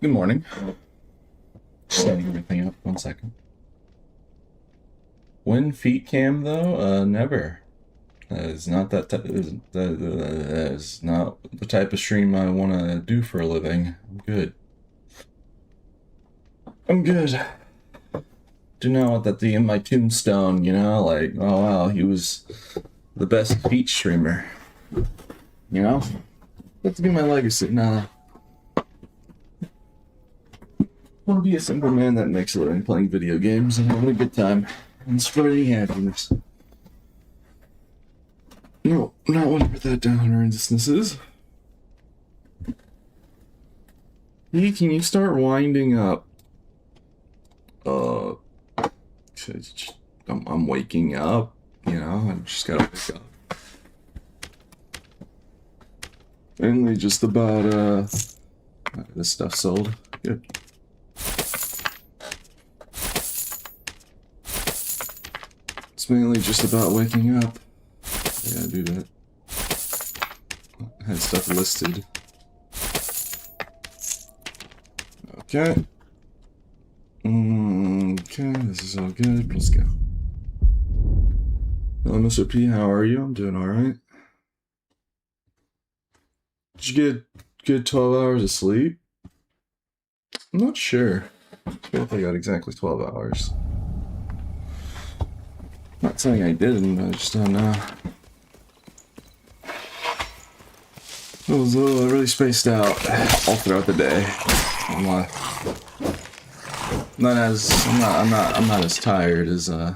Good morning. Setting everything up. 1 second. When feet cam though? Never. That is not that is not the type of stream I want to do for a living. I'm good. I'm good. Do not want that to be in my tombstone, you know? Like, oh wow, he was the best feet streamer. You know? That's to be my legacy. Nah. I want to be a simple man that makes a living playing video games and having a good time and spreading happiness. No, not whatever that downer instances. Hey, can you start winding up? I'm waking up, you know, I just gotta wake up. Mainly just about, this stuff sold. Good. It's mainly just about waking up. Yeah, do that. I had stuff listed. Okay. Okay, this is all good. Let's go. Hello, Mr. P. How are you? I'm doing alright. Did you get good 12 hours of sleep? I'm not sure. I feel like I got exactly 12 hours. Not saying I didn't, I just don't know. I was really spaced out all throughout the day. I'm not as tired as Yeah,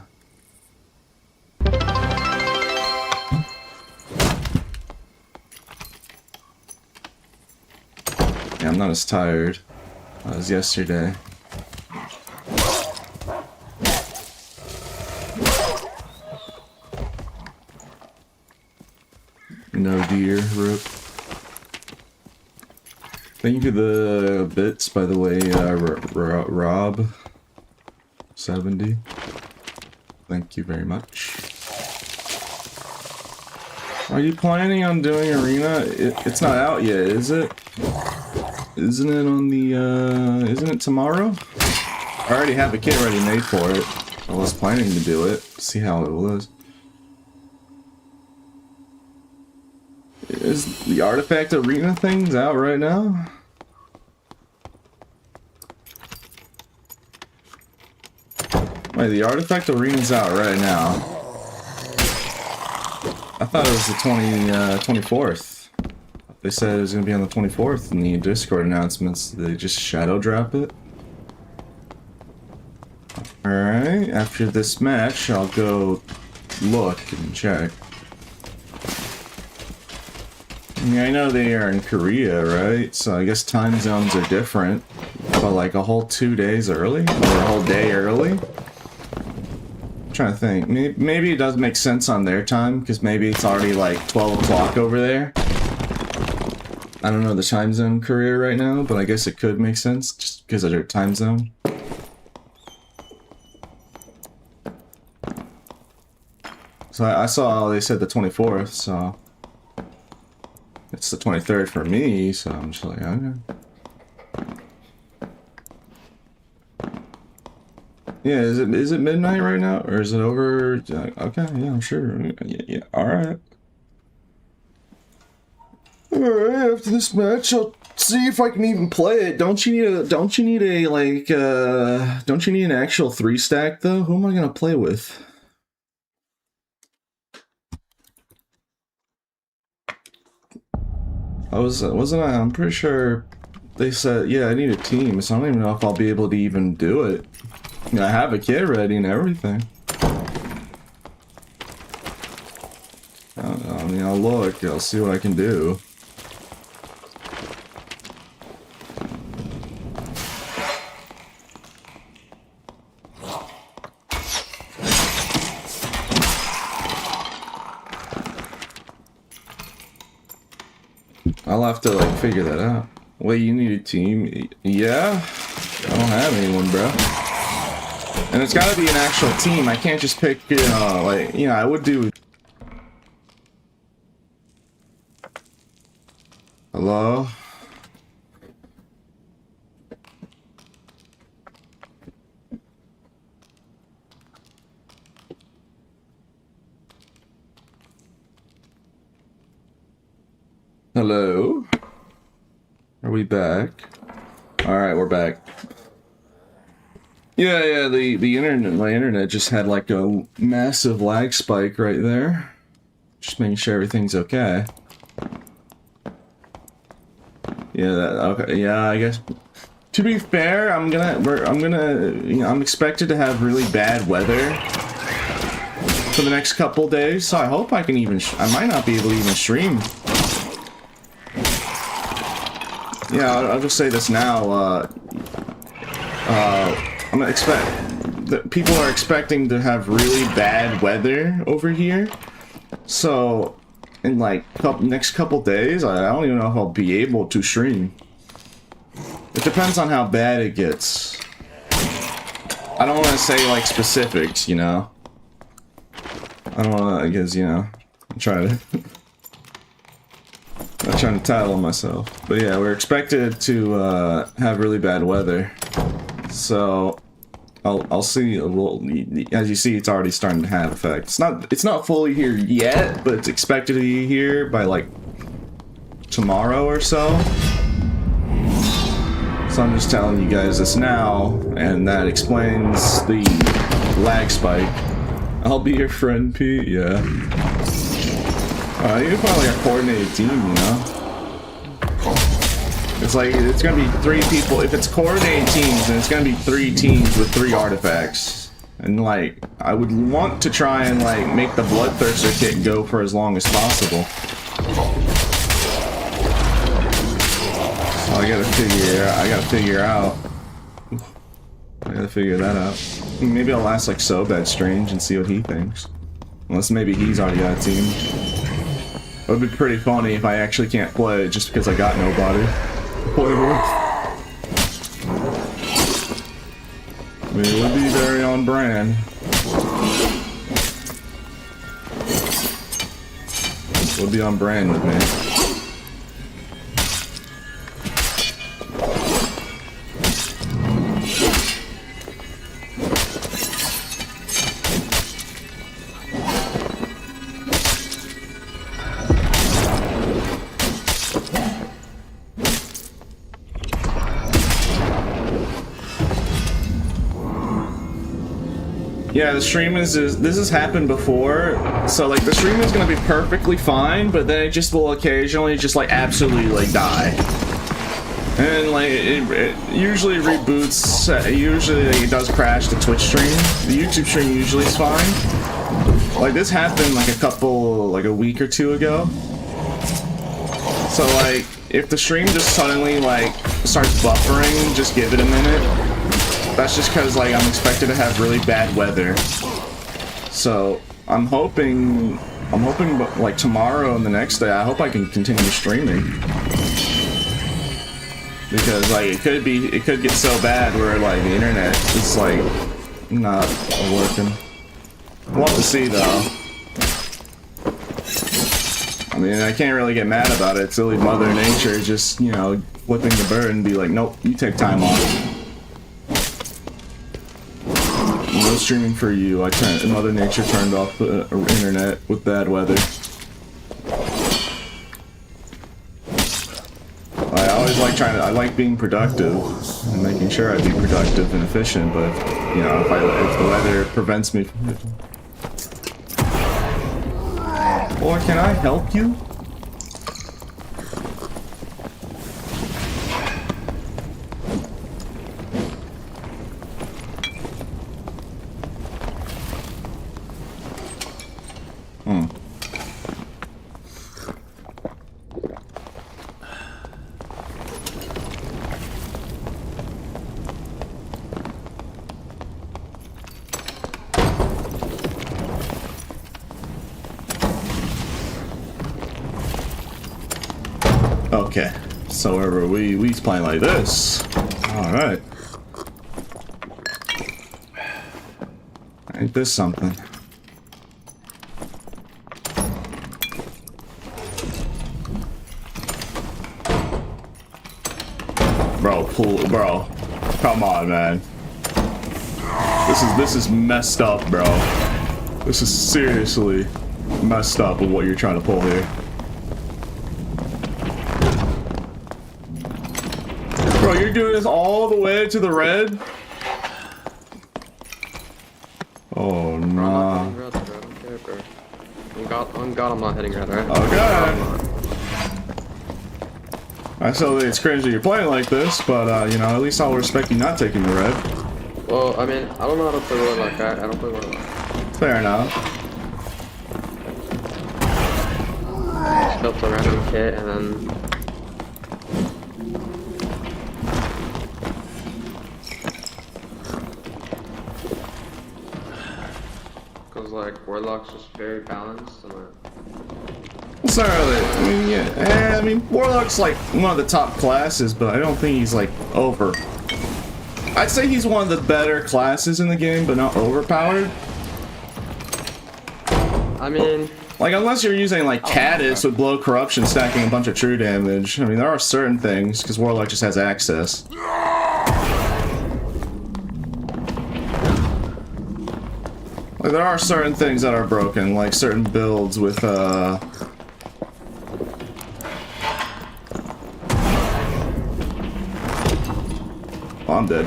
I'm not as tired as yesterday. No deer, rip. Thank you for the bits, by the way, Rob 70. Thank you very much. Are you planning on doing Arena? It's not out yet, is it? Isn't it on the, isn't it tomorrow? I already have a kit ready made for it. I was planning to do it, see how it was. Is the Artifact Arena things out right now? Wait, the Artifact Arena's out right now. I thought it was the 24th. They said it was gonna be on the 24th in the Discord announcements. Did they just shadow drop it? Alright, after this match, I'll go look and check. Yeah, I know they are in Korea, right? So I guess time zones are different, but like a whole 2 days early? Or a whole day early? I'm trying to think. Maybe it does make sense on their time, because maybe it's already like 12 o'clock over there. I don't know the time zone Korea right now, but I guess it could make sense, just because of their time zone. So I saw they said the 24th, so... It's the 23rd for me, so I'm just like, okay. Yeah, is it midnight right now, or is it over? Okay, yeah, I'm sure. Yeah, all right. All right. After this match, I'll see if I can even play it. Don't you need an actual 3-stack though? Who am I gonna play with? Wasn't I? I'm pretty sure they said, yeah, I need a team, so I don't even know if I'll be able to even do it. I mean, I have a kit ready and everything. I mean, I'll look, I'll see what I can do. I'll have to, like, figure that out. Wait, you need a team? Yeah? I don't have anyone, bro. And it's gotta be an actual team. I can't just pick, you know, like, you know, I would do... Hello? Hello? Are we back? Alright, we're back. Yeah, the internet, my internet just had like a massive lag spike right there. Just making sure everything's okay. Yeah, okay, yeah, I guess. To be fair, I'm expected to have really bad weather for the next couple days, so I hope I can even, I might not be able to even stream. Yeah, I'll just say this now, I'm gonna expect that people are expecting to have really bad weather over here, so in like next couple days, I don't even know if I'll be able to stream. It depends on how bad it gets. I don't want to say like specifics, you know. I don't want to, because, you know, I'm trying to not trying to title myself, but yeah, we're expected to have really bad weather, so I'll see a little. As you see, it's already starting to have effect. It's not fully here yet, but it's expected to be here by like tomorrow or so. So I'm just telling you guys this now, and that explains the lag spike. I'll be your friend, Pete. Yeah. You can find like a coordinated team, you know? It's like, it's gonna be 3 people. If it's coordinated teams, then it's gonna be 3 teams with 3 artifacts. And like, I would want to try and like make the Bloodthirster kit go for as long as possible. So I gotta figure that out. Maybe I'll ask like Sobad Strange and see what he thinks. Unless maybe he's already got a team. It would be pretty funny if I actually can't play just because I got nobody. Whatever. I mean, it would be very on brand. It would be on brand with me. Yeah, the stream this has happened before, so like the stream is gonna be perfectly fine, but then it just will occasionally just like absolutely like die. And like it usually reboots, usually it does crash the Twitch stream. The YouTube stream usually is fine. Like this happened like a week or 2 ago. So like if the stream just suddenly like starts buffering, just give it a minute. That's just because like I'm expected to have really bad weather. So I'm hoping like tomorrow and the next day, I hope I can continue streaming. Because like it could get so bad where like the internet is like not working. We'll have to see though. I mean, I can't really get mad about it. Silly Mother Nature just, you know, flipping the bird and be like, nope, you take time off. No streaming for you. Mother Nature turned off the internet with bad weather. I always like I like being productive and making sure I be productive and efficient, but you know, if the weather prevents me from it. Or can I help you? Okay, so we playing like this. All right, ain't this something? Bro, come on, man. This is messed up, bro. This is seriously messed up with what you're trying to pull here. doing this all the way to the red? Oh, nah. I'm not hitting red, bro. I don't care, bro. On God, I'm not hitting red, right? Okay. I still think it's crazy you're playing like this, but, you know, at least I'll respect you not taking the red. Well, I mean, I don't know how to play Warlock. I don't play Warlock. Fair enough. Just built a random kit and then... Because, like, Warlock's just very balanced and, It's not really, I mean, yeah, I mean, Warlock's like one of the top classes, but I don't think he's like over. I'd say he's one of the better classes in the game, but not overpowered. I mean... Like, unless you're using like Caddis with Blow Corruption stacking a bunch of true damage. I mean, there are certain things, because Warlock just has access. Like, there are certain things that are broken, like certain builds with, Oh, I'm dead.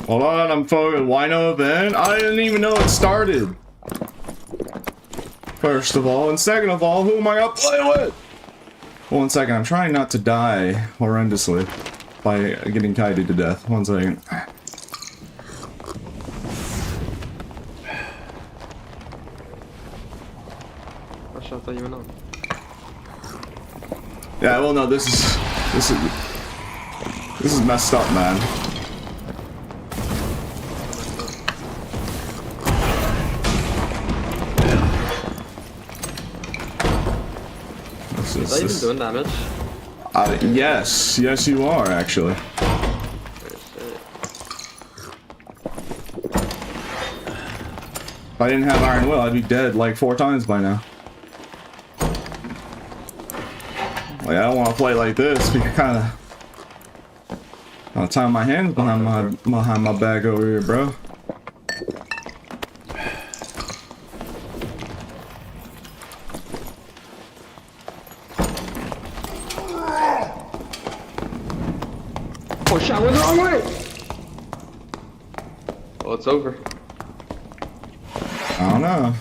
Hold on, I'm focused. Wino event? I didn't even know it started. First of all, and second of all, who am I gonna play with? 1 second, I'm trying not to die horrendously by getting kited to death. 1 second. I thought you were not. Yeah, well, no, this is messed up, man. Is that even doing damage? Yes, yes, you are actually. If I didn't have Iron Will, I'd be dead like 4 times by now. Like, I don't want to play like this because kind of tying my hands behind my back over here, bro. Oh shit, I went the wrong way! Oh, it's over. I don't know.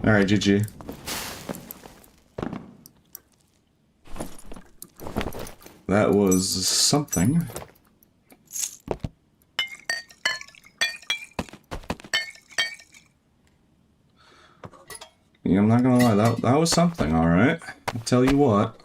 Alright, GG. That was something. Yeah, I'm not gonna lie, that was something, alright. I'll tell you what.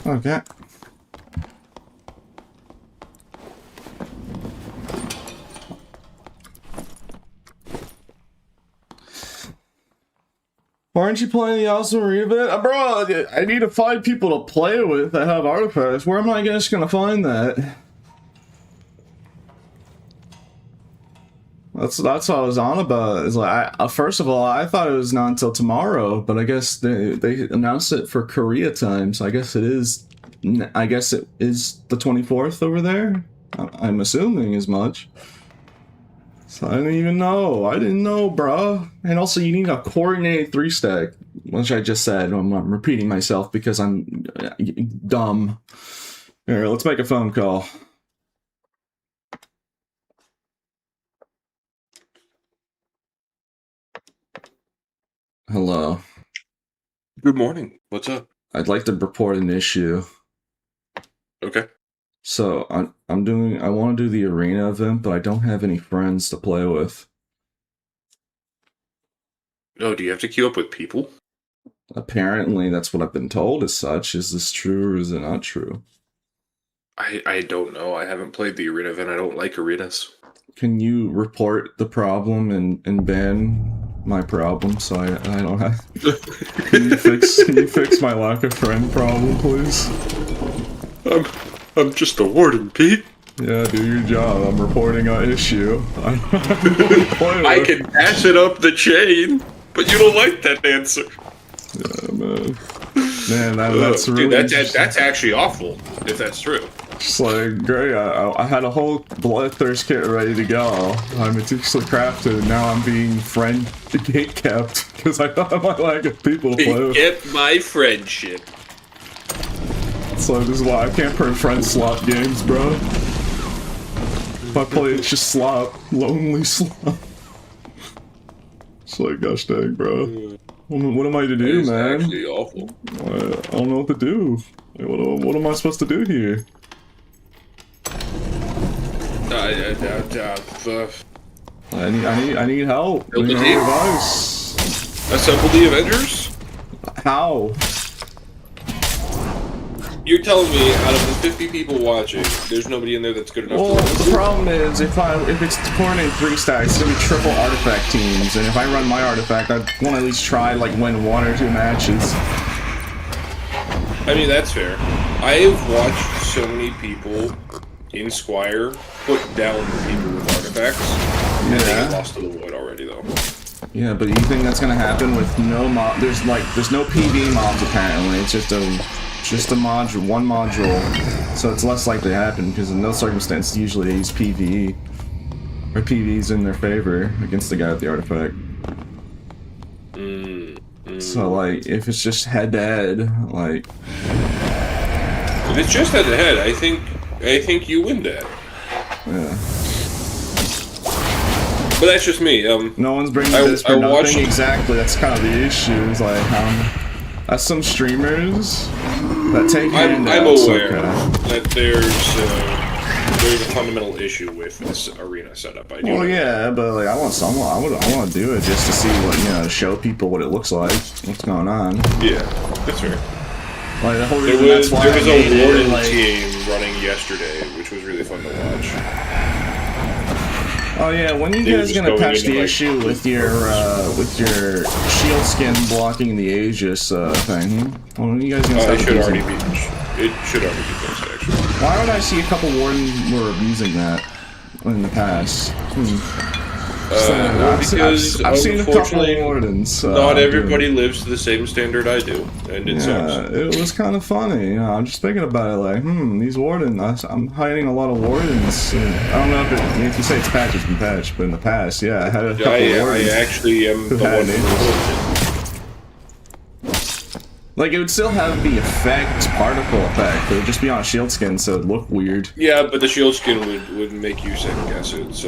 Okay. Why aren't you playing the Awesome Event? Bro, I need to find people to play with that have artifacts. Where am I just gonna find that? That's what I was on about. Is like, first of all, I thought it was not until tomorrow, but I guess they announced it for Korea time, so I guess it is. I guess it is the 24th over there. I'm assuming as much. So I didn't even know. I didn't know, bro. And also, you need a coordinated 3-stack, which I just said. I'm repeating myself because I'm dumb. Here, let's make a phone call. Hello. Good morning. What's up? I'd like to report an issue. Okay. So I want to do the arena event, but I don't have any friends to play with. Oh, do you have to queue up with people? Apparently, that's what I've been told as such. Is this true or is it not true? I don't know. I haven't played the arena event. I don't like arenas. Can you report the problem and ban my problem so I don't have... Can you fix my lack of friend problem, please? I'm just a warden, Pete. Yeah, do your job. I'm reporting an issue. I I can pass it up the chain, but you don't like that answer. Yeah, man. Man, that's Dude, really that's actually awful, if that's true. just like great. I had a whole bloodthirst kit ready to go. I meticulously crafted, and now I'm being gate kept because I thought I might lack of people to play with. Get my friendship. So this is why I can't play friend slot games, bro. If I play, it's just slop, lonely slop. It's like, gosh dang, bro. What am I to do, It's man? actually awful. I don't know what to do. Like, what am I supposed to do here? I need help. I Build need a team. advice. Assemble the Avengers? How? You're telling me out of the 50 people watching, there's nobody in there that's good enough Well, to the problem is if it's coordinated 3 stacks, it's gonna be triple artifact teams, and if I run my artifact, I want to at least try like win 1 or 2 matches. I mean, that's fair. I've watched so many people in Squire put down the people with artifacts. And they Yeah. get lost to the void already, though. Yeah, but you think that's gonna happen with no mob? There's no PV mobs apparently. It's just a module, one module, so it's less likely to happen because in those circumstances usually they use PvE or PvE's in their favor against the guy with the artifact. So like, if it's just head to head, like, If it's just head to head, I think you win that. yeah. But that's just me. No one's bringing I- this for I nothing. watched- Exactly, that's kind of the issue. Is like, as some streamers that take I'm handouts, aware okay. that there's a fundamental issue with this arena setup. I do. Well, know. yeah, but like I want to do it just to see what show people what it looks like, what's going on. Yeah, that's fair. Like the whole There reason was that's why I a made it, warden like, team running yesterday, which was really fun to watch. oh yeah, when are you They were guys just gonna going patch into, the like, issue with your shield skin blocking the Aegis thing? When are you guys gonna start It should using already be. It should already be fixed, actually. Why would I see a couple wardens were abusing that in the past? Because I've seen a couple unfortunately, of wardens. not doing everybody it. lives to the same standard I do, and it Yeah, sucks. it was kind of funny. I'm just thinking about it, like, these wardens. I'm hiding a lot of wardens. I don't know if you say it's patched, it's been patched, but in the past, yeah, I had a couple I wardens. actually am the who had one who Aegis. reported it. Like, it would still have the particle effect, but it would just be on a shield skin, so it'd look weird. Yeah, but the shield skin would make you second guess it, so.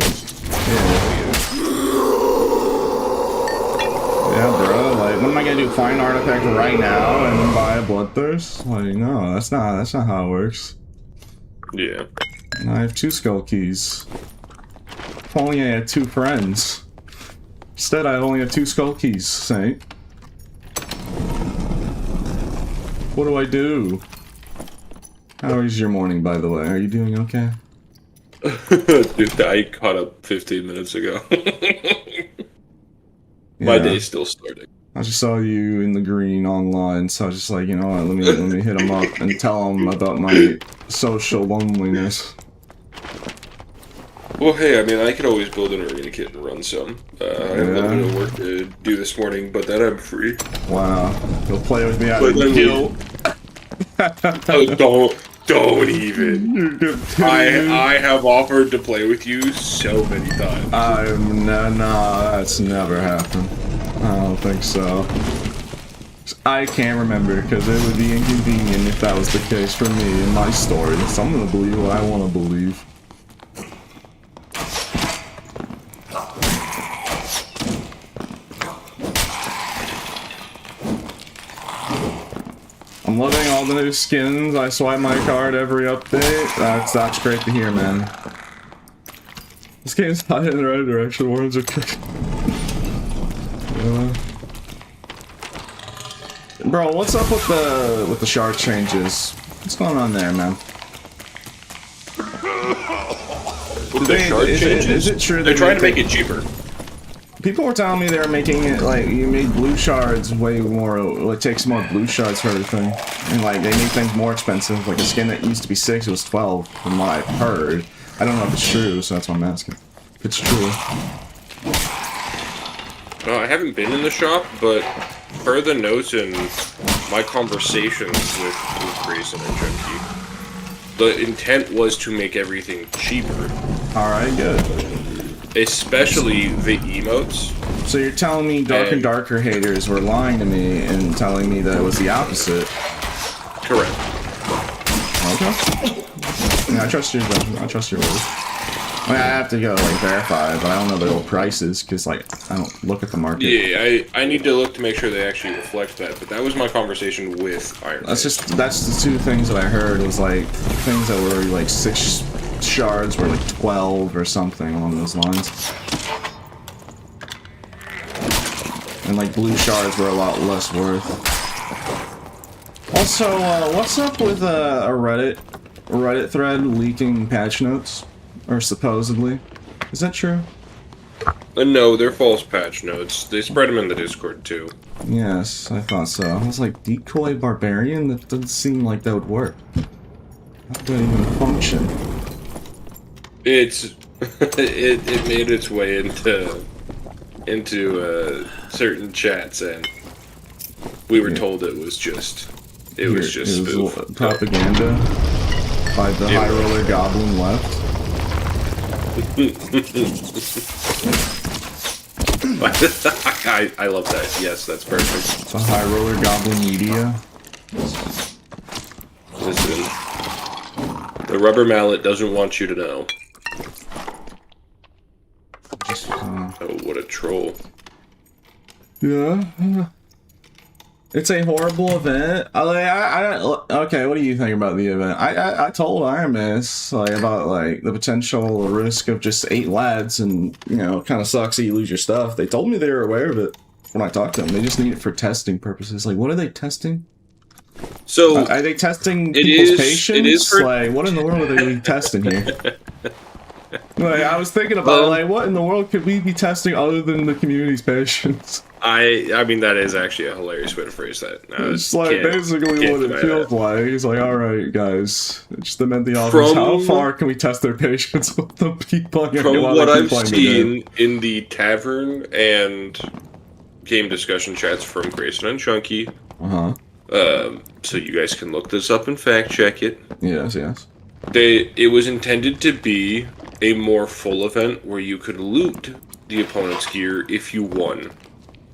Yeah, bro, like, what am I gonna do, find an artifact right now and then buy a bloodthirst? Like, no, that's not how it works. Yeah. And I have 2 skull keys. If only I had 2 friends. Instead, I only have 2 skull keys, Saint. What do I do? How is your morning, by the way? Are you doing okay? Dude, I caught up 15 minutes ago. My Yeah. day's still starting. I just saw you in the green online, so I was just like, you know what, let me hit him up and tell him about my social loneliness. Well, hey, I mean, I could always build an arena kit and run some. I have a little bit of work to do this morning, but then I'm free. Wow. You'll play with me out But of then guilt. Oh, don't even. You're good. I have offered to play with you so many times. No, that's never happened. I don't think so. I can't remember because it would be inconvenient if that was the case for me in my story. So I'm gonna believe what I want to believe. I'm loving all the new skins. I swipe my card every update. That's great to hear, man. This game's not in the right direction. Words are Bro, what's up with the shard changes? What's going on there, man? With the shard changes? Is it true they're trying to make it cheaper? People were telling me they're making it like you made blue shards way more. It takes more blue shards for everything, and like they make things more expensive. Like a skin that used to be 6, it was 12, from what I've heard. I don't know if it's true, so that's why I'm asking. If it's true. I haven't been in the shop, but per the notes in my conversations with Grayson and Junkie, the intent was to make everything cheaper. Alright, good. Especially the emotes. So you're telling me Dark and Darker haters were lying to me and telling me that it was the opposite? Correct. Okay. Yeah, I trust you, though. I trust your word. I mean, I have to go, like, verify, but I don't know the real prices, because, like, I don't look at the market. Yeah, I need to look to make sure they actually reflect that, but that was my conversation with Iron That's the two things that I heard, was, like, things that were, like, 6 shards were, like, 12 or something along those lines. And, like, blue shards were a lot less worth. Also, what's up with a Reddit thread leaking patch notes? Or supposedly. Is that true? No, they're false patch notes. They spread them in the Discord, too. Yes, I thought so. I was like, Decoy Barbarian? That doesn't seem like that would work. How would that even function? It made its way into certain chats, and we were told it was just spoof. Propaganda by the High Roller Goblin left. I love that. Yes, that's perfect. The High Roller Goblin media. Listen, the rubber mallet doesn't want you to know. Oh, what a troll. Yeah. It's a horrible event. Okay, what do you think about the event? I told Iron Man about like the potential risk of just 8 lads, and you know, it kind of sucks that you lose your stuff. They told me they were aware of it when I talked to them. They just need it for testing purposes. Like, what are they testing? So are they testing people's patience? It is for... Like, what in the world are they testing here? Like, I was thinking about like, what in the world could we be testing other than the community's patience? I mean, that is actually a hilarious way to phrase that. It's like basically what it feels like. He's like, all right, guys, just amend the office. How far can we test their patience with the people? From what I've seen in the tavern and game discussion chats from Grayson and Chunky, so you guys can look this up and fact check it. Yes. It was intended to be a more full event where you could loot the opponent's gear if you won.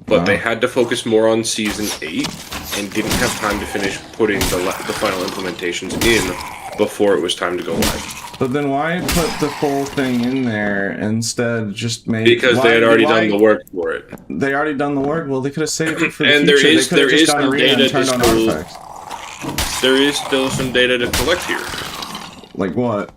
But they had to focus more on Season 8 and didn't have time to finish putting the final implementations in before it was time to go live. But then why put the full thing in there instead? Just make because they had already done the work for it. They already done the work. Well, they could have saved it for the and future. there is some data to still. There is still some data to collect here. Like what?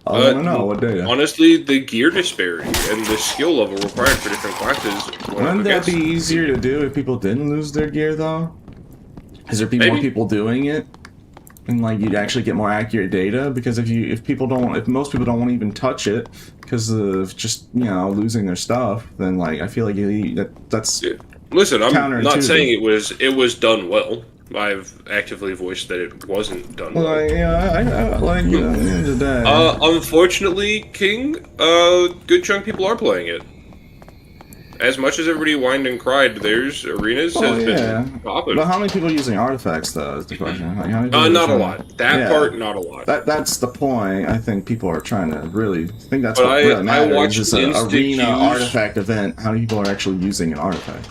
I don't know what data. Honestly, the gear disparity and the skill level required for different classes. Wouldn't that be easier to do if people didn't lose their gear, though? Is there more people doing it, and like you'd actually get more accurate data? Because if most people don't want to even touch it because of just losing their stuff, then like I feel like that's. Yeah. Listen, I'm not saying it was done well. I've actively voiced that it wasn't done well. At the end of the day. Unfortunately, King, a good chunk of people are playing it. As much as everybody whined and cried, there's arenas has been popping. But how many people are using artifacts, though, is the question. Like, how many not a lot. That part, not a lot. That's the point. I think people are trying to really... I think that's what really matters. It's an arena artifact event. How many people are actually using an artifact?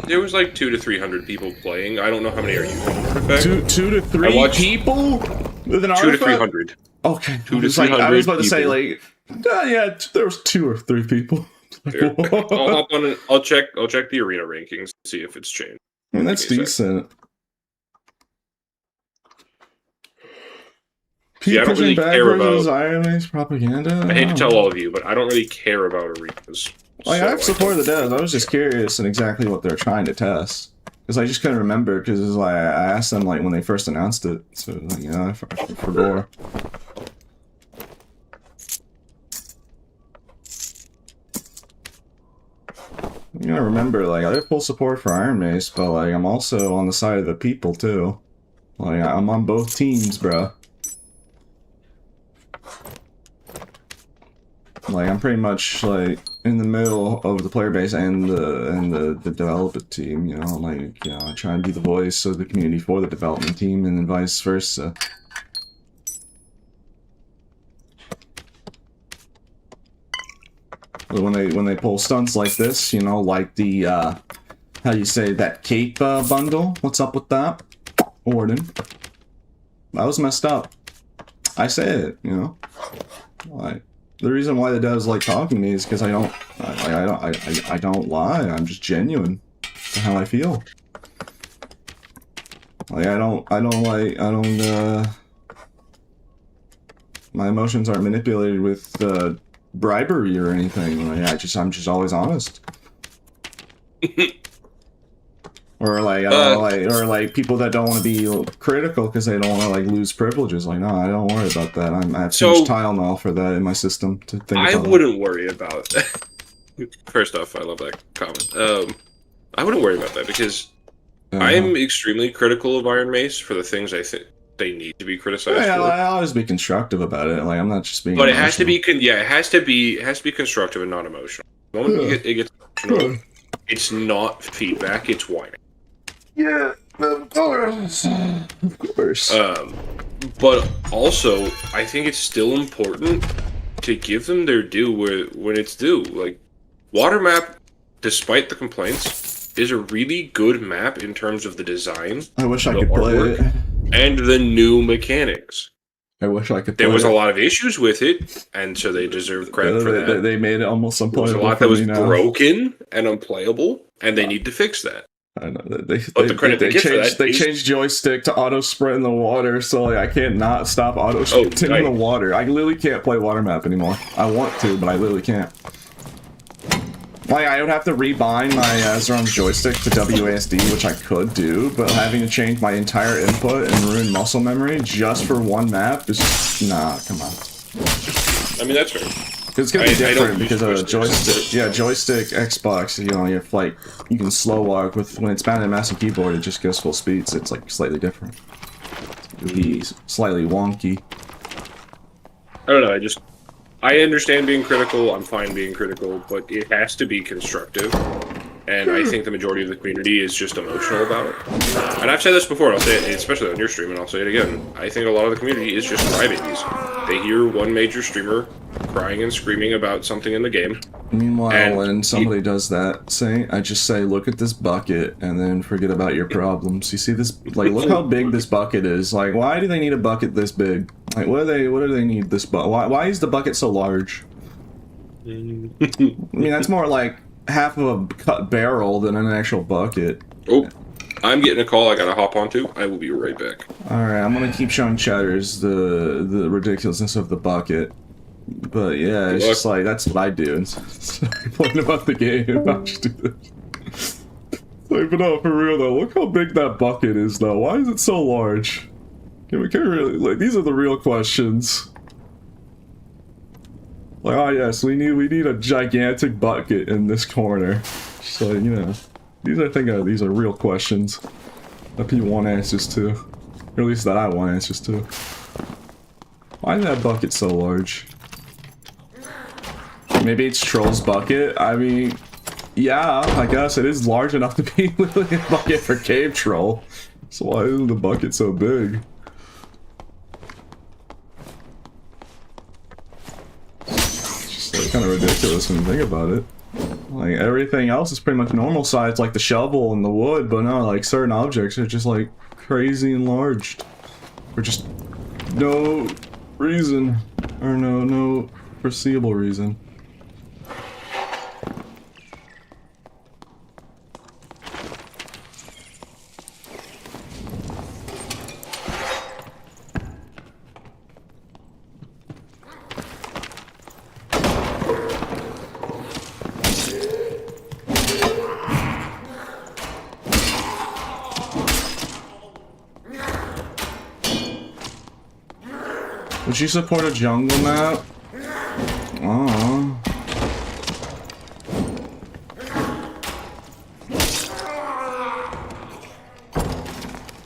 There was like 200 to 300 people playing. I don't know how many are using an artifact. 2 to 3 people with an artifact? 2 to 300. Okay. 2 to 300 I was about to people. say, like... there was 2 or 3 people. I'll hop on and I'll check the arena rankings to see if it's changed. I mean, that's decent. See, I don't really care about Iron Man's propaganda. I hate to tell all of you, but I don't really care about arenas. Like, So I've supported the devs. I was just curious in exactly what they're trying to test. Because I just couldn't remember, because it was like, I asked them, like, when they first announced it. So, like, you know, I forgot. You gotta remember, like, I have full support for Iron Mace, but, like, I'm also on the side of the people, too. Like, I'm on both teams, bro. Like, I'm pretty much, like, in the middle of the player base and the development team, you know? Like, you know, I try and be the voice of the community for the development team, and then vice versa. But when they pull stunts like this, you know, like the, how you say, that cape, bundle? What's up with that? Warden. That was messed up. I say it, you know? Like, the reason why the devs like talking to me is because I don't lie. I'm just genuine to how I feel. Like, my emotions aren't manipulated with, bribery or anything. Like, I'm just always honest. Or like, or like people that don't want to be critical because they don't want to like lose privileges. Like, no, I don't worry about that. I have too much Tylenol for that in my system to think about. I wouldn't worry about that. First off, I love that comment. I wouldn't worry about that because I'm extremely critical of Iron Mace for the things I think they need to be criticized for. I'll always be constructive about it. Like, I'm not just being. But emotional. it has to be, it has to be constructive and not emotional. The moment it gets emotional, it's not feedback; it's whining. Yeah, of course. Of course. But also, I think it's still important to give them their due when it's due. Like, Water Map, despite the complaints, is a really good map in terms of the design. I wish I could play it. And the new mechanics. I wish I could play it. There was a lot of issues with it, and so they deserve credit for that. They made it almost unplayable. There was a lot that was broken and unplayable, and they need to fix that. I know they changed joystick to auto sprint in the water, so like, I can't not stop auto sprinting in the water. I literally can't play Water Map anymore. I want to, but I literally can't. Like, I would have to rebind my Azeron's joystick to WASD, which I could do, but having to change my entire input and ruin muscle memory just for one map is just, nah, come on. I mean, that's fair. It's gonna be different because of joystick. Yeah, joystick, Xbox. You know, you have like you can slow walk with when it's mounted mouse and keyboard. It just goes full speed, so it's like slightly different. It'll be slightly wonky. I don't know. I understand being critical. I'm fine being critical, but it has to be constructive. And I think the majority of the community is just emotional about it. And I've said this before, and I'll say it, especially on your stream, and I'll say it again. I think a lot of the community is just crybabies. They hear one major streamer crying and screaming about something in the game. Meanwhile, when somebody does that, I just say, look at this bucket, and then forget about your problems. You see this, like, look how big this bucket is. Like, why do they need a bucket this big? Like, what do they need this bucket? Why is the bucket so large? I mean, that's more like half of a cut barrel than an actual bucket. Oh, I'm getting a call I gotta hop onto. I will be right back. Alright, I'm gonna keep showing Chatters the ridiculousness of the bucket. But yeah, it's just like, that's what I do. Instead of complaining about the game, I'll just do this. Like, but no, for real though, look how big that bucket is though. Why is it so large? Can we really, like, these are the real questions. Like, oh yes, we need a gigantic bucket in this corner. So, you know, these are real questions that people want answers to. Or at least that I want answers to. Why is that bucket so large? Maybe it's Troll's bucket? I mean, yeah, I guess it is large enough to be literally a bucket for Cave Troll. So why isn't the bucket so big? Kind of ridiculous when you think about it. Like, everything else is pretty much normal size, like the shovel and the wood, but no, like, certain objects are just, like, crazy enlarged. For just no reason. Or no foreseeable reason. Would you support a jungle map? Oh.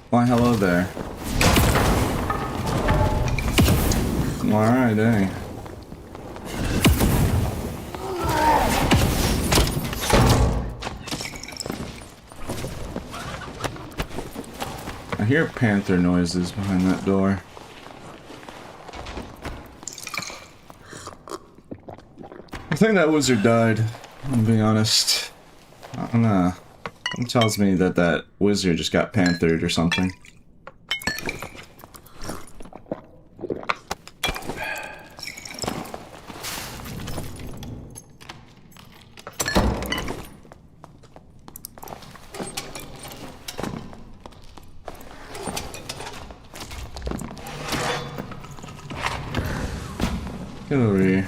Why, hello there. Alright, dang. I hear panther noises behind that door. I think that wizard died, I'm being honest. I don't know. It tells me that that wizard just got panthered or something. Get over here.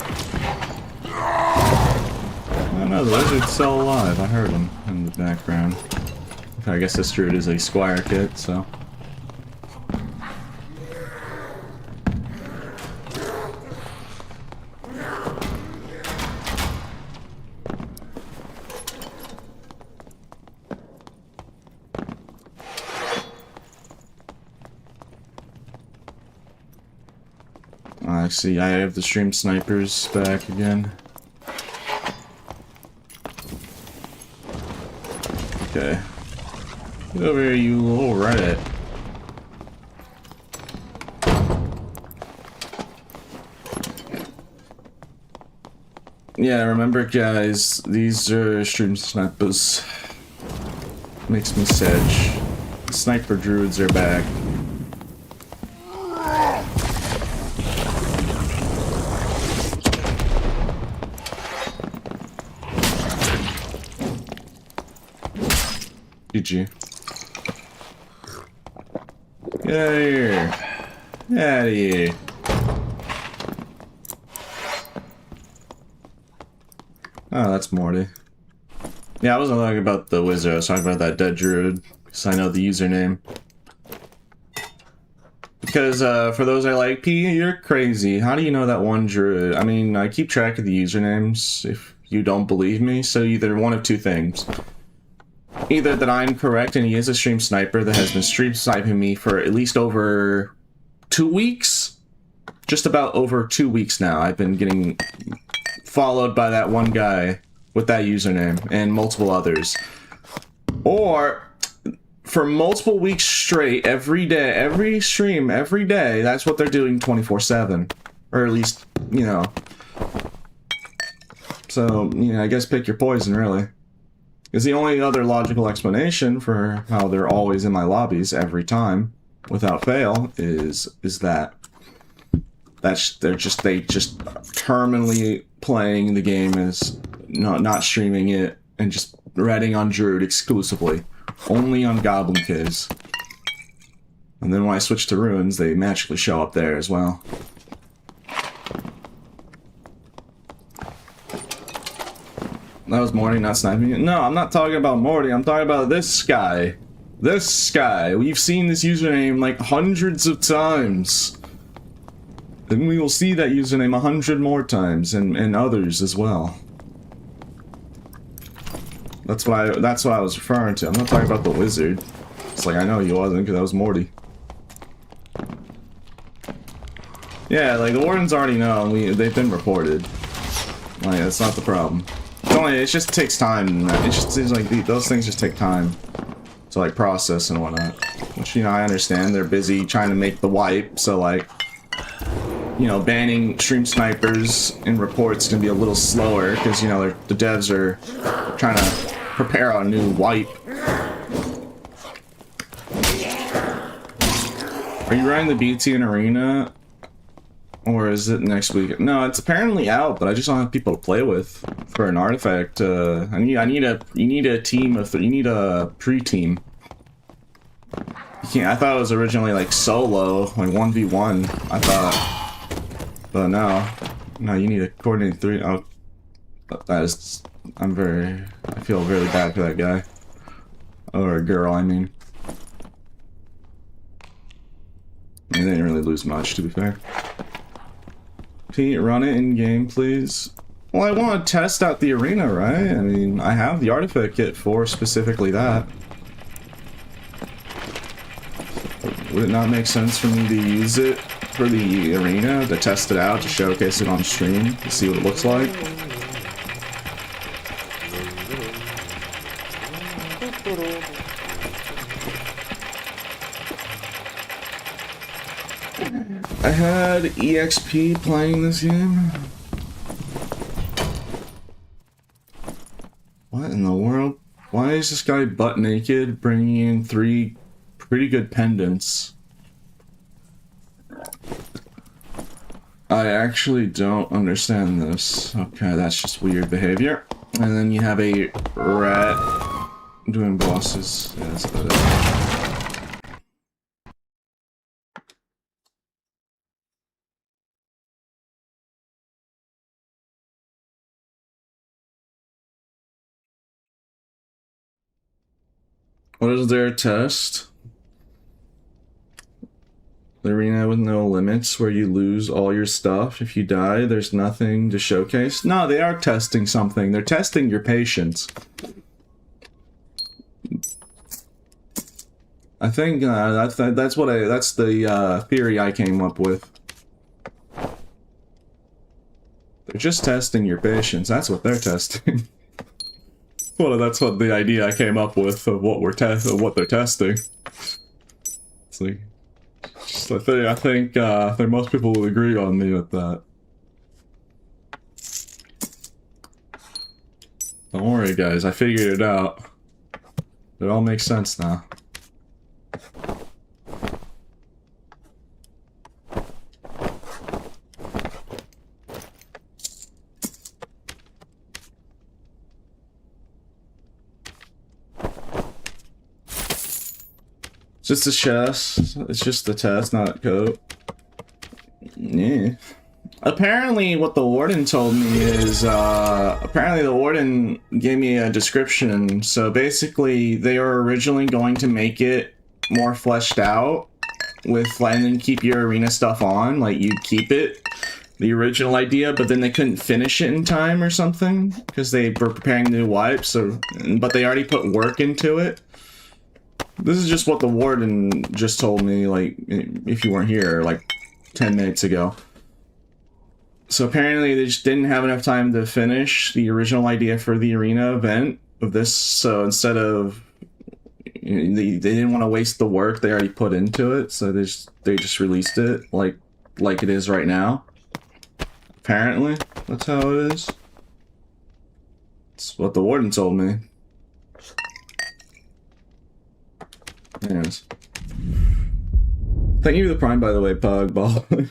Oh no, the wizard's still alive. I heard him in the background. Okay, I guess this druid is a squire kit, so. I see, I have the stream snipers back again. Okay. Get over here, you little Reddit. Yeah, remember guys, these are stream snipers. Makes me sad. Sniper druids are back. GG. Get out of here. Get out of here. Oh, that's Morty. Yeah, I wasn't talking about the wizard, I was talking about that dead druid, because I know the username. Because, for those that are like, P, you're crazy. How do you know that one druid? I mean, I keep track of the usernames, if you don't believe me, so either one of two things. Either that I'm correct and he is a stream sniper that has been stream sniping me for at least over 2 weeks. Just about over 2 weeks now. I've been getting followed by that one guy with that username and multiple others. Or for multiple weeks straight, every day, every stream, every day, that's what they're doing 24/7. Or at least, you know. So, you know, I guess pick your poison, really. Because the only other logical explanation for how they're always in my lobbies every time, without fail, is that they just terminally playing the game as not streaming it and just redding on Druid exclusively, only on Goblin Kids. And then when I switch to Ruins, they magically show up there as well. That was Morty, not sniping. No, I'm not talking about Morty. I'm talking about this guy. This guy. We've seen this username like hundreds of times. And we will see that username 100 more times, and others as well. That's what I was referring to. I'm not talking about the wizard. It's like, I know he wasn't, because that was Morty. Yeah, like, the wardens already know. They've been reported. Like, that's not the problem. It just takes time. It just seems like those things just take time to like process and whatnot. Which, you know, I understand. They're busy trying to make the wipe, so like, you know, banning stream snipers in reports can be a little slower because, you know, the devs are trying to prepare a new wipe. Are you running the BT in Arena? Or is it next week? No, it's apparently out, but I just don't have people to play with for an artifact. You need a team of, you need a pre-team. You can't. I thought it was originally like solo, like 1v1. I thought, but no, you need a coordinated 3. Oh, that is. I feel really bad for that guy, or a girl. I mean, they didn't really lose much, to be fair. Can you run it in game, please? Well, I want to test out the arena, right? I mean, I have the artifact kit for specifically that. Would it not make sense for me to use it for the arena, to test it out, to showcase it on stream, to see what it looks like? I had EXP playing this game. What in the world? Why is this guy butt naked bringing in 3 pretty good pendants? I actually don't understand this. Okay, that's just weird behavior. And then you have a rat doing bosses. Yeah, that's about it. What is their test? The arena with no limits, where you lose all your stuff. If you die, there's nothing to showcase. No, they are testing something. They're testing your patience. I think that's the theory I came up with. They're just testing your patience. That's what they're testing. Well, that's what the idea I came up with of what what they're testing. It's like, I think most people will agree on me with that. Don't worry, guys. I figured it out. It all makes sense now. Just a chest. It's just the test, not code. Yeah. Apparently, what the warden told me is, apparently the warden gave me a description. So basically, they were originally going to make it more fleshed out with, and then keep your arena stuff on, like you'd keep it, the original idea, but then they couldn't finish it in time or something because they were preparing new wipes. So, but they already put work into it. This is just what the warden just told me, like, if you weren't here, like, 10 minutes ago. So apparently they just didn't have enough time to finish the original idea for the arena event of this, so instead of... they didn't want to waste the work they already put into it, so they just released it, like it is right now. Apparently, that's how it is. That's what the warden told me. Anyways. Thank you for the Prime, by the way, Pugball.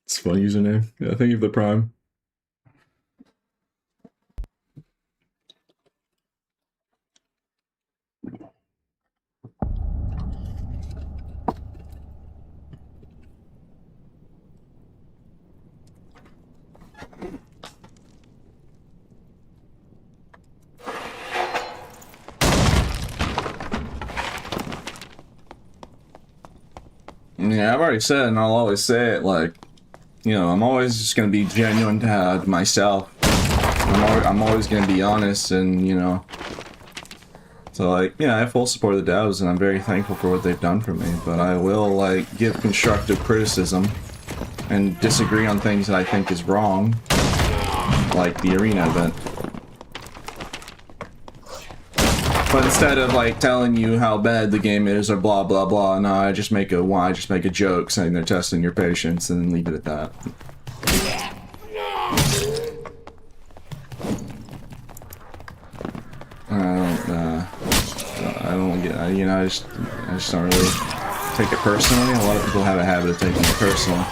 It's a fun username. Yeah, thank you for the Prime. Yeah, I've already said, and I'll always say it, like, you know, I'm always just gonna be genuine to myself. I'm always gonna be honest, and, you know. So, like, yeah, I have full support of the devs, and I'm very thankful for what they've done for me, but I will, like, give constructive criticism and disagree on things that I think is wrong, like the arena event. But instead of like telling you how bad the game is or blah blah blah, no, I just make a joke saying they're testing your patience and then leave it at that. I don't get, you know, I just don't really take it personally. A lot of people have a habit of taking it personally.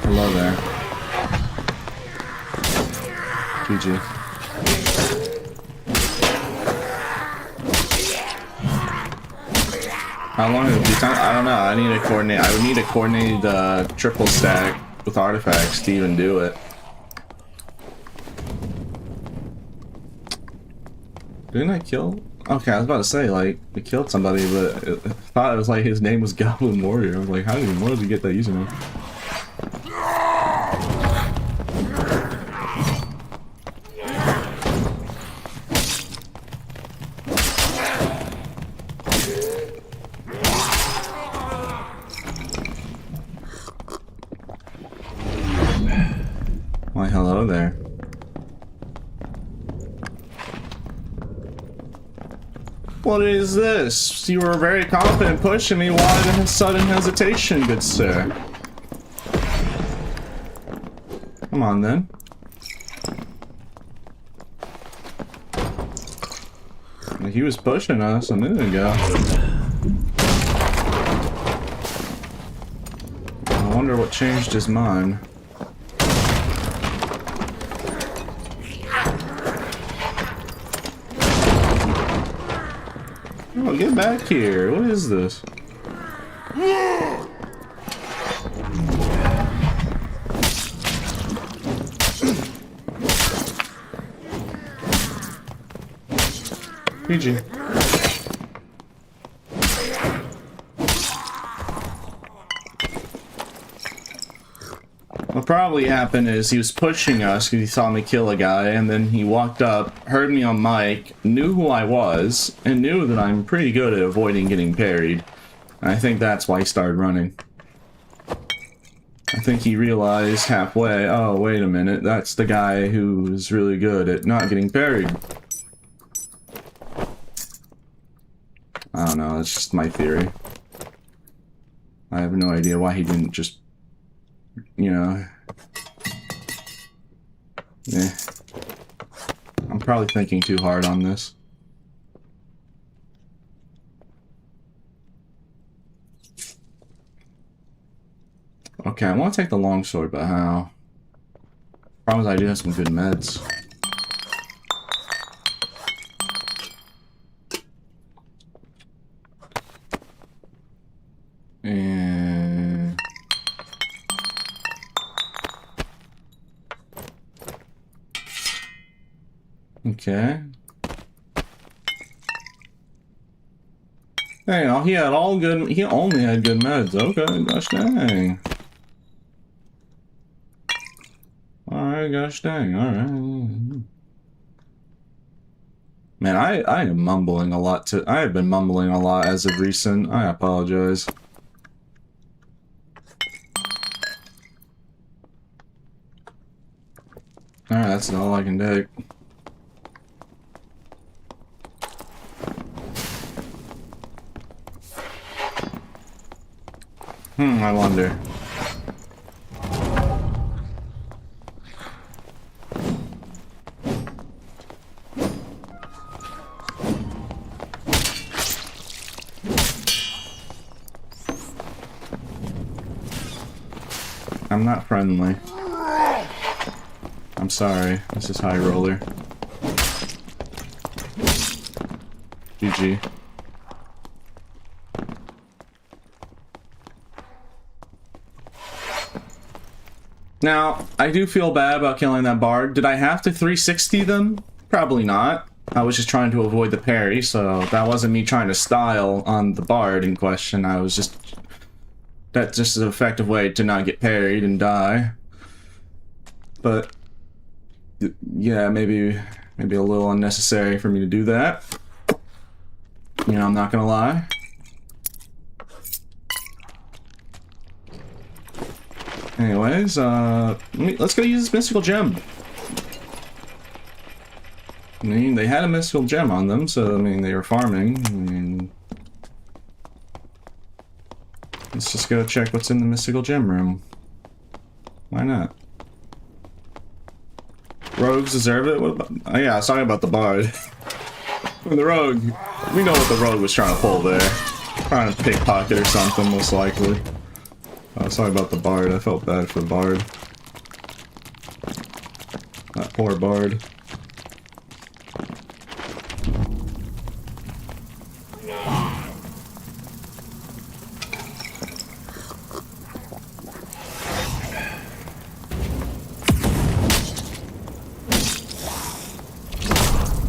Hello there. GG. How long would it be time? I don't know. I would need a coordinated triple stack with artifacts to even do it. Didn't I kill? Okay, I was about to say, like, he killed somebody, but I thought it was like his name was Goblin Warrior. I was like, where did he get that username? Why, hello there. What is this? You were very confident pushing me. Why the sudden hesitation, good sir? Come on, then. He was pushing us a minute ago. I wonder what changed his mind. Oh, get back here. What is this? PG. What probably happened is he was pushing us because he saw me kill a guy, and then he walked up, heard me on mic, knew who I was, and knew that I'm pretty good at avoiding getting parried. And I think that's why he started running. I think he realized halfway, oh, wait a minute, that's the guy who is really good at not getting parried. I don't know, that's just my theory. I have no idea why he didn't just, you know... Yeah. I'm probably thinking too hard on this. Okay, I want to take the longsword, but how? Problem is I do have some good meds. And... okay. Hey, he had all good, he only had good meds. Okay, gosh dang. Alright, gosh dang, alright. Man, I am mumbling a lot I have been mumbling a lot as of recent. I apologize. Alright, that's all I can take. I wonder. I'm not friendly. I'm sorry. This is High Roller. GG. Now, I do feel bad about killing that bard. Did I have to 360 them? Probably not. I was just trying to avoid the parry, so that wasn't me trying to style on the bard in question. I was just... That's just an effective way to not get parried and die. But... yeah, maybe a little unnecessary for me to do that. You know, I'm not gonna lie. Anyways, let's go use this mystical gem. I mean, they had a mystical gem on them, so, I mean, they were farming. I mean... let's just go check what's in the mystical gem room. Why not? Rogues deserve it? What about... oh yeah, I was talking about the bard. The rogue... we know what the rogue was trying to pull there. Trying to pickpocket or something, most likely. I was talking about the bard. I felt bad for the bard. That poor bard.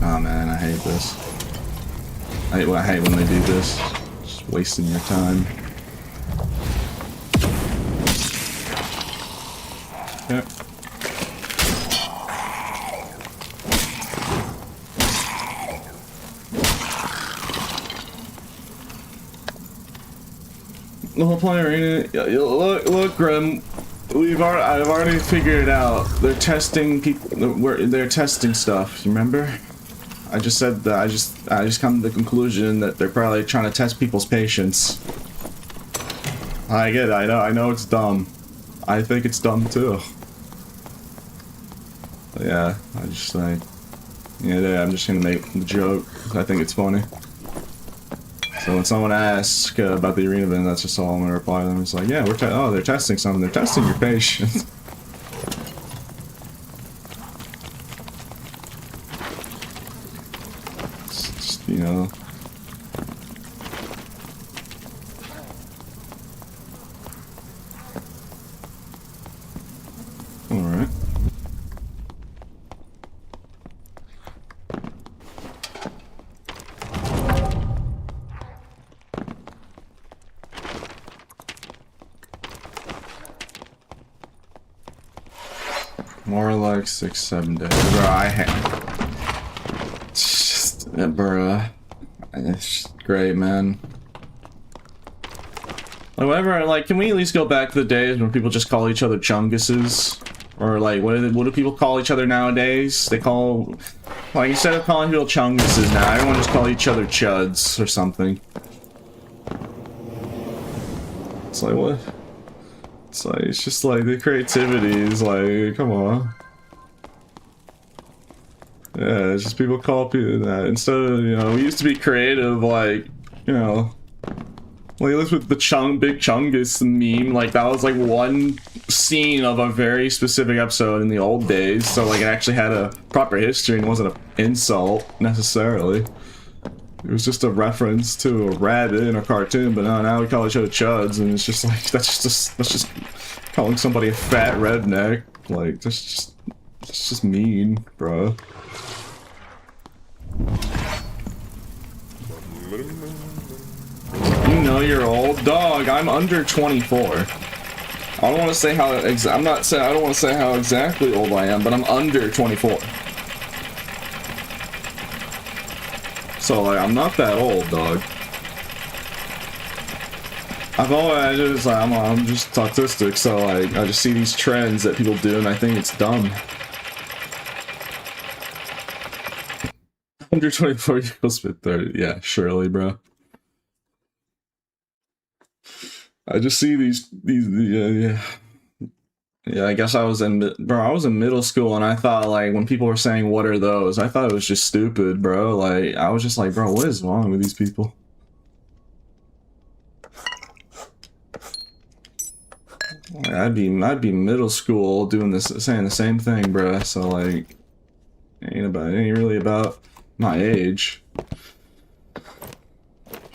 Oh man, I hate this. I hate when they do this. Just wasting your time. Yep. The whole point arena. Look, Grim. I've already figured it out. They're testing people. They're testing stuff. You remember? I just said that. I just come to the conclusion that they're probably trying to test people's patience. I get it. I know it's dumb. I think it's dumb too. But yeah, I just like. Yeah, I'm just gonna make the joke. I think it's funny. So when someone asks about the arena event, that's just all I'm gonna reply to them. It's like, yeah, they're testing something. They're testing your patience. It's just, you know. All right. More like 6-7 days. Bro, it's just, bro. It's just great, man. Like, whatever, like, can we at least go back to the days when people just call each other chunguses? Or, like, what do people call each other nowadays? They call, like, instead of calling people chunguses now, everyone just call each other chuds or something. It's like, what? It's like, it's just like, the creativity is like, come on. Yeah, it's just people call people that. Instead of, you know, we used to be creative, like, you know, like, this with the Big Chungus meme, like, that was like one scene of a very specific episode in the old days, so like, it actually had a proper history and wasn't an insult, necessarily. It was just a reference to a rabbit in a cartoon, but now we call each other chuds, and it's just like, that's just calling somebody a fat redneck. Like, that's just mean, bro. You know you're old, dog. I'm under 24. I don't want to say how I don't want to say how exactly old I am, but I'm under 24. So, like, I'm not that old, dog. I'm just autistic, so, like, I just see these trends that people do, and I think it's dumb. Under 24 equals fit 30. Yeah, surely, bro. I just see these yeah. Yeah, I guess I was in middle school, and I thought, like, when people were saying, what are those? I thought it was just stupid, bro. Like, I was just like, bro, what is wrong with these people? Like, I'd be middle school doing this, saying the same thing, bro. So, like, it ain't really about my age.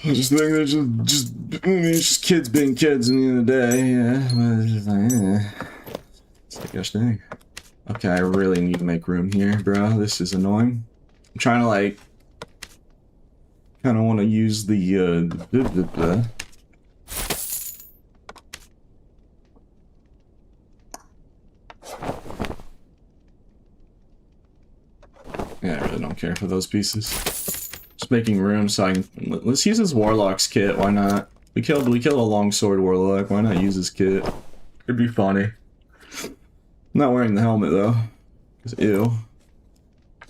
I just think they're just kids being kids in the end of the day, yeah. But it's just like, It's like, gosh dang. Okay, I really need to make room here, bro. This is annoying. I'm trying to, like, kind of want to use the, yeah, I really don't care for those pieces. Just making room so I can... Let's use his Warlock's kit, why not? We killed a longsword Warlock, why not use his kit? It'd be funny. I'm not wearing the helmet, though. Because, ew.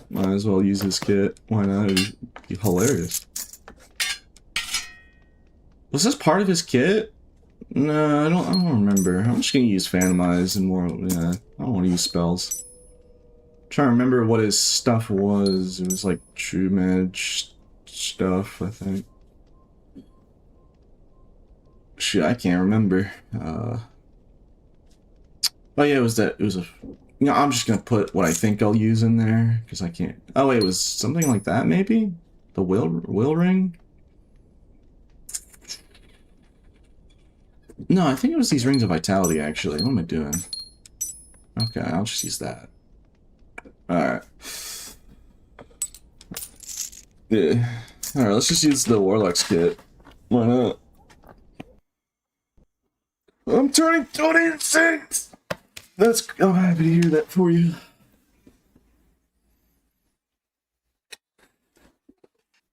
Might as well use his kit. Why not? It'd be hilarious. Was this part of his kit? No, I don't remember. I'm just gonna use Phantom Eyes and more... Yeah, I don't want to use spells. I'm trying to remember what his stuff was. It was like True Mage stuff, I think. Shit, I can't remember. Oh yeah, it was a... You know, I'm just gonna put what I think I'll use in there, because I can't... Oh wait, it was something like that, maybe? The will ring? No, I think it was these Rings of Vitality, actually. What am I doing? Okay, I'll just use that. Alright. Yeah. Alright, let's just use the Warlock's kit. Why not? I'm turning 26! I'm happy to hear that for you.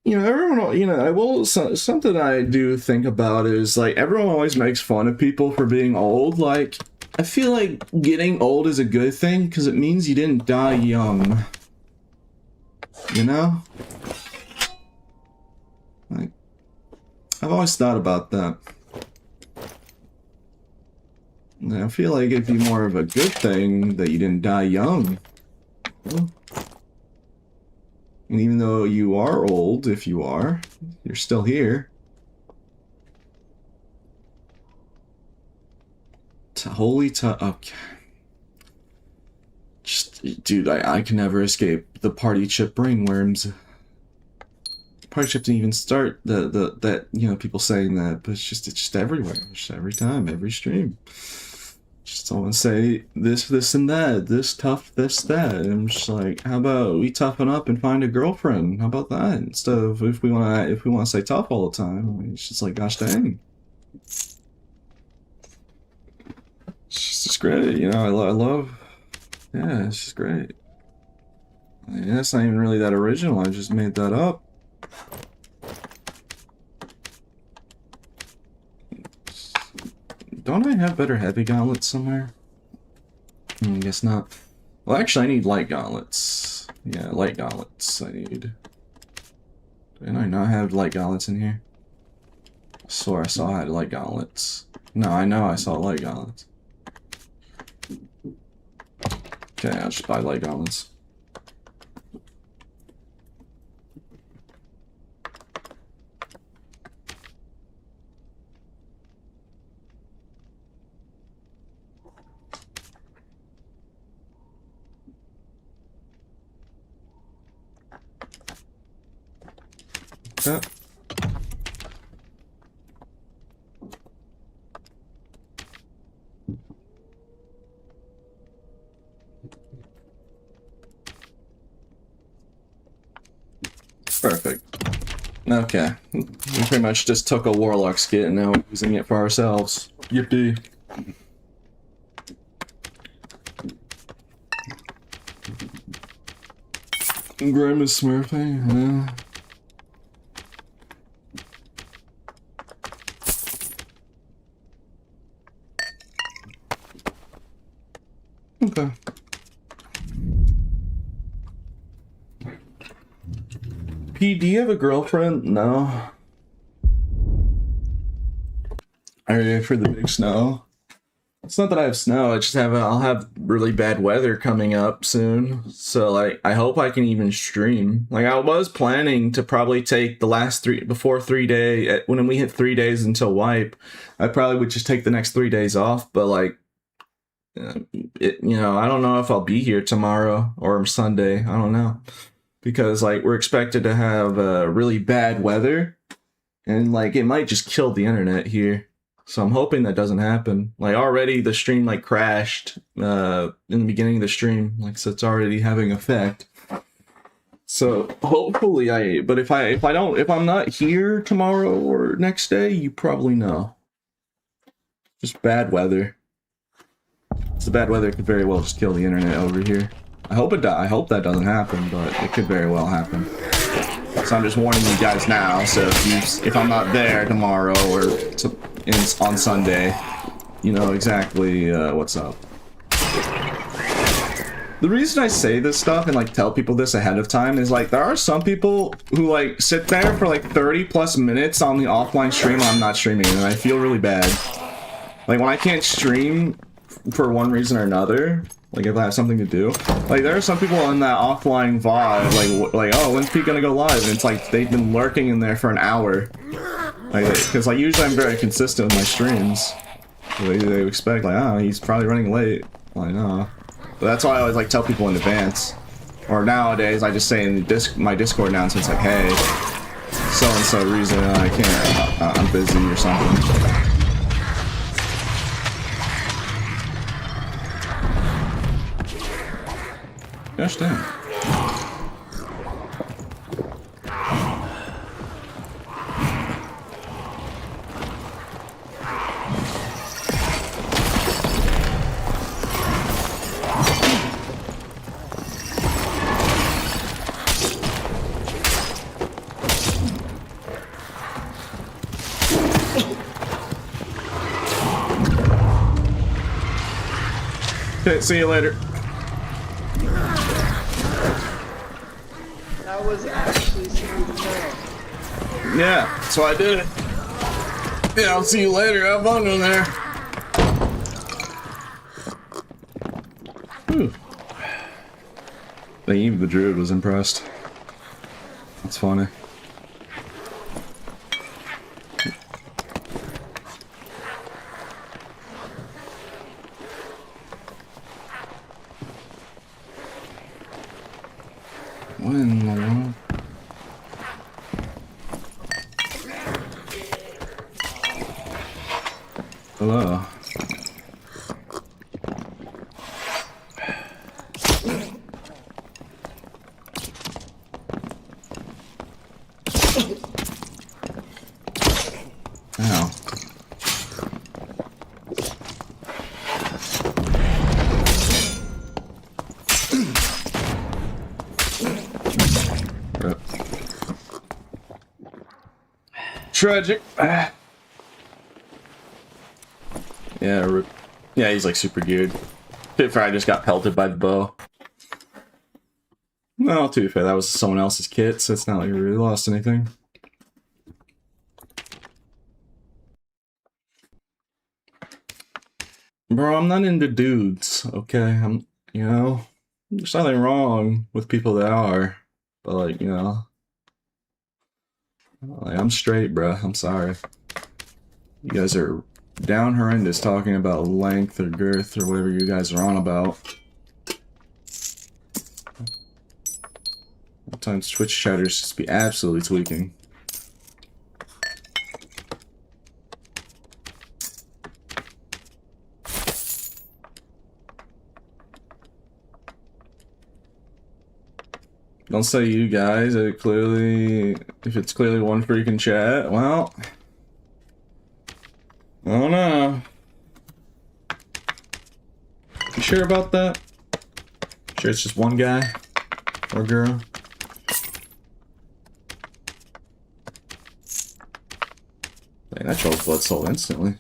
You know, everyone, you know, something I do think about is, like, everyone always makes fun of people for being old. Like, I feel like getting old is a good thing because it means you didn't die young. You know? Like, I've always thought about that. And I feel like it'd be more of a good thing that you didn't die young. Well, and even though you are old, if you are, you're still here. Okay. Just, dude, I can never escape the party chip ringworms. Party chip didn't even start that, you know, people saying that, but it's just everywhere. It's just every time, every stream. Just someone say this, and that, this tough, this, that. And I'm just like, how about we toughen up and find a girlfriend? How about that? Instead of if we wanna say tough all the time, I mean, it's just like, gosh dang. It's just great, you know. I love. Yeah, it's just great. I mean, that's not even really that original. I just made that up. Don't I have better heavy gauntlets somewhere? I guess not. Well, actually, I need light gauntlets. Yeah, light gauntlets I need. Did I not have light gauntlets in here? I swore I saw I had light gauntlets. No, I know I saw light gauntlets. Okay, I'll just buy light gauntlets. Okay. Perfect. Okay. We pretty much just took a Warlock's kit and now we're using it for ourselves. Yippee. Grim is smurfing, yeah. Okay. P, do you have a girlfriend? No. Are you ready for the big snow? It's not that I have snow, I just I'll have really bad weather coming up soon. So, like, I hope I can even stream. Like, I was planning to probably take the last before 3 day, when we hit 3 days until wipe, I probably would just take the next 3 days off, but, like, you know, I don't know if I'll be here tomorrow or Sunday. I don't know, because, like, we're expected to have really bad weather, and, like, it might just kill the internet here. So I'm hoping that doesn't happen. Like, already the stream, like, crashed in the beginning of the stream, like, so it's already having effect. So hopefully but if I'm not here tomorrow or next day, you probably know. Just bad weather. The bad weather could very well just kill the internet over here. I hope that doesn't happen, but it could very well happen. So I'm just warning you guys now. So if I'm not there tomorrow or on Sunday, you know exactly what's up. The reason I say this stuff and, like, tell people this ahead of time is, like, there are some people who, like, sit there for, like, 30+ minutes on the offline stream when I'm not streaming, and I feel really bad. Like, when I can't stream for one reason or another, like, if I have something to do, like, there are some people on that offline VOD, like, oh, when's Pete gonna go live? And it's like, they've been lurking in there for an hour. Like, because, like, usually I'm very consistent with my streams. So they expect, like, oh, he's probably running late. Like, no. But that's why I always, like, tell people in advance. Or nowadays, I just say in my Discord announcements, like, hey, so-and-so reason I can't, I'm busy or something. Gosh damn. Okay, see you later. That was actually super the tail. Yeah, so I did it. Yeah, I'll see you later. Have fun in there. Whew. I think even the druid was impressed. That's funny. What in the world? Hello. Ow. Rip. Tragic. Yeah, rip. Yeah, he's like super geared. I just got pelted by the bow. No, to be fair, that was someone else's kit, so it's not like we really lost anything. Bro, I'm not into dudes, okay? You know, there's nothing wrong with people that are, but like, you know, like, I'm straight, bro. I'm sorry. You guys are down horrendous talking about length or girth or whatever you guys are on about. Sometimes Twitch chatters just be absolutely tweaking. Don't say you guys. If it's clearly one freaking chat, well, I don't know. You sure about that? Sure it's just one guy or girl? Dang, that troll's blood sold instantly.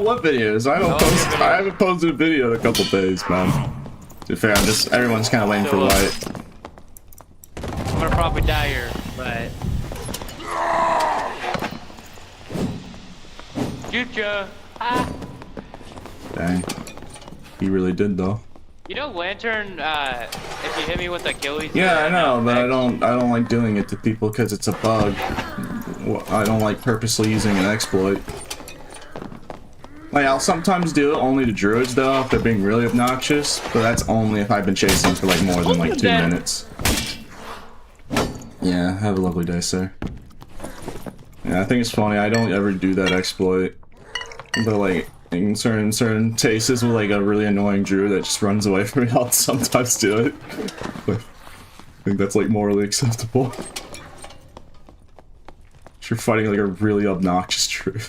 What videos? I haven't posted a video in a couple days, man. To be fair, everyone's kind of waiting for White. I'm gonna probably die here, but Jucha. Dang, he really did though. You know, Lantern. If you hit me with Achilles. Yeah, I know, but I don't like doing it to people because it's a bug. I don't like purposely using an exploit. Like, I'll sometimes do it only to druids though, if they're being really obnoxious, but that's only if I've been chasing for like more than like 2 minutes. Yeah, have a lovely day, sir. Yeah, I think it's funny, I don't ever do that exploit. But like, in certain cases with like a really annoying druid that just runs away from me, I'll sometimes do it. But I think that's like morally acceptable. If you're fighting like a really obnoxious druid.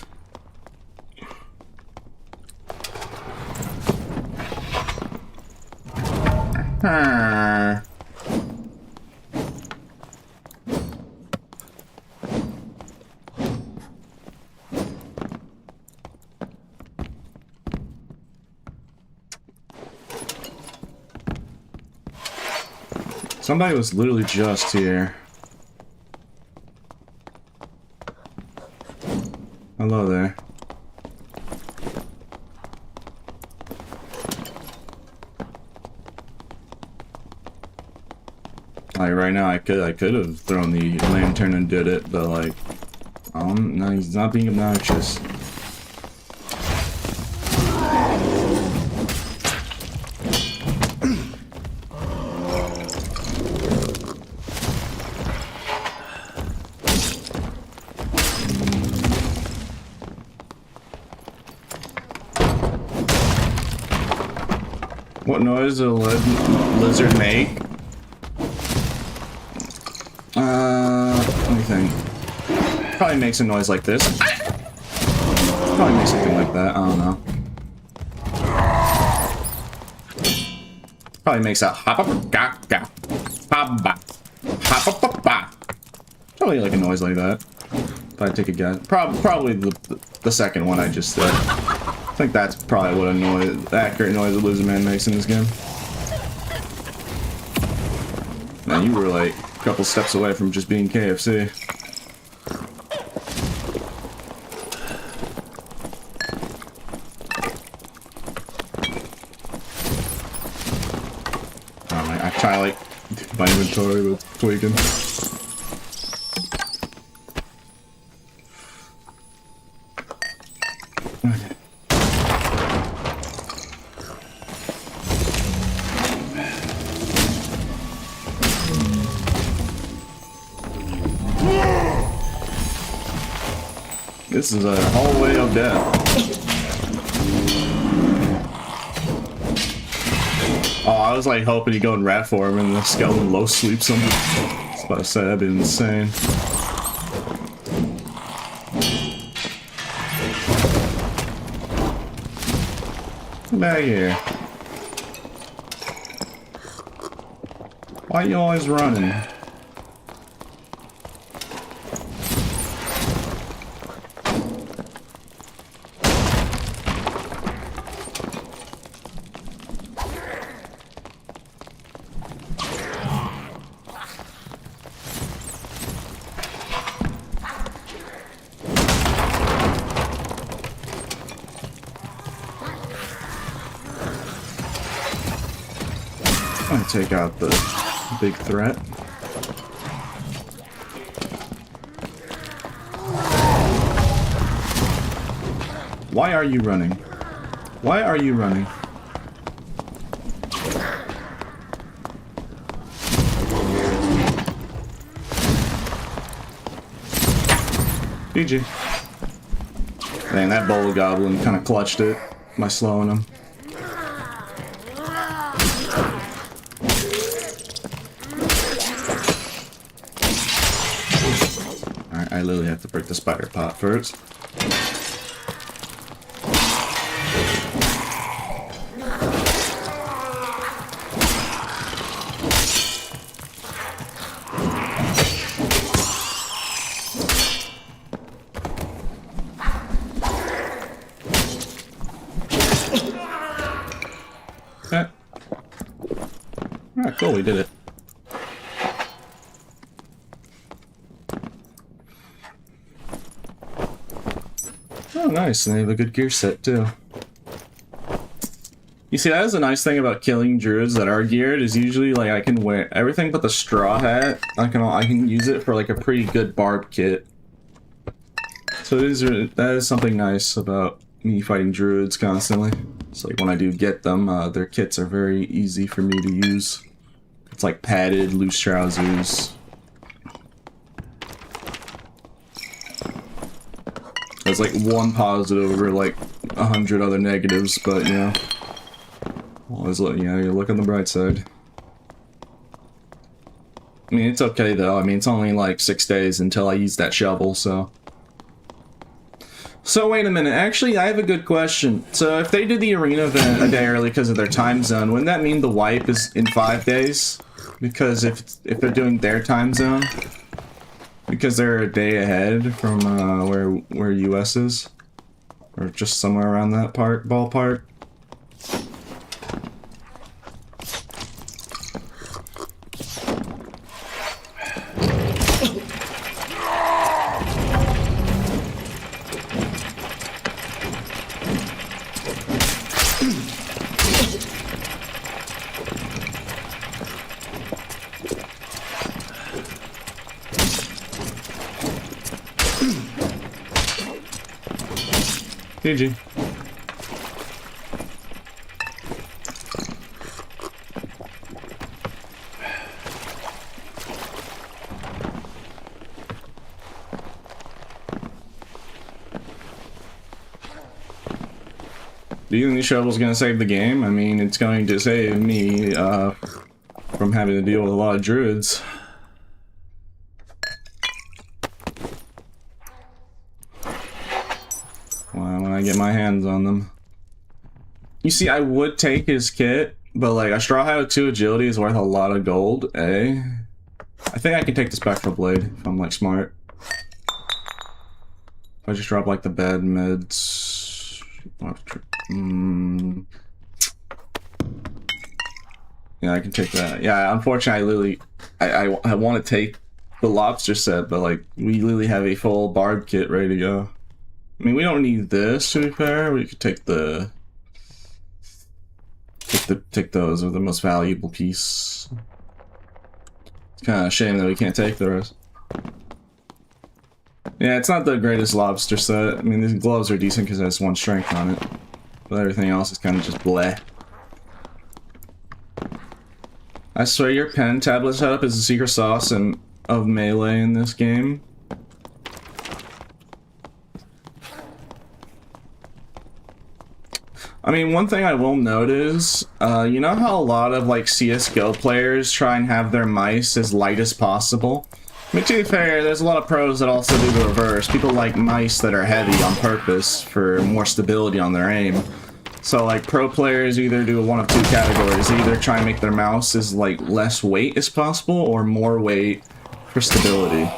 Somebody was literally just here. Hello there. Like right now, I could have thrown the lantern and did it, but like, no, he's not being obnoxious. What noise does a lizard make? Let me think. Probably makes a noise like this. Probably makes something like that. I don't know. Probably makes a probably like a noise like that. If I take a guess, probably the second one I just said. I think that's probably what the accurate noise a lizard man makes in this game. Man, you were like a couple steps away from just being KFC. I try like my inventory with tweaking. This is a hallway of death. Oh, I was like hoping he'd go in rat form and the skeleton low sleep something. I was about to say, that'd be insane. Come back here. Why are you always running? I'm gonna take out the big threat. Why are you running? Why are you running? GG. Man, that bowl goblin kind of clutched it by slowing him. Alright, I literally have to break the spider pot first. Alright, cool, we did it. Oh, nice, and they have a good gear set, too. You see, that is a nice thing about killing druids that are geared, is usually, like, I can wear everything but the straw hat. I can use it for, like, a pretty good barb kit. So that is something nice about me fighting druids constantly. So like when I do get them, their kits are very easy for me to use. It's like padded, loose trousers. There's like one positive over like 100 other negatives, but you know, always look, you know, you look on the bright side. I mean, it's okay though. I mean, it's only like 6 days until I use that shovel, so. So wait a minute, actually I have a good question. So if they do the arena event a day early because of their time zone, wouldn't that mean the wipe is in 5 days? Because if they're doing their time zone, because they're a day ahead from where US is, or just somewhere around that ballpark. GG. Do you think the shovel's gonna save the game? I mean, it's going to save me from having to deal with a lot of druids. When I get my hands on them. You see, I would take his kit, but like a Straw Hat with 2 agility is worth a lot of gold, eh? I think I can take the Spectral Blade if I'm like smart. If I just drop like the bad meds. Yeah, I can take that. Yeah, unfortunately, I want to take the lobster set, but like we literally have a full barb kit ready to go. I mean, we don't need this, to be fair. We could take take those are the most valuable piece. It's kind of a shame that we can't take the rest. Yeah, it's not the greatest lobster set. I mean, these gloves are decent because it has 1 strength on it, but everything else is kind of just bleh. I swear your pen tablet setup is the secret sauce of melee in this game. I mean, one thing I will note is, you know how a lot of, like, CSGO players try and have their mice as light as possible? I mean, to be fair, there's a lot of pros that also do the reverse. People like mice that are heavy on purpose for more stability on their aim. So, like, pro players either do one of 2 categories. They either try and make their mouse as, like, less weight as possible, or more weight for stability.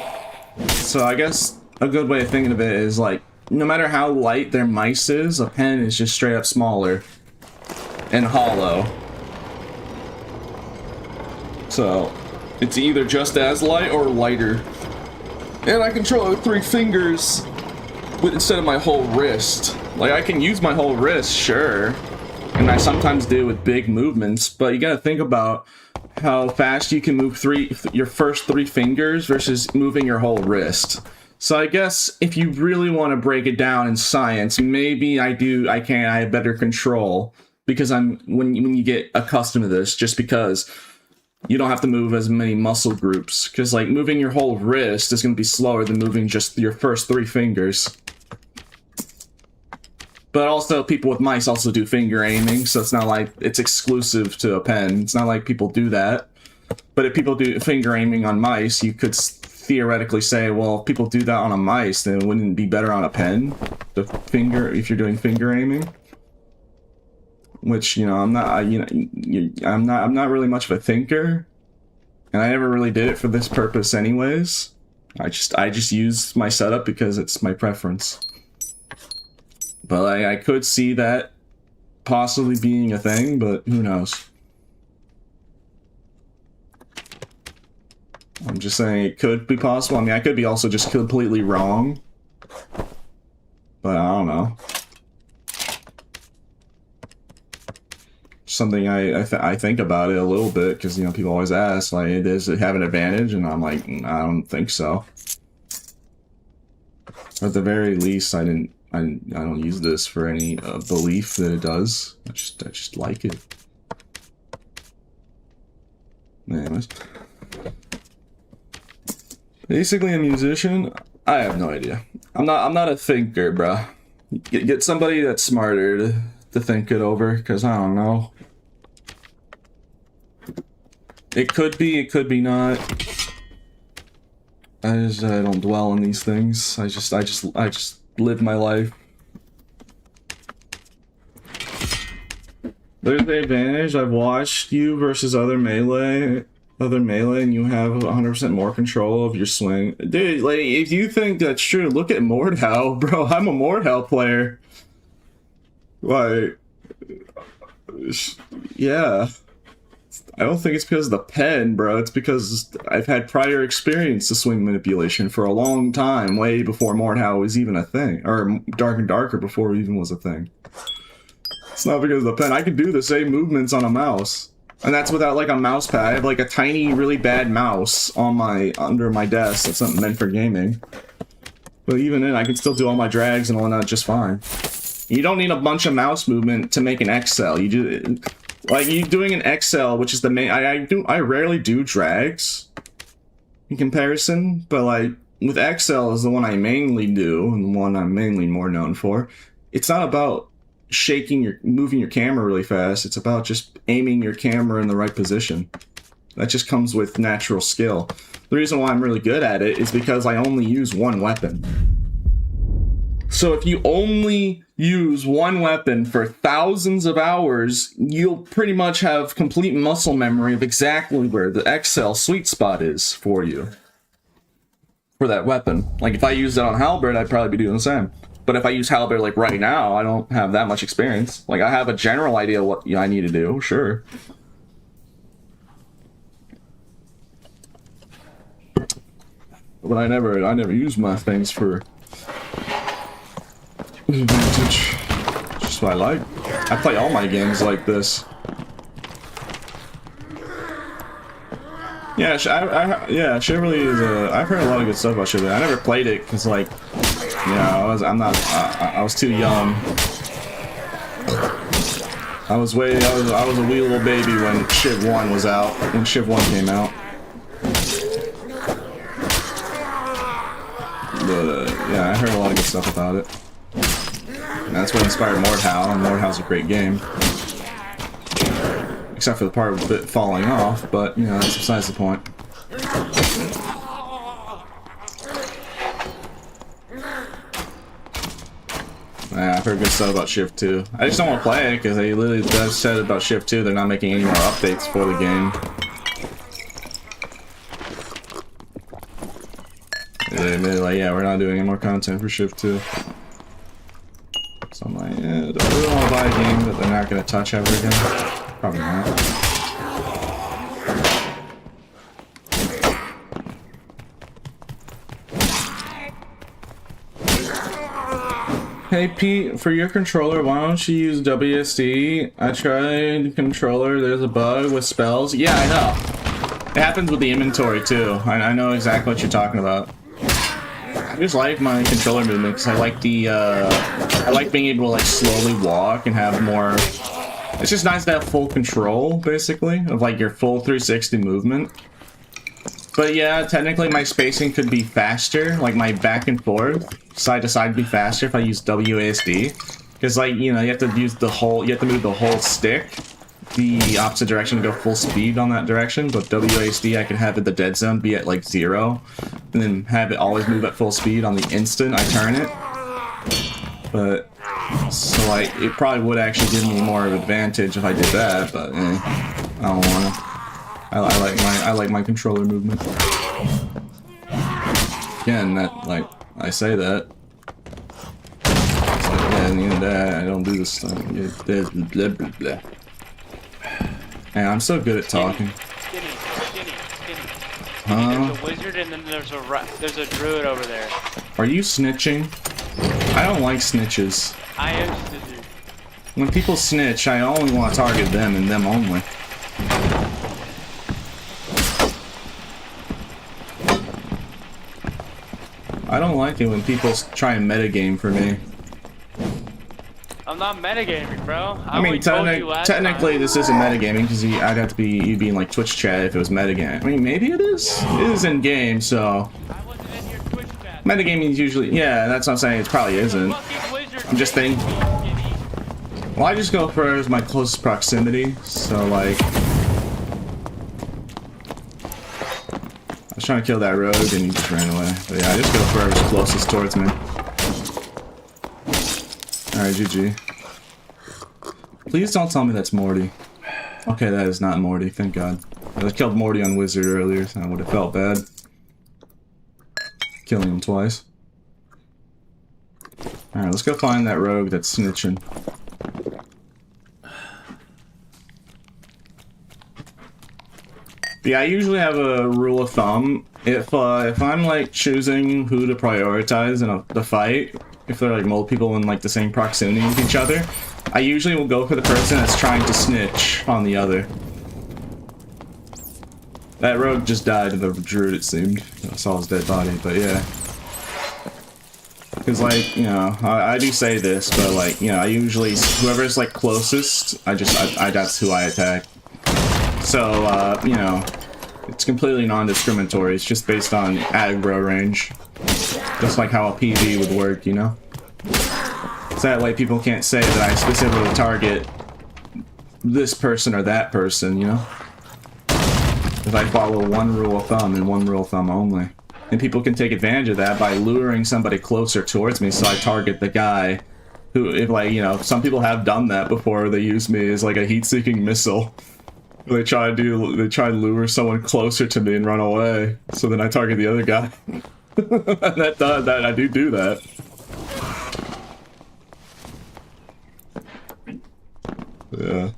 So, I guess a good way of thinking of it is, like, no matter how light their mice is, a pen is just straight up smaller and hollow. So, it's either just as light or lighter. And I control it with 3 fingers instead of my whole wrist. Like, I can use my whole wrist, sure. And I sometimes do with big movements, but you gotta think about how fast you can move your first 3 fingers versus moving your whole wrist. So I guess if you really want to break it down in science, maybe I have better control because when you get accustomed to this, just because you don't have to move as many muscle groups, because like moving your whole wrist is going to be slower than moving just your first 3 fingers. But also people with mice also do finger aiming, so it's not like it's exclusive to a pen. It's not like people do that. But if people do finger aiming on mice, you could theoretically say, well, if people do that on a mice, then wouldn't it be better on a pen? If you're doing finger aiming, which, you know, I'm not really much of a thinker, and I never really did it for this purpose, anyways. I just use my setup because it's my preference. But I could see that possibly being a thing, but who knows? I'm just saying it could be possible. I mean, I could be also just completely wrong. But I don't know. Something I think about it a little bit, because, you know, people always ask, like, does it have an advantage? And I'm like, I don't think so. Or at the very least, I I don't use this for any belief that it does. I just like it. Anyways. Basically a musician? I have no idea. I'm not a thinker, bruh. Get somebody that's smarter to think it over, because I don't know. It could be not. I don't dwell on these things. I just live my life. There's the advantage. I've watched you versus other melee, and you have 100% more control of your swing. Dude, like, if you think that's true, look at Mordhau, bro. I'm a Mordhau player. Like, yeah. I don't think it's because of the pen, bro. It's because I've had prior experience to swing manipulation for a long time, way before Mordhau was even a thing. Or Dark and Darker before it even was a thing. It's not because of the pen. I can do the same movements on a mouse. And that's without like a mouse pad. I have like a tiny, really bad mouse on under my desk. That's not meant for gaming. But even then, I can still do all my drags and all that just fine. You don't need a bunch of mouse movement to make an XL. You do, like, you doing an XL, which is the main. I rarely do drags in comparison, but like with XL is the one I mainly do and the one I'm mainly more known for. It's not about moving your camera really fast. It's about just aiming your camera in the right position. That just comes with natural skill. The reason why I'm really good at it is because I only use one weapon. So if you only use one weapon for thousands of hours, you'll pretty much have complete muscle memory of exactly where the XL sweet spot is for you. For that weapon. Like if I used it on Halberd, I'd probably be doing the same. But if I use Halberd like right now, I don't have that much experience. Like I have a general idea what I need to do, sure. But I never use my things for advantage. It's just what I like. I play all my games like this. Yeah, yeah, Chivalry is I've heard a lot of good stuff about Chivalry. I never played it because, like, you know, I was too young. I was a wee little baby when Civ 1 was out. When Civ 1 came out. But yeah, I heard a lot of good stuff about it. And that's what inspired Mordhau, and Mordhau's a great game. Except for the part of it falling off, but, you know, that's besides the point. Yeah, I've heard good stuff about Shift 2. I just don't want to play it, because they literally just said about Shift 2 they're not making any more updates for the game. They admitted, like, yeah, we're not doing any more content for Shift 2. So I'm like, yeah, do I really want to buy a game that they're not going to touch ever again? Probably not. Hey Pete, for your controller, why don't you use WSD? I tried controller, there's a bug with spells. Yeah, I know. It happens with the inventory too. I know exactly what you're talking about. I just like my controller movement because I like the I like being able to like slowly walk and have more. It's just nice to have full control, basically, of like your full 360 movement. But yeah, technically my spacing could be faster, like my back and forth, side to side would be faster if I use WASD. Because, like, you know, you have to use the whole, you have to move the whole stick the opposite direction to go full speed on that direction. But WASD, I can have it the dead zone be at like 0, and then have it always move at full speed on the instant I turn it. But so like it probably would actually give me more of an advantage if I did that, but I don't wanna. I like my controller movement. Again, that like I say that. It's like, yeah, at the end of that, I don't do this stuff. Blah blah blah. Man, I'm so good at talking. Skinny. Huh? There's a wizard and then there's a druid over there. Are you snitching? I don't like snitches. I am snitching. When people snitch, I only want to target them and them only. I don't like it when people try and metagame for me. I'm not metagaming, bro. I mean, told you last technically time. this isn't metagaming because I'd have to be you'd be in like Twitch chat if it was metagaming. I mean, maybe it is. It is in game, so I wasn't in your Twitch chat. metagaming is usually that's what I'm saying. It probably isn't. Fucking wizard. I'm just thinking. Well, I just go for my closest proximity. So like, I was trying to kill that rogue and he just ran away. But yeah, I just go for whoever's closest towards me. Alright, GG. Please don't tell me that's Morty. Okay, that is not Morty, thank God. I killed Morty on Wizard earlier, so I would have felt bad. Killing him twice. Alright, let's go find that rogue that's snitching. Yeah, I usually have a rule of thumb. If I'm like choosing who to prioritize in the fight, if they're like multiple people in like the same proximity with each other, I usually will go for the person that's trying to snitch on the other. That rogue just died to the druid, it seemed. I saw his dead body, but yeah. Because like, you know, I do say this, but like, you know, I usually, whoever's like closest, that's who I attack. So, you know, it's completely non-discriminatory. It's just based on aggro range. Just like how a PV would work, you know? So that way people can't say that I specifically target this person or that person, you know? If I follow one rule of thumb and one rule of thumb only. And people can take advantage of that by luring somebody closer towards me, so I target the guy who, if like, you know, some people have done that before. They use me as like a heat-seeking missile. They try to lure someone closer to me and run away. So then I target the other guy. I do that. Yeah.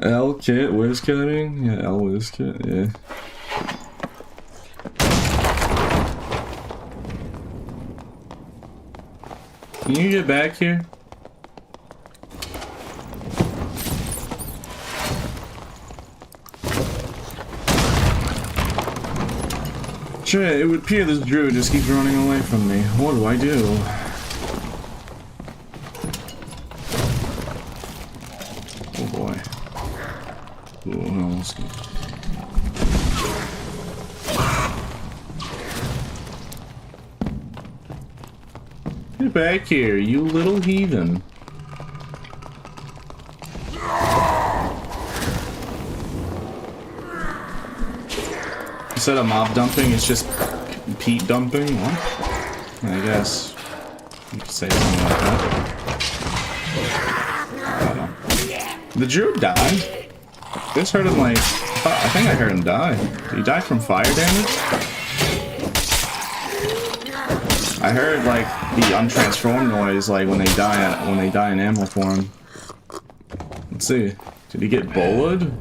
L kit, whiz kitting? Yeah, L whiz kit, yeah. Can you get back here? Shit, it would appear this druid just keeps running away from me. What do I do? Oh boy. Ooh, no, let's go. Get back here, you little heathen. Instead of mob dumping, it's just peat dumping? What? I guess you could say something like that. I don't know. The druid died? This hurt him like... I think I heard him die. Did he die from fire damage? I heard like the untransformed noise like when they die in animal form. Let's see. Did he get bullied?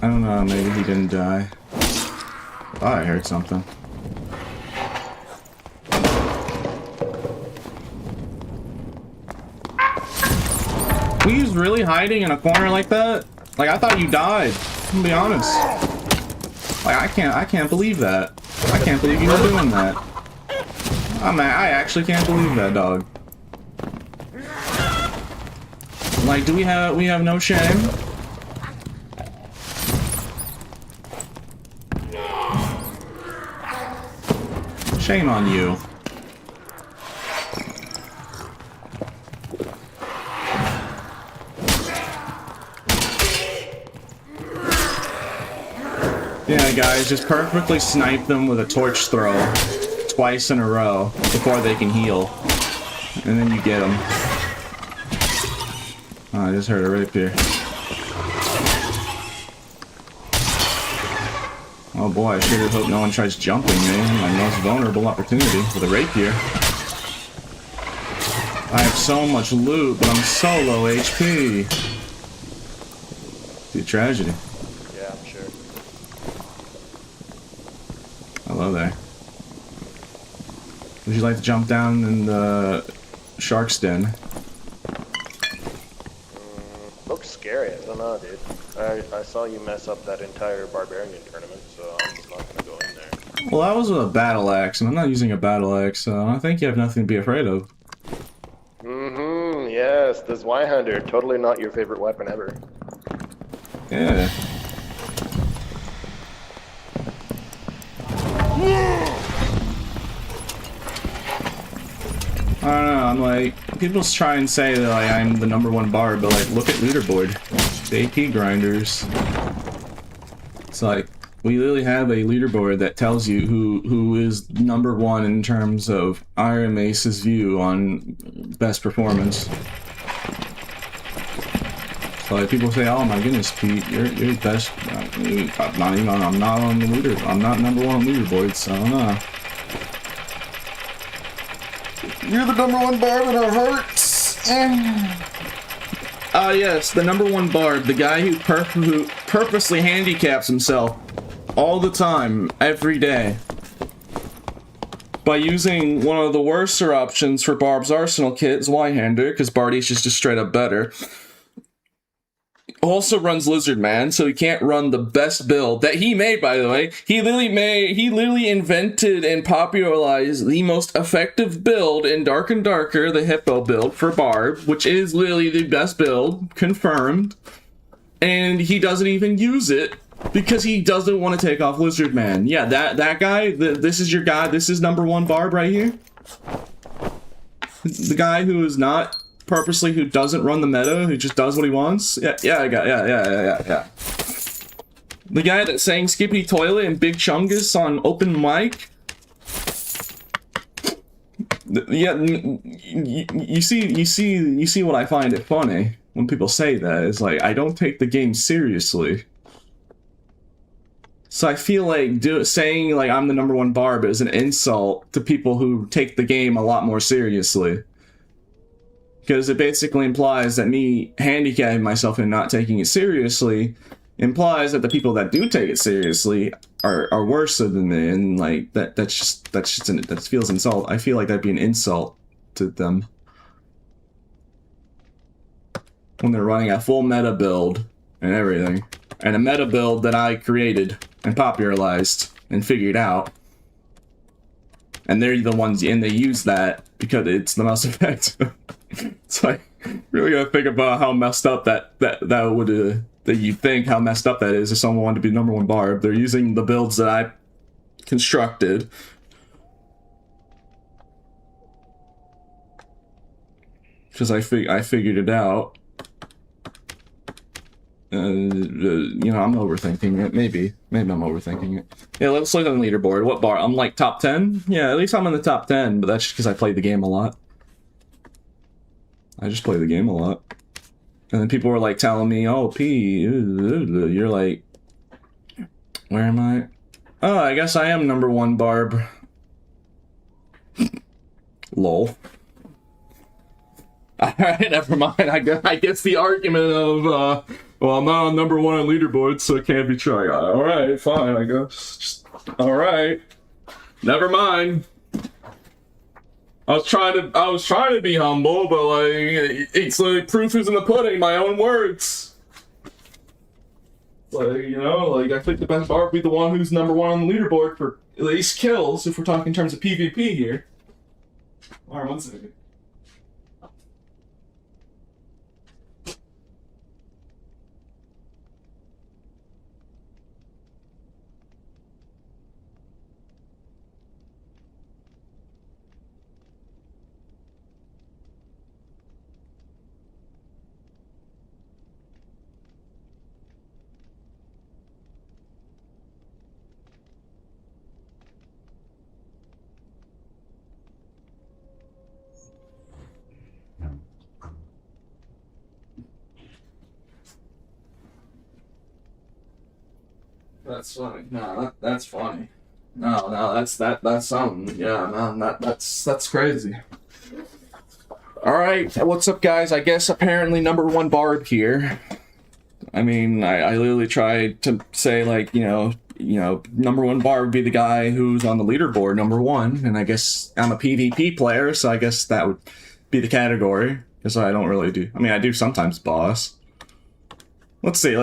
I don't know, maybe he didn't die. Thought I heard something. He's really hiding in a corner like that? Like, I thought you died. I'm gonna be honest. Like, I can't believe that. I can't believe you were doing that. I actually can't believe that, dog. Like, we have no shame? Shame on you. Yeah, guys, just perfectly snipe them with a torch throw twice in a row before they can heal. And then you get them. Oh, I just heard a rapier. Oh boy, I sure hope no one tries jumping me. My most vulnerable opportunity with a rapier. I have so much loot, but I'm so low HP. It's a tragedy. Yeah, I'm sure. Hello there. Would you like to jump down in the shark's den? Looks scary. I don't know, dude. I saw you mess up that entire barbarian tournament, so I'm just not gonna go in there. Well, that was with a battle axe, and I'm not using a battle axe, so I think you have nothing to be afraid of. Mm-hmm, yes, the Zweihander, totally not your favorite weapon ever. Yeah. I don't know, I'm like, people try and say that like, I'm the #1 bard, but like, look at leaderboard. The AP grinders. It's like, we literally have a leaderboard that tells you who is #1 in terms of Iron Mace's view on best performance. So like, people say, "Oh my goodness, Pete, you're best." I'm not even on. I'm not on the leader. I'm not #1 on leaderboard, so no. You're the #1 bard and it hurts. Yes, the #1 bard, the guy who purposely handicaps himself all the time, every day, by using one of the worst options for Barb's Arsenal kit, Zweihander, because Barty's just straight up better. Also runs Lizard Man, so he can't run the best build that he made, by the way. He literally invented and popularized the most effective build in Dark and Darker, the Hippo build for Barb, which is literally the best build, confirmed. And he doesn't even use it because he doesn't want to take off Lizard Man. Yeah, that guy, this is your guy, this is #1 Barb right here. The guy who is not purposely, who doesn't run the meta, who just does what he wants. Yeah. The guy that sang Skippy Toilet and Big Chungus on open mic. Yeah, you see what I find it funny when people say that is like, I don't take the game seriously. So I feel like saying like I'm the #1 Barb is an insult to people who take the game a lot more seriously. Because it basically implies that me handicapping myself and not taking it seriously implies that the people that do take it seriously are worse than me, and like that feels insult. I feel like that'd be an insult to them when they're running a full meta build and everything, and a meta build that I created and popularized and figured out, and they're the ones, and they use that because it's the most effective. It's like, really gotta think about how messed up that you think how messed up that is if someone wanted to be #1 Barb. They're using the builds that I constructed. Because I figured it out. You know, I'm overthinking it. Maybe I'm overthinking it. Yeah, let's look on the leaderboard. What bar? I'm like top 10? Yeah, at least I'm in the top 10, but that's just because I played the game a lot. I just play the game a lot. And then people were like telling me, "Oh, P, you're like, where am I? Oh, I guess I am #1 Barb." Lol. Alright, never mind. I guess the argument of, well, I'm not on #1 on leaderboard, so it can't be true. Alright, fine, I guess. Alright. Never mind. I was trying to be humble, but like, it's like proof is in the pudding, my own words. Like, you know, like, I think the best Barb would be the one who's #1 on the leaderboard for at least kills, if we're talking in terms of PvP here. Alright, 1 second. That's funny. No, that's funny. No, that's something. Yeah, man, that's crazy. All right, what's up, guys? I guess apparently #1 Barb here. I mean, I literally tried to say like, you know, #1 Barb would be the guy who's on the leaderboard #1, and I guess I'm a PvP player, so I guess that would be the category because I don't really do. I mean, I do sometimes boss. Let's see.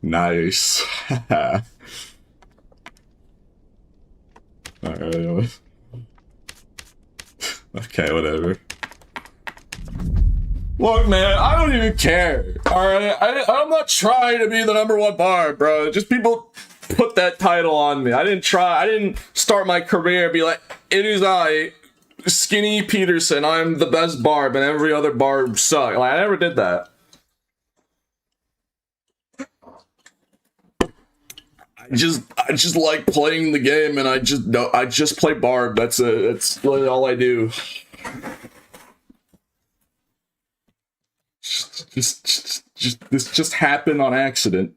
Nice. Alright. Okay, whatever. Look, man, I don't even care. Alright? I'm not trying to be the #1 barb, bro. Just people put that title on me. I didn't start my career and be like, it is I, Skinny Peterson, I'm the best barb and every other barb suck. Like, I never did that. I just like playing the game, and I just play barb. That's it. That's really all I do. This just happened on accident.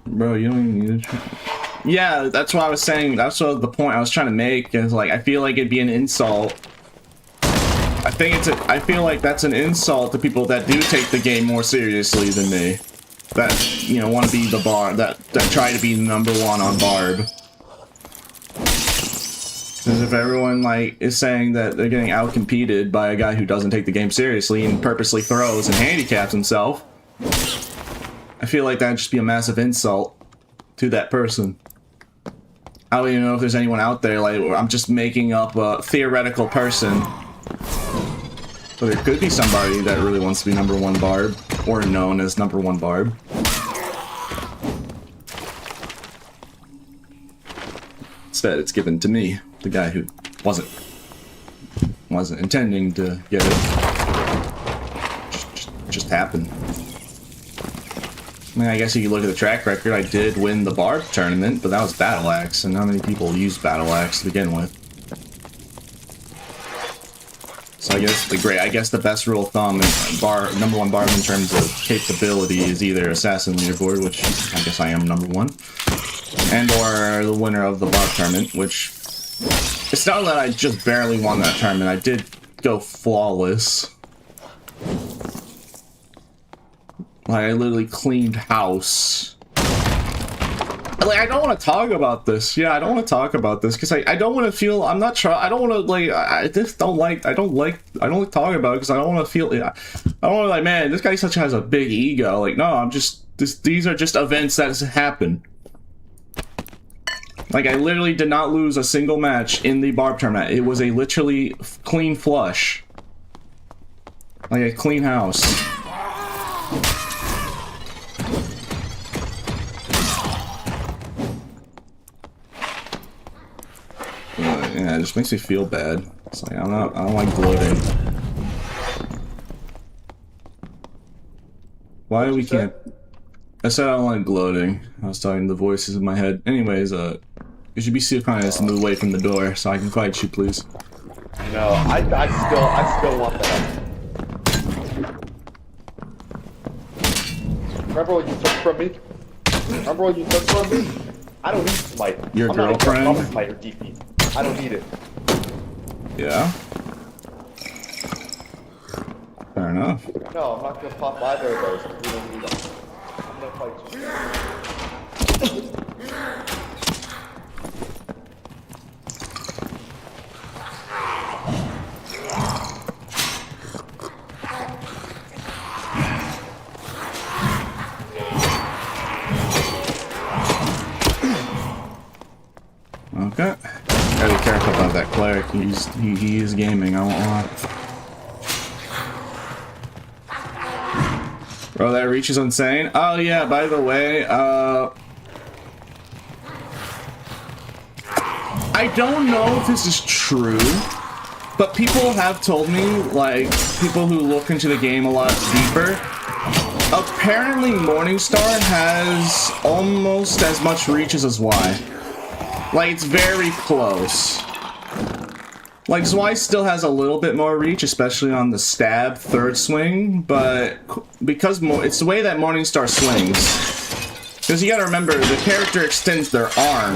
Bro, you don't even need to. Yeah, that's what I was saying. That's what the point I was trying to make. Is like, I feel like it'd be an insult. I feel like that's an insult to people that do take the game more seriously than me. That, you know, want to be the barb, that try to be #1 on barb. Because if everyone, like, is saying that they're getting out-competed by a guy who doesn't take the game seriously and purposely throws and handicaps himself, I feel like that'd just be a massive insult to that person. I don't even know if there's anyone out there, like, I'm just making up a theoretical person. But there could be somebody that really wants to be #1 barb, or known as #1 barb. Instead, it's given to me, the guy who wasn't intending to get it. Just happened. I mean, I guess if you look at the track record, I did win the barb tournament, but that was Battle Axe, and not many people use Battle Axe to begin with. So I guess the best rule of thumb in #1 barb in terms of capability is either Assassin Leaderboard, which I guess I am #1, and or the winner of the barb tournament, which it's not that I just barely won that tournament. I did go flawless. Like, I literally cleaned house. Like, I don't want to talk about this. Yeah, I don't want to talk about this because I don't want to feel. I'm not trying. I don't want to like. I just don't like. I don't like talking about it because I don't want to feel. I don't want to like. Man, this guy has a big ego. Like, no, I'm just. These are just events that happen. Like, I literally did not lose a single match in the barb tournament. It was a literally clean flush. Like a clean house. Yeah, it just makes me feel bad. It's like, I don't like gloating. Why we can't... I said I don't like gloating. I was talking to the voices in my head. Anyways, you should be so kind as to move away from the door so I can fight you, please. No, I still want that. Remember what you took from me? Remember what you took from me? I don't need smite. Your girlfriend? I'm not smite or DP. I don't need it. Yeah? Fair enough. No, I'm not gonna pop either of those. We don't need them. I'm gonna fight you. Okay. Gotta be careful about that cleric. He is gaming, I won't lie. Bro, that reach is insane. Oh yeah, by the way, I don't know if this is true, but people have told me, like, people who look into the game a lot deeper, apparently Morningstar has almost as much reach as Y. Like, it's very close. Like, Zwei still has a little bit more reach, especially on the stab third swing, but because it's the way that Morningstar swings. Because you gotta remember, the character extends their arm,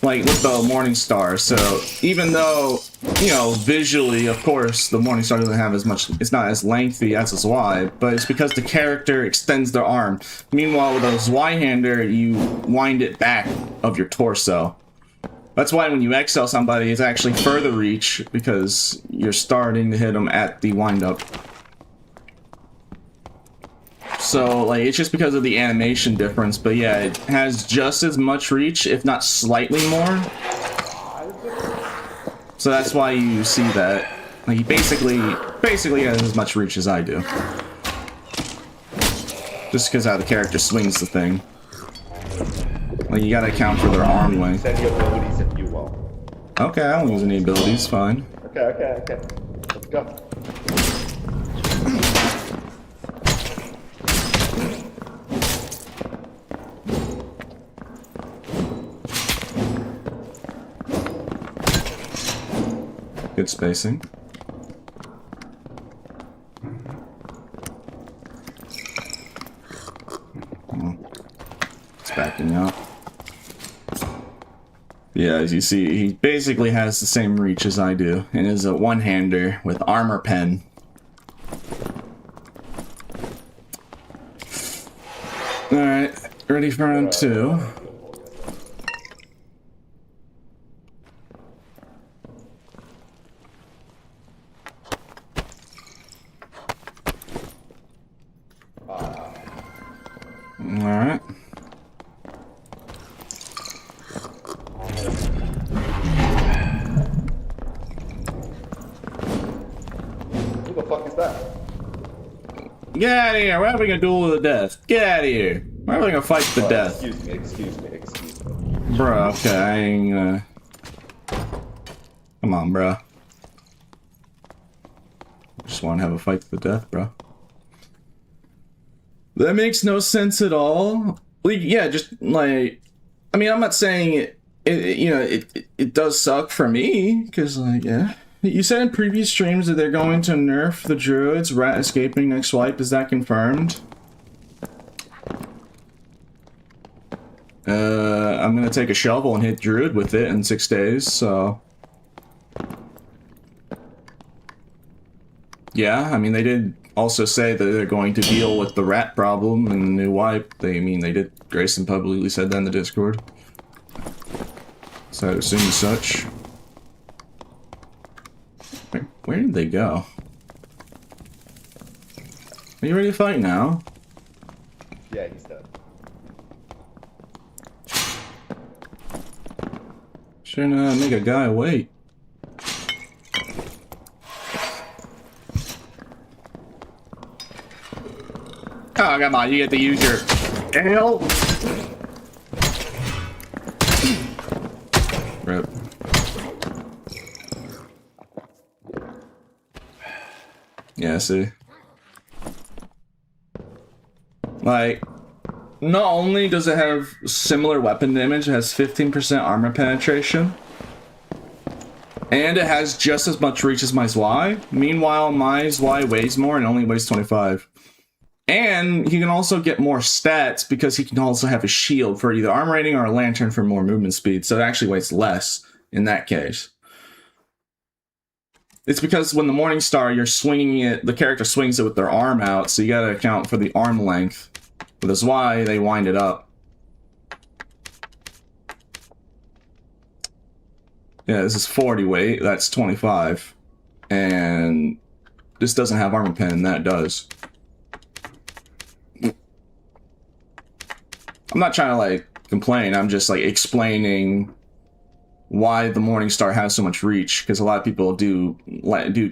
like with the Morning Star. So even though, you know, visually, of course, the Morning Star doesn't have as much, it's not as lengthy as a Zwei, but it's because the character extends their arm. Meanwhile, with a Zweihander, you wind it back of your torso. That's why when you exhale somebody, it's actually further reach, because you're starting to hit them at the wind-up. So, like, it's just because of the animation difference, but yeah, it has just as much reach, if not slightly more. So that's why you see that. Like, he basically has as much reach as I do. Just because how the character swings the thing. Like, you gotta account for their arm length. Send your abilities if you will. Okay, I don't use any abilities, fine. Okay. Let's go. Good spacing. It's backing up. Yeah, as you see, he basically has the same reach as I do, and is a one-hander with armor pen. Alright, ready for round 2. Alright. Who the fuck is that? Get out of here! We're having a duel to the death. Get out of here! We're having a fight to the death. Excuse me. Bruh, okay, I ain't gonna... Come on, bruh. Just want to have a fight to the death, bro. That makes no sense at all. Like, yeah, just like, I mean, I'm not saying it does suck for me, because like, yeah. You said in previous streams that they're going to nerf the druids, rat escaping next wipe. Is that confirmed? I'm gonna take a shovel and hit druid with it in 6 days, so. Yeah, I mean, they did also say that they're going to deal with the rat problem in the new wipe. They did. Grayson publicly said that in the Discord. So I assume as such. Where did they go? Are you ready to fight now? Yeah, he's dead. Sure not make a guy wait. Oh, come on, you get to use your L. Rip. Yeah, see. Like, not only does it have similar weapon damage, it has 15% armor penetration. And it has just as much reach as my Zwei. Meanwhile, my Zwei weighs more and only weighs 25. And he can also get more stats because he can also have a shield for either armor rating or a lantern for more movement speed. So it actually weighs less in that case. It's because when the Morning Star, you're swinging it, the character swings it with their arm out, so you gotta account for the arm length. But that's why they wind it up. Yeah, this is 40 weight, that's 25. And this doesn't have armor pen, that does. I'm not trying to, like, complain, I'm just, like, explaining why the Morning Star has so much reach, because a lot of people do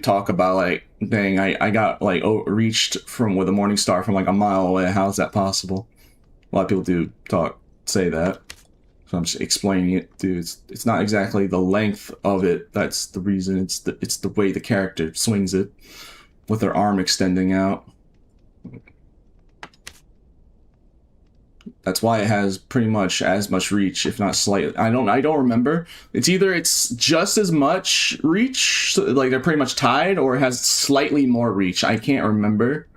talk about, like, dang, I got, like, reached from with a Morning Star from, like, a mile away. How is that possible? A lot of people do say that. So I'm just explaining it, dude. It's not exactly the length of it that's the reason. It's the way the character swings it with their arm extending out. That's why it has pretty much as much reach, if not slightly. I don't remember. It's either it's just as much reach, so like they're pretty much tied, or it has slightly more reach. I can't remember,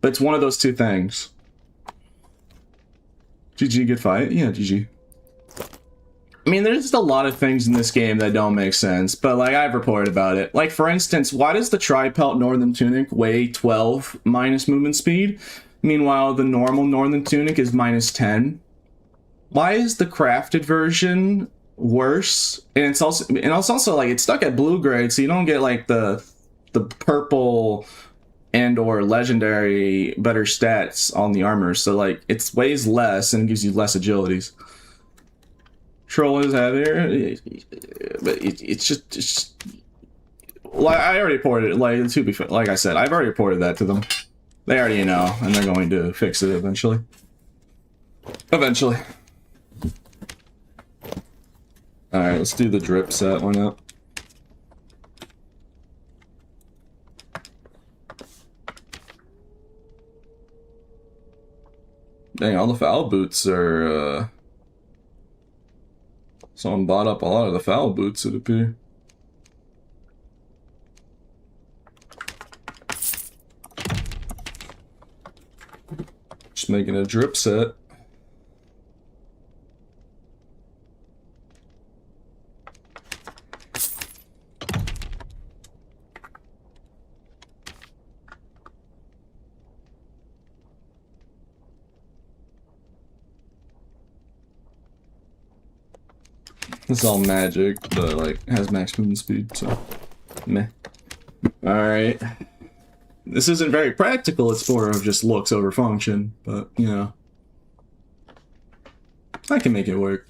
but it's one of those two things. GG, good fight. Yeah, GG. I mean, there's just a lot of things in this game that don't make sense, but like I've reported about it. Like for instance, why does the Tri-Pelt Northern Tunic weigh 12 minus movement speed? Meanwhile, the normal Northern Tunic is minus 10. Why is the crafted version worse? And it's also like it's stuck at blue grade, so you don't get like the purple and or legendary better stats on the armor. So like it weighs less and gives you less agilities. Troll is heavier, but it's just like I already reported it. Like to be fair, like I said, I've already reported that to them. They already know, and they're going to fix it eventually. Eventually. All right, let's do the drip set. Why not? Dang, all the foul boots are. Someone bought up a lot of the foul boots, it appears. Just making a drip set. This is all magic, but like has max movement speed, so meh. Alright. This isn't very practical, it's more of just looks over function, but you know. I can make it work.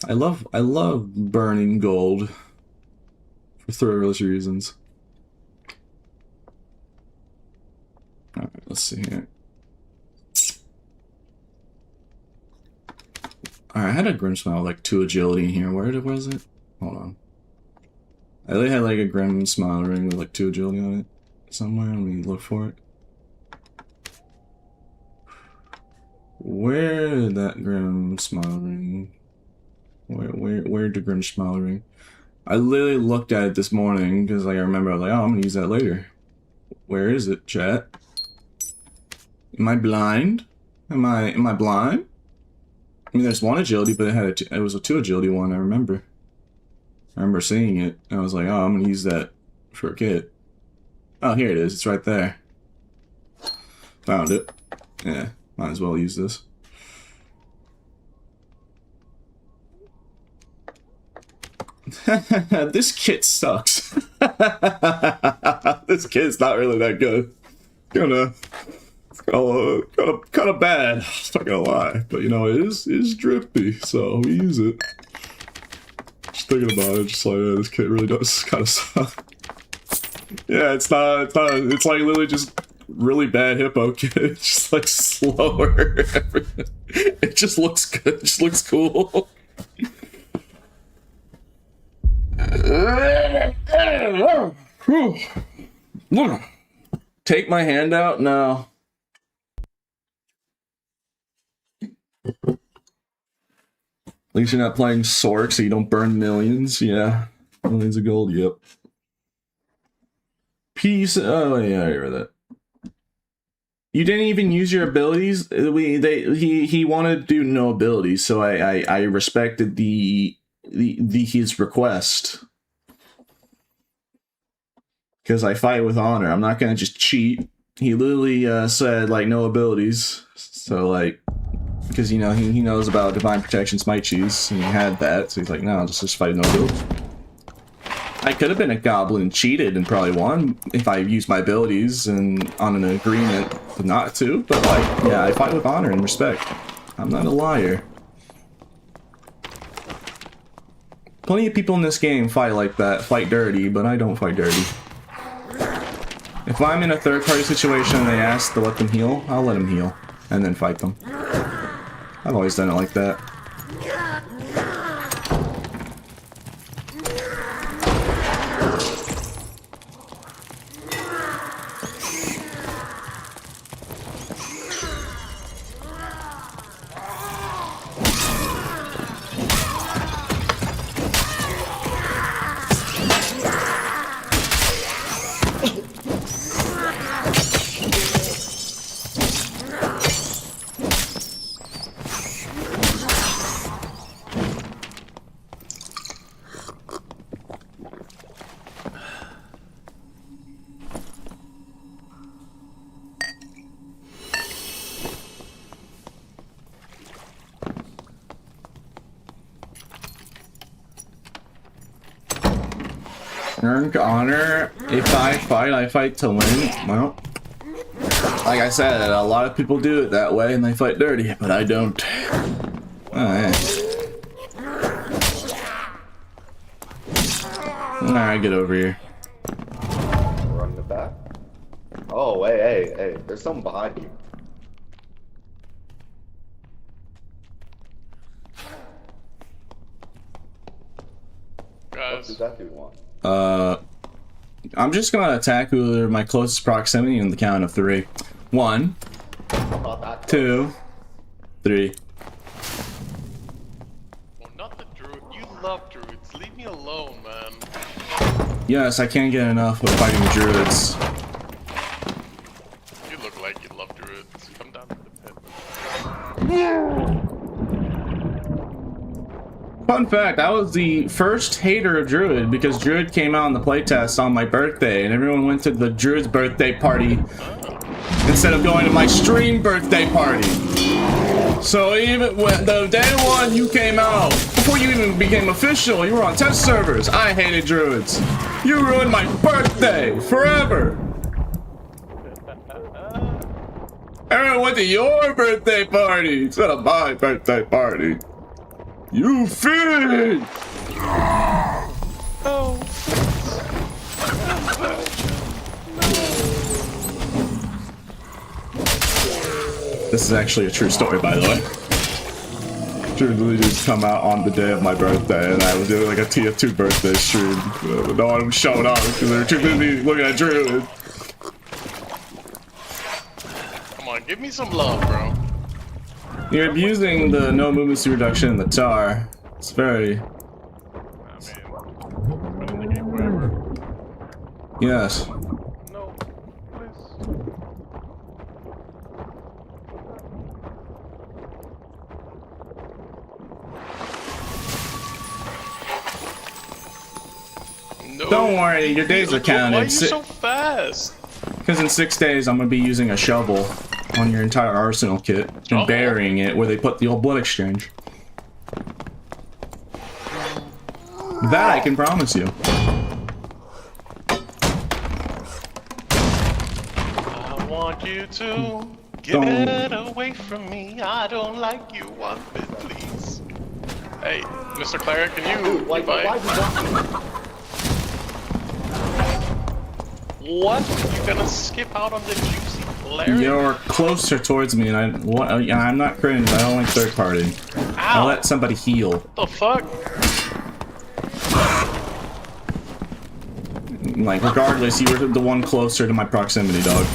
I love burning gold for frivolous reasons. Alright, let's see here. Alright, I had a Grim Smile with like 2 agility in here. Where was it? Hold on. I really had like a Grim Smile ring with like 2 agility on it. Somewhere, let me look for it. Where did that Grim Smile ring? Where'd the Grim Smile ring? I literally looked at it this morning because like I remember I was like, oh, I'm gonna use that later. Where is it, chat? Am I blind? Am I blind? I mean, there's 1 agility, but it was a 2 agility one. I remember seeing it, and I was like, "Oh, I'm gonna use that for a kit." Oh, here it is. It's right there. Found it. Yeah, might as well use this. This kit sucks. This kit's not really that good. Kind of bad. Not gonna lie, but you know it is drippy, so we use it. Just thinking about it, just like yeah, this kit really does kind of suck. Yeah, it's not. It's like literally just really bad hippo kit. It's just like slower. It just looks good. It just looks cool. Take my hand out? No. At least you're not playing Sork, so you don't burn millions. Yeah. Millions of gold, yep. Peace. Oh, yeah, I hear that. You didn't even use your abilities? He wanted to do no abilities, so I respected his request. Because I fight with honor. I'm not gonna just cheat. He literally said, like, no abilities. So, like, because, you know, he knows about Divine Protection Smite Cheese, and he had that, so he's like, no, I'll just fight no abilities. I could have been a goblin and cheated and probably won if I used my abilities and on an agreement not to, but, like, yeah, I fight with honor and respect. I'm not a liar. Plenty of people in this game fight like that, fight dirty, but I don't fight dirty. If I'm in a third-party situation and they ask to let them heal, I'll let them heal, and then fight them. I've always done it like that. Earned honor. If I fight to win. Well, like I said, a lot of people do it that way and they fight dirty, but I don't. Alright. Alright, get over here. Run the back. Oh, hey, there's someone behind you. What Guys, does that dude want? I'm just gonna attack whoever my closest proximity in the count of 3. 1, I'm not that 2, 3. well, not the druid. You love druids. Leave me alone, man. Yes, I can't get enough of fighting druids. You look like you love druids. Come down to the pit. Fun fact, I was the first hater of Druid because Druid came out in the playtest on my birthday and everyone went to the Druid's birthday party instead of going to my stream birthday party. So even when the day one you came out, before you even became official, you were on test servers. I hated Druids. You ruined my birthday forever. Everyone went to your birthday party instead of my birthday party. You fiend! Oh. This is actually a true story, by the way. Druid literally just come out on the day of my birthday, and I was doing like a TF2 birthday stream. No one was showing up because they were too busy looking at Druid. Come on, give me some love, bro. You're abusing the no movement speed reduction in the tar. It's very... I mean, been in the game forever. Yes. No, please. No. Don't worry, your days are counted. Why are you so fast? Because in 6 days, I'm going to be using a shovel on your entire arsenal kit and burying it where they put the old blood exchange. That I can promise you. I want you to get away from me. I don't like you one bit, please. Hey, Mr. Cleric, can you Dude, like, revive? why you want me? What? You gonna skip out on the juicy Cleric? You're closer towards me, and I'm not cringe. I don't like third party. I'll Ow! let somebody heal. What the fuck? Like, regardless, you were the one closer to my proximity, dog.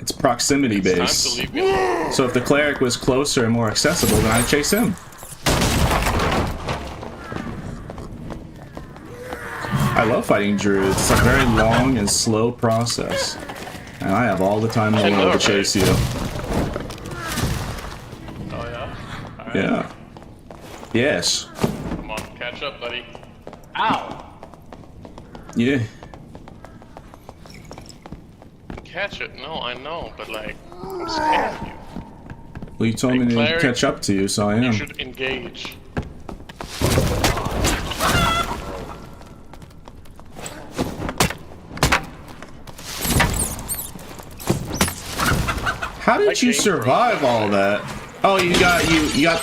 It's proximity Time to based. leave me alone. So if the cleric was closer and more accessible, then I'd chase him. I love fighting druids. It's a very long and slow process. And I have all the time in the world to chase you. Oh yeah? Alright. Yeah. Yes. Come on, catch up, buddy. Ow! Yeah. Catch it. No, I know, but like, I'm scared of you. Well, you told Hey, me to cleric, catch up to you, so I You am. should engage. How did you survive all that? Oh, you got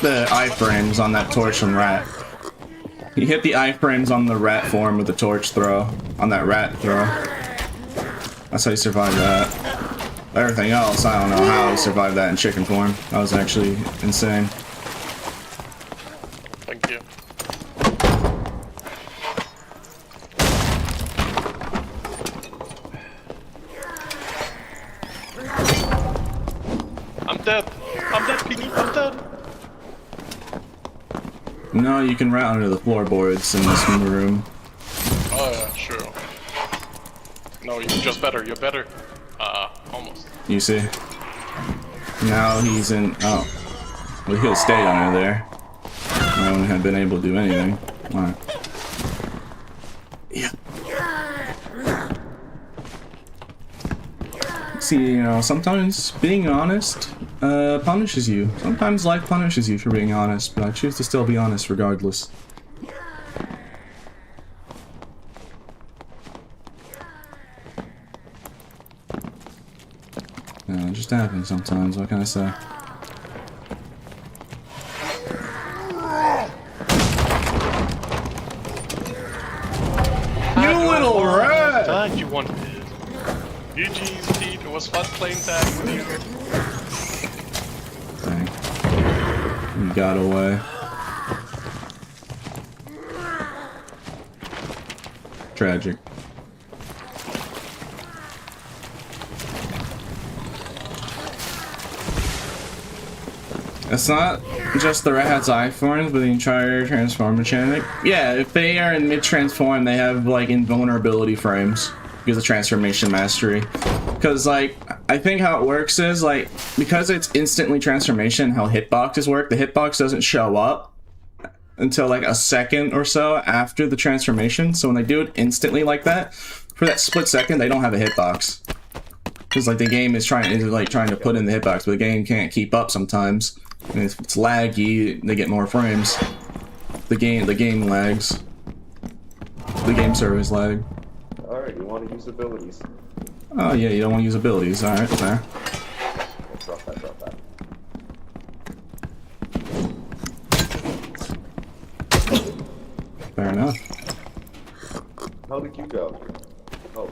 the iframes on that torch from rat. You hit the iframes on the rat form with the torch throw. On that rat throw. That's how you survived that. Everything else, I don't know how you survived that in chicken form. That was actually insane. Thank you. I'm dead. I'm dead, Piggy. I'm dead. No, you can route under the floorboards in this room. Oh yeah, sure. No, you're just better. You're better. Almost. You see? Now he's in. Oh. Well, he could have stayed under there. I wouldn't have been able to do anything. Alright. Yeah. See, you know, sometimes being honest punishes you. Sometimes life punishes you for being honest, but I choose to still be honest regardless. it just happens sometimes. What can I say? You little rat! Thank you, one. GG's, Pete. It was fun playing tag with you. Dang. You got away. Tragic. It's not just the Red Hat's iPhones, but the entire transform mechanic. Yeah, if they are in mid-transform, they have, like, invulnerability frames because of transformation mastery. Because, like, I think how it works is, like, because it's instantly transformation, how hitboxes work, the hitbox doesn't show up until, like, a second or so after the transformation. So when they do it instantly like that, for that split second, they don't have a hitbox. Because, like, the game is trying to put in the hitbox, but the game can't keep up sometimes. And if it's laggy, they get more frames. The game lags. The game servers lag. Alright, you want to use abilities. Oh yeah, you don't want to use abilities. Alright, fair. Drop that, drop that. Fair enough. How did you go? Oh,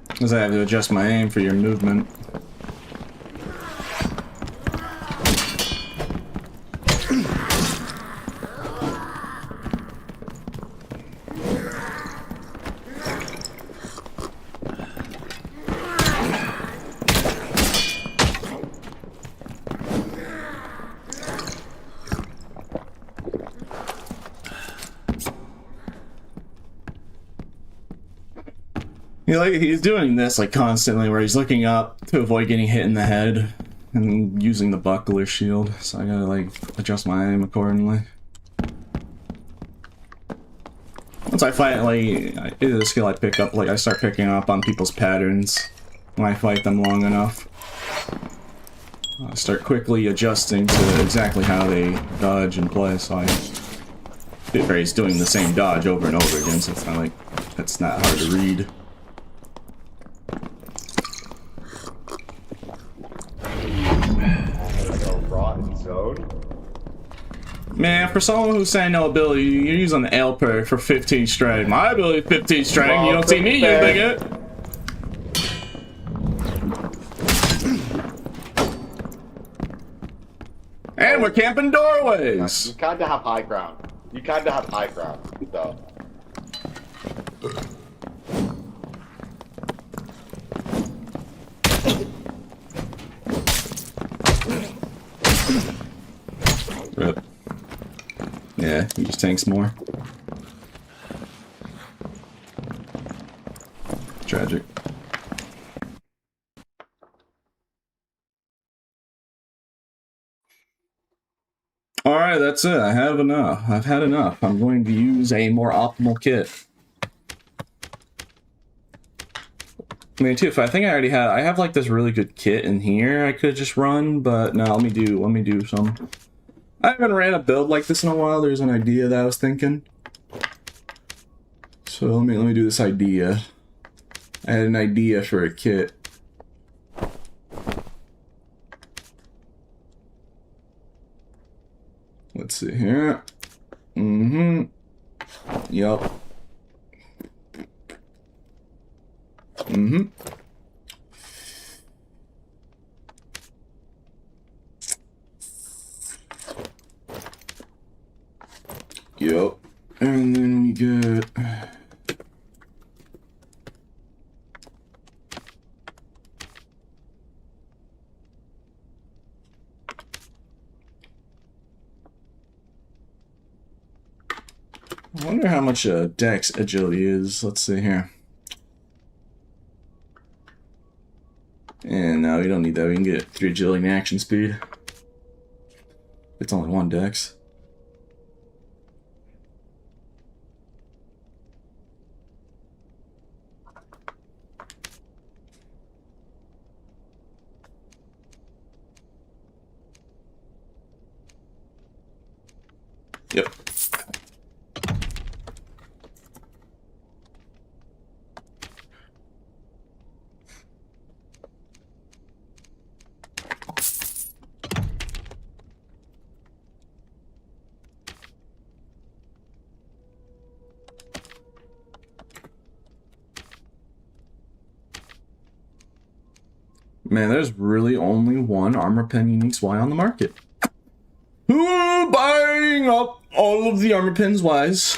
Because I have to adjust my aim for your movement. He's doing this like constantly, where he's looking up to avoid getting hit in the head and using the buckler shield. So I gotta like adjust my aim accordingly. Once I fight, like, it is a skill I pick up. Like I start picking up on people's patterns when I fight them long enough. I start quickly adjusting to exactly how they dodge and play. So he's doing the same dodge over and over again. So it's not like it's not hard to read. rotten zone. Man, for someone who's saying no ability, you're using the L perk for 15 strength. My ability is 15 strength. You don't see me using it. And we're camping doorways. You kinda have high ground. You kinda have high ground, though. Rip. Yeah, he just tanks more. Tragic. Alright, that's it. I have enough. I've had enough. I'm going to use a more optimal kit. I mean, too, if I think I already had, I have like this really good kit in here I could just run, but no, let me do some. I haven't ran a build like this in a while. There's an idea that I was thinking. So let me do this idea. I had an idea for a kit. Let's see here. Yup. Yup. And then we get... I wonder how much Dex agility is. Let's see here. And no, we don't need that. We can get 3 agility and action speed. It's only 1 Dex. Yep. Man, there's really only one Armor Pen Uniques Y on the market. Who buying up all of the Armor Pens Ys?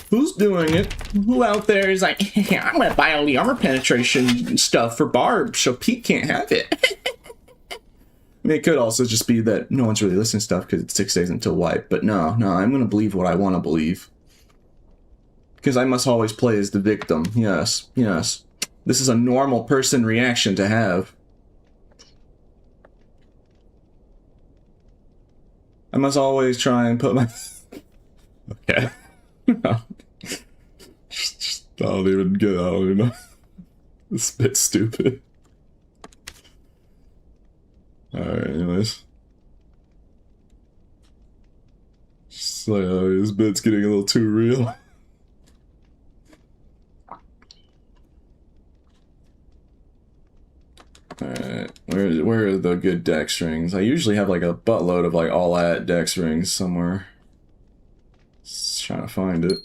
Who's doing it? Who out there is like, I'm gonna buy all the armor penetration stuff for Barb so Pete can't have it. I mean, it could also just be that no one's really listening to stuff because it's 6 days until wipe, but no, I'm gonna believe what I want to believe. Because I must always play as the victim. Yes. This is a normal person reaction to have. I must always try and put my... Okay. I don't even know. It's a bit stupid. Alright, anyways. Just like, this bit's getting a little too real. Alright, where are the good dex rings? I usually have like a buttload of like all at dex rings somewhere. Just trying to find it.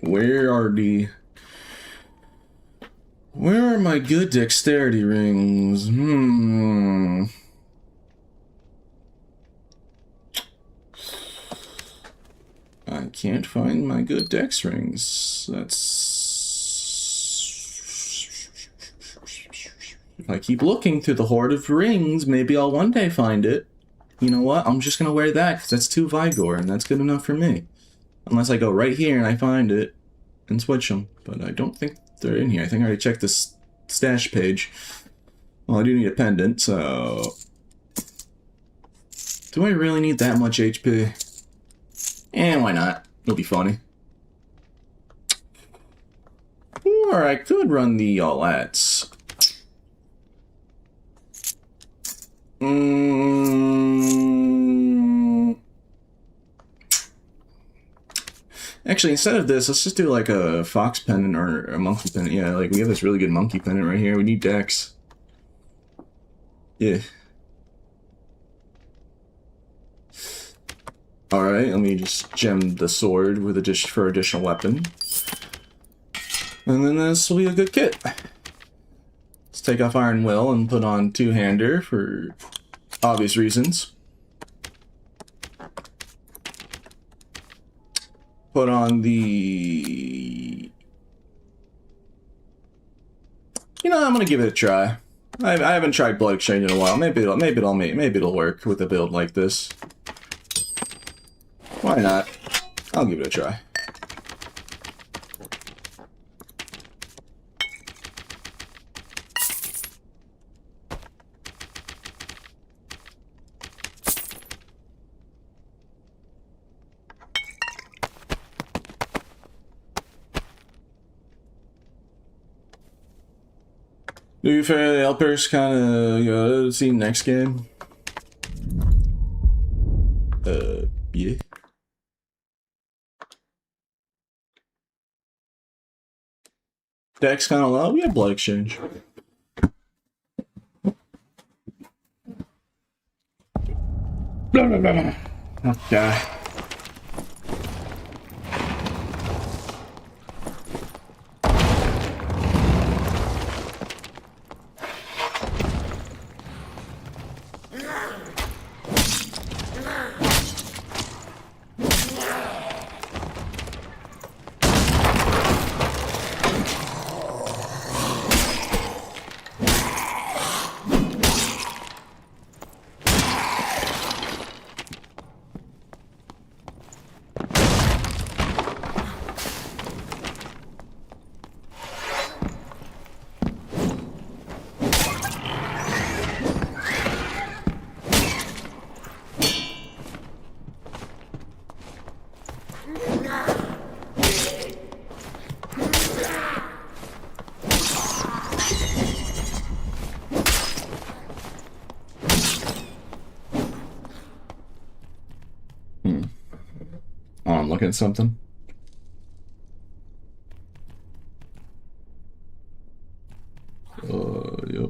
Where are my good dexterity rings? I can't find my good dex rings. If I keep looking through the hoard of rings, maybe I'll one day find it. You know what? I'm just gonna wear that because that's 2 Vigor, and that's good enough for me. Unless I go right here and I find it and switch them. But I don't think they're in here. I think I already checked this stash page. Well, I do need a pendant, so... Do I really need that much HP? Why not? It'll be funny. Or I could run the all-ats. Actually, instead of this, let's just do like a fox pendant or a monkey pendant. Yeah, like we have this really good monkey pendant right here. We need dex. Yeah. Alright, let me just gem the sword with for additional weapon. And then this will be a good kit. Let's take off Iron Will and put on two-hander for obvious reasons. Put on the... You know, I'm gonna give it a try. I haven't tried Blood Exchange in a while. Maybe it'll work with a build like this. Why not? I'll give it a try. To be fair, the helpers kind of go see next game. Yeah. Dex kind of low. We have Blood Exchange. Okay. Oh, I'm looking at something. Yep.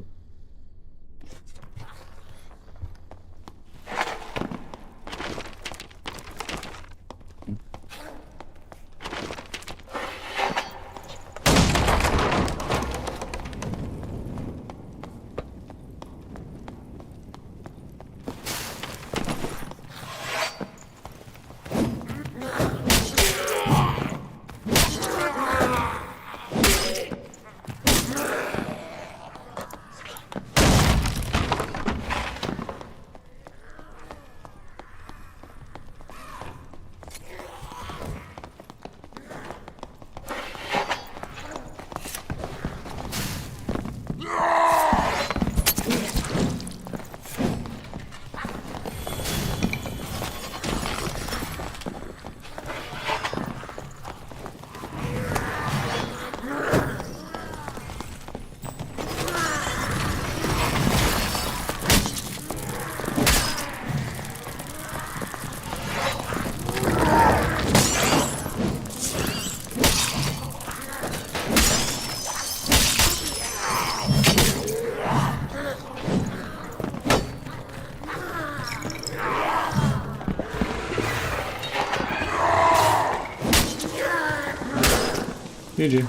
GG.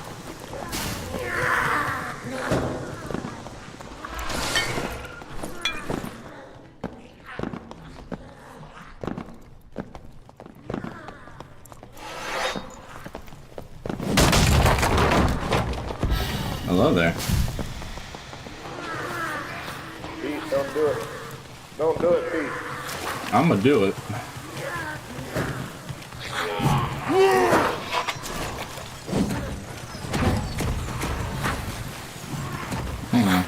Hello there. Pete, don't do it. Don't do it, Pete. I'm gonna do it. Hang on.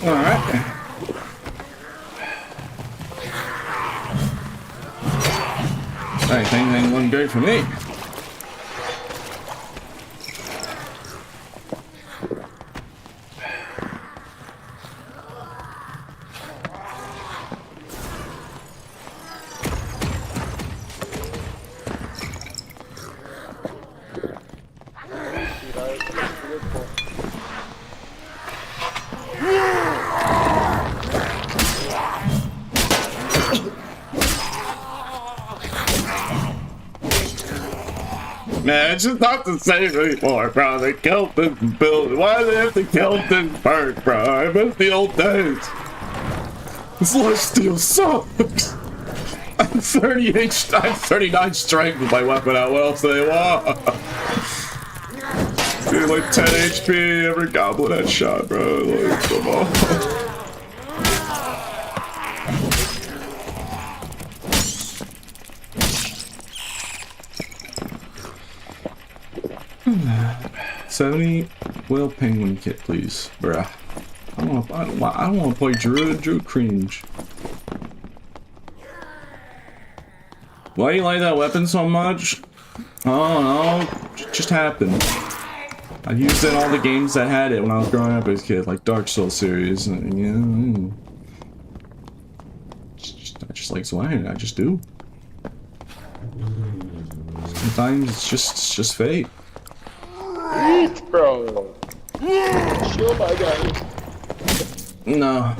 Alright. Anything ain't looking good for me. Man, it's just not the same anymore, bro. They killed this building. Why do they have to kill this bird, bro? I miss the old days. This lifesteal sucks. I'm 39 strength with my weapon out. What else do they want? Dude, like 10 HP every goblin headshot, bro. Like, come on. $70 whale penguin kit, please, bruh. I don't want to play Druid. Druid cringe. Why do you like that weapon so much? Oh no, it just happened. I used it in all the games that had it when I was growing up as a kid, like Dark Souls series. And, yeah, I just like swinging. I just do. Sometimes it's just fate. Eat, bro. Chill, my guy. No.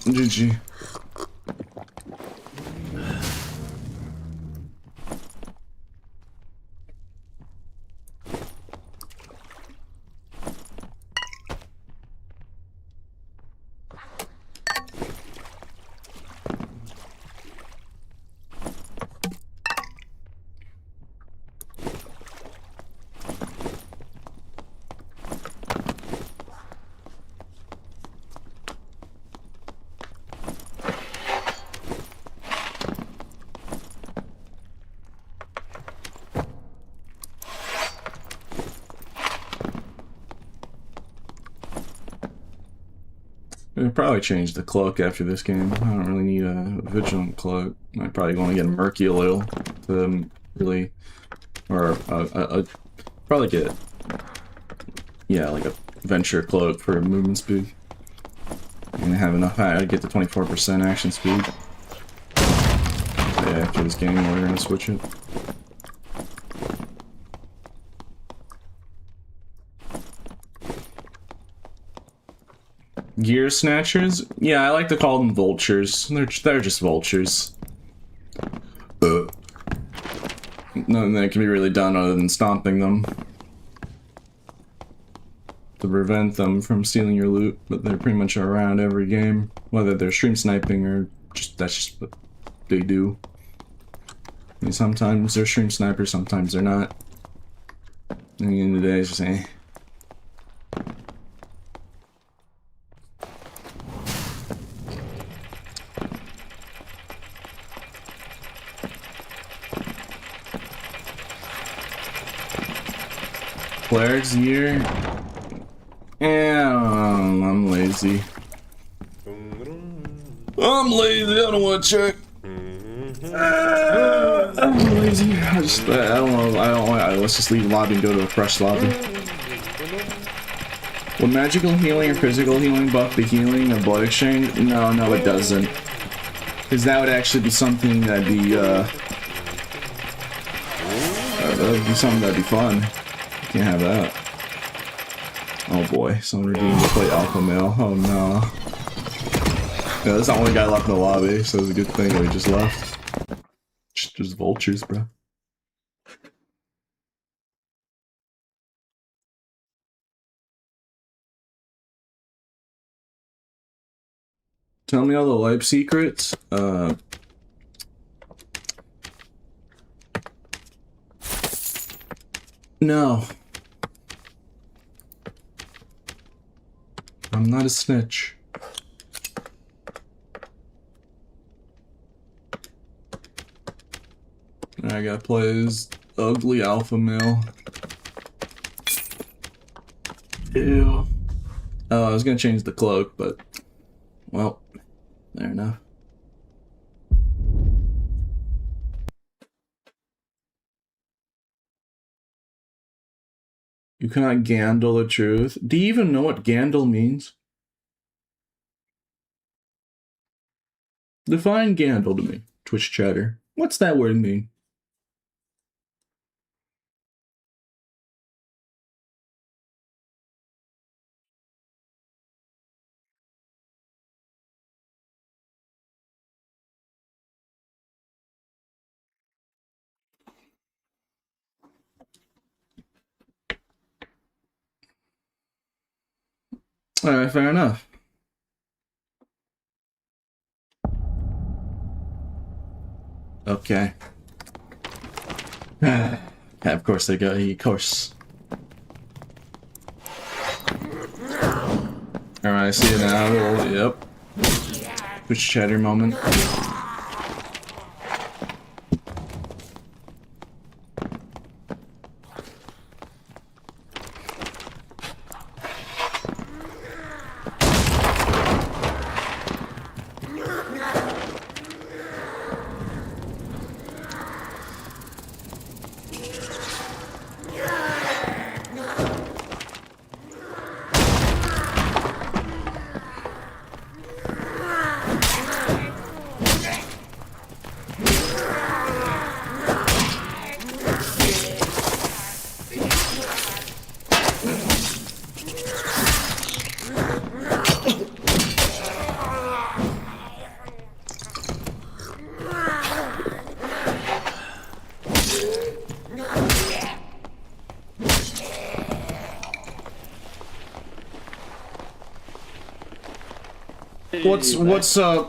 GG. I'll probably change the cloak after this game. I don't really need a vigilant cloak. I'm probably going to get a murky oil to really, or probably get, yeah, like a venture cloak for movement speed. I'm gonna have enough. I get the 24% action speed. Yeah, after this game, we're gonna switch it. Gear snatchers? Yeah, I like to call them vultures. They're just vultures. Nothing that can be really done other than stomping them to prevent them from stealing your loot, but they're pretty much around every game, whether they're stream sniping or just that's just what they do. I mean, sometimes they're stream snipers, sometimes they're not. At the end of the day, it's just Cleric's gear? Yeah, I'm lazy. I'm lazy, I don't want to check. I'm lazy. I don't want. Let's just leave the lobby and go to a fresh lobby. Would magical healing or physical healing buff the healing of blood exchange? No, it doesn't. Because that would actually be something that'd be, that'd be something that'd be fun. Can't have that. Oh boy, someone redeemed to play Alpha Male. Oh no. Yeah, that's the only guy left in the lobby, so it's a good thing that he just left. Just vultures, bro. Tell me all the life secrets. No. I'm not a snitch. I gotta play as ugly alpha male. Ew. Oh, I was gonna change the cloak, but well, fair enough. You cannot Gandle the truth. Do you even know what Gandle means? Define Gandle to me, Twitch chatter. What's that word mean? Alright, fair enough. Okay. Yeah, of course they go. Of course. Alright, I see it now. Well, yep. Twitch chatter moment.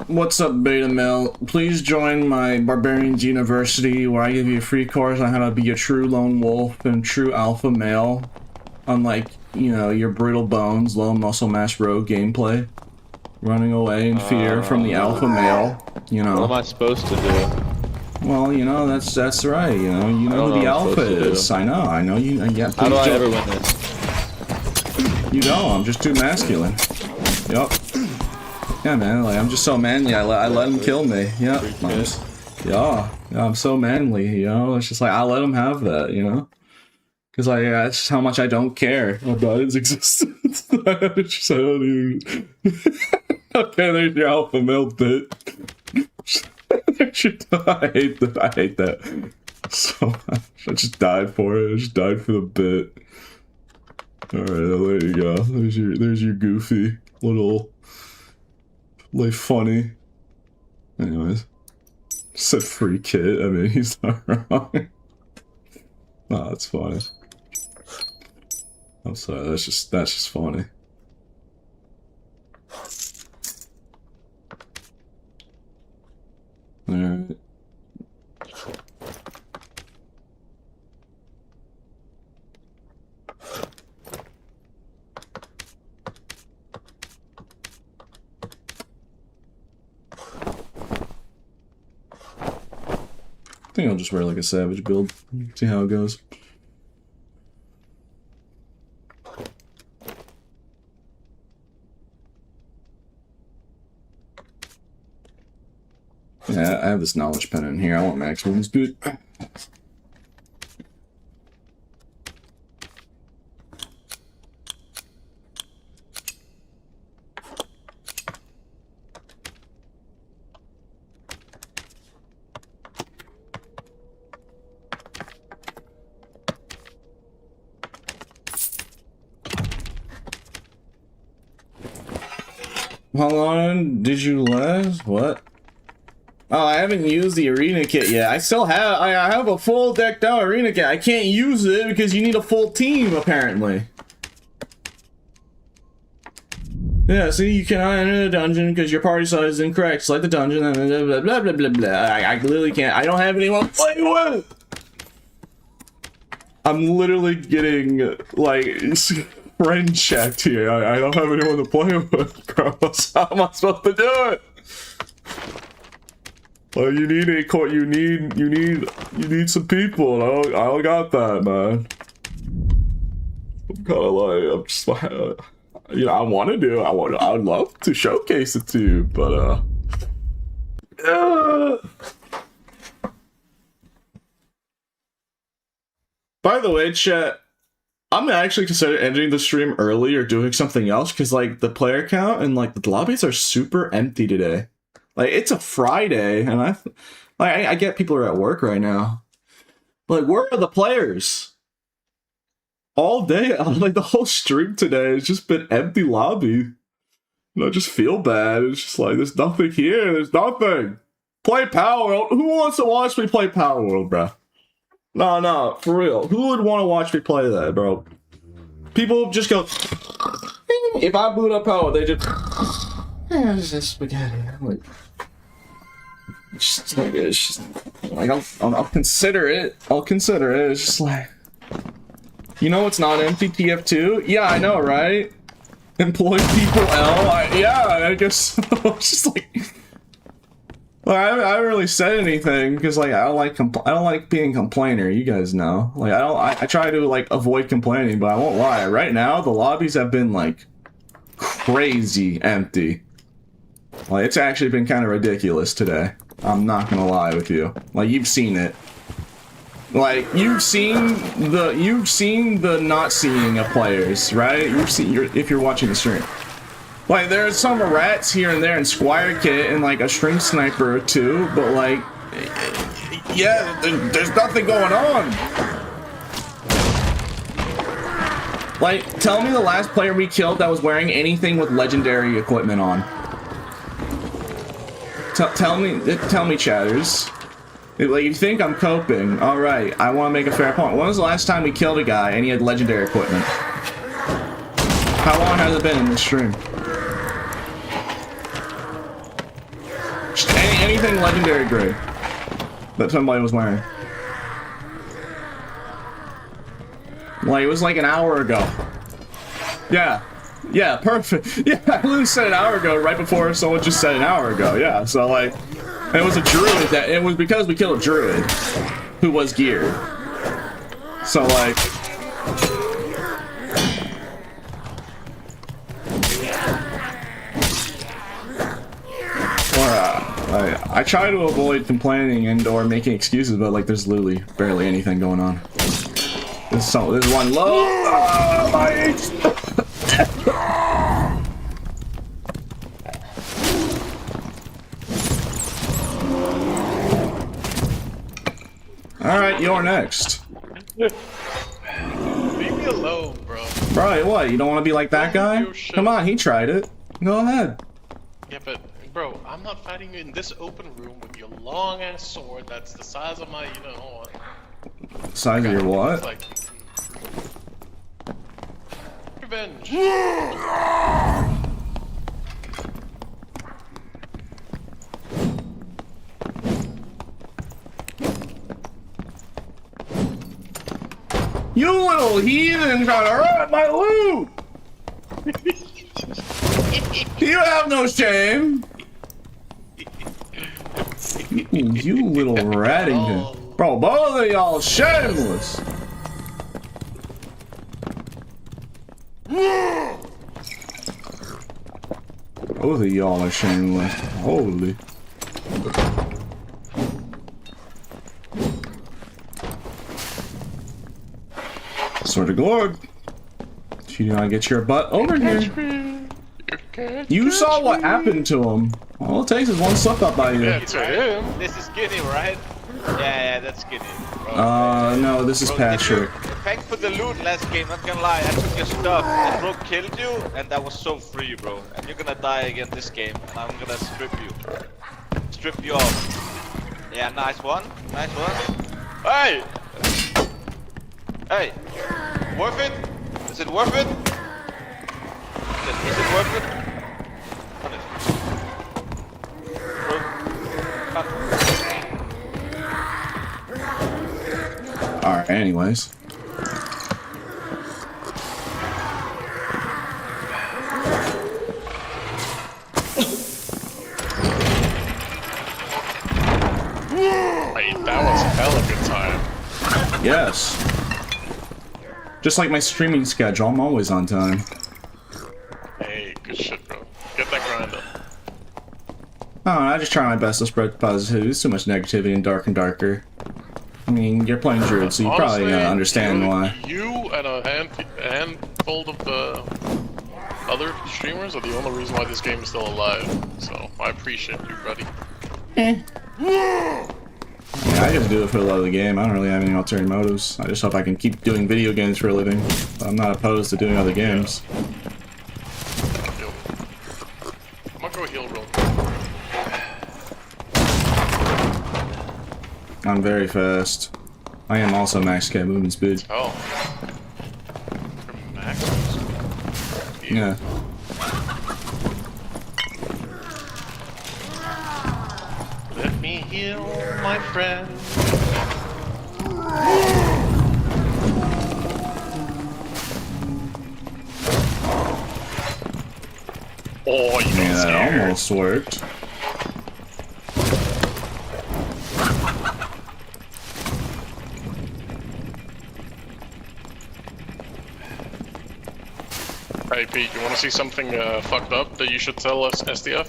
What's up, Beta Male? Please join my Barbarians University, where I give you a free course on how to be a true lone wolf and true alpha male, unlike, you know, your brittle bones, low muscle mass rogue gameplay, running away in fear from the alpha male. You know. What am I supposed to do? Well, you know, that's right. You know who the alpha is. I know you. Yeah. How do I ever win this? You don't. I'm just too masculine. Yup. Yeah, man, like, I'm just so manly, I let him kill me, yeah. I'm so manly, you know, it's just like, I let him have that, you know? Because, like, that's just how much I don't care about his existence. It's just, I don't even... Okay, there's your alpha male bit. I hate that so much. I just died for it, I just died for the bit. Alright, there you go, there's your goofy little... like funny. Anyways, said free kid. I mean, he's not wrong. Oh, that's funny. I'm sorry. That's just funny. All right. I think I'll just wear like a savage build, see how it goes. Yeah, I have this knowledge pen in here. I want max wounds, dude. How long did you last? What? Oh, I haven't used the arena kit yet. I still have, I have a full decked out arena kit. I can't use it because you need a full team, apparently. Yeah, see, you cannot enter the dungeon because your party size is incorrect. Select the dungeon, blah, blah, blah, blah, blah, blah. I literally can't. I don't have anyone to play with! I'm literally getting, like, friend checked here. I don't have anyone to play with, bro. How am I supposed to do it? Well, you need a court. You need some people. I don't got that, man. I'm kind of like, I'm just like, you know, I want to do. I would love to showcase it to you, but By the way, chat, I'm gonna actually consider ending the stream early or doing something else because, like, the player count and, like, the lobbies are super empty today. Like, it's a Friday, and I get people are at work right now. Like, where are the players? All day, like, the whole stream today has just been empty lobby. And I just feel bad. It's just like, there's nothing here. There's nothing. Play Power World. Who wants to watch me play Power World, bro? No, for real. Who would want to watch me play that, bro? People just go... If I boot up Power, they just... It's just spaghetti. Like... It's just like I'll consider it. I'll consider it. It's just like, you know, it's not empty. TF2. Yeah, I know, right? Employ people L. Yeah, I guess. It's just like, I haven't really said anything because, like, I don't like being a complainer. You guys know. Like, I try to, like, avoid complaining, but I won't lie. Right now, the lobbies have been, like, crazy empty. Like, it's actually been kind of ridiculous today. I'm not gonna lie with you. Like, you've seen it. Like, you've seen the not seeing of players, right? If you're watching the stream. Like, there's some rats here and there in Squire Kit and, like, a string sniper or two, but, like, yeah, there's nothing going on. Like, tell me the last player we killed that was wearing anything with legendary equipment on. Tell me, chatters. Like, you think I'm coping? All right, I want to make a fair point. When was the last time we killed a guy and he had legendary equipment? How long has it been in the stream? Just anything legendary grade that somebody was wearing. Like, it was like an hour ago. Yeah, perfect. Yeah, I literally said an hour ago, right before someone just said an hour ago. Yeah, so, like, it was a druid that, it was because we killed a druid who was geared. So, like, I try to avoid complaining and or making excuses, but, like, there's literally barely anything going on. There's one low. Oh, my HP. Alright, you're next. Leave me alone, bro. Bro, what? You don't want to be like that guy? Come on, he tried it. Go ahead. Yeah, but, bro, I'm not fighting you in this open room with your long-ass sword that's the size of my, you know... Size of your what? Like... Revenge. You little heathen trying to rot my loot! You have no shame! You little Rattington. Bro, both of y'all shameless! Both of y'all are shameless. Holy. Sword of Glorg. You know, I get your butt over here. You saw what happened to him. All it takes is one slip up by you. Yeah, to him. This is skinny, right? Yeah, that's skinny. No, this is Patrick. Thanks for the loot last game, not gonna lie. I took your stuff, and bro killed you, and that was so free, bro. And you're gonna die again this game, and I'm gonna strip you. Strip you off. Yeah, nice one. Nice one. Hey! Hey! Worth it? Is it worth it? Is it worth it? Bro. Alright, anyways. Wait, that was a hell of a good time. Yes. Just like my streaming schedule, I'm always on time. Hey, good shit, bro. Get that grind up. Oh, I just try my best to spread positivity. There's too much negativity and darker. I mean, you're playing Druid, so you probably Honestly, understand why. You and a handful of the other streamers are the only reason why this game is still alive. So I appreciate you, buddy. Yeah, I just do it for the love of the game. I don't really have any ulterior motives. I just hope I can keep doing video games for a living. But I'm not opposed to doing other games. Heal. I'm gonna go heal real. I'm very fast. I am also max cat movement speed. Oh. Max. Yeah. Let me heal, my friend. Oh, you Yeah, got that scared. almost worked. Hey Pete, you wanna see something fucked up that you should tell us, SDF?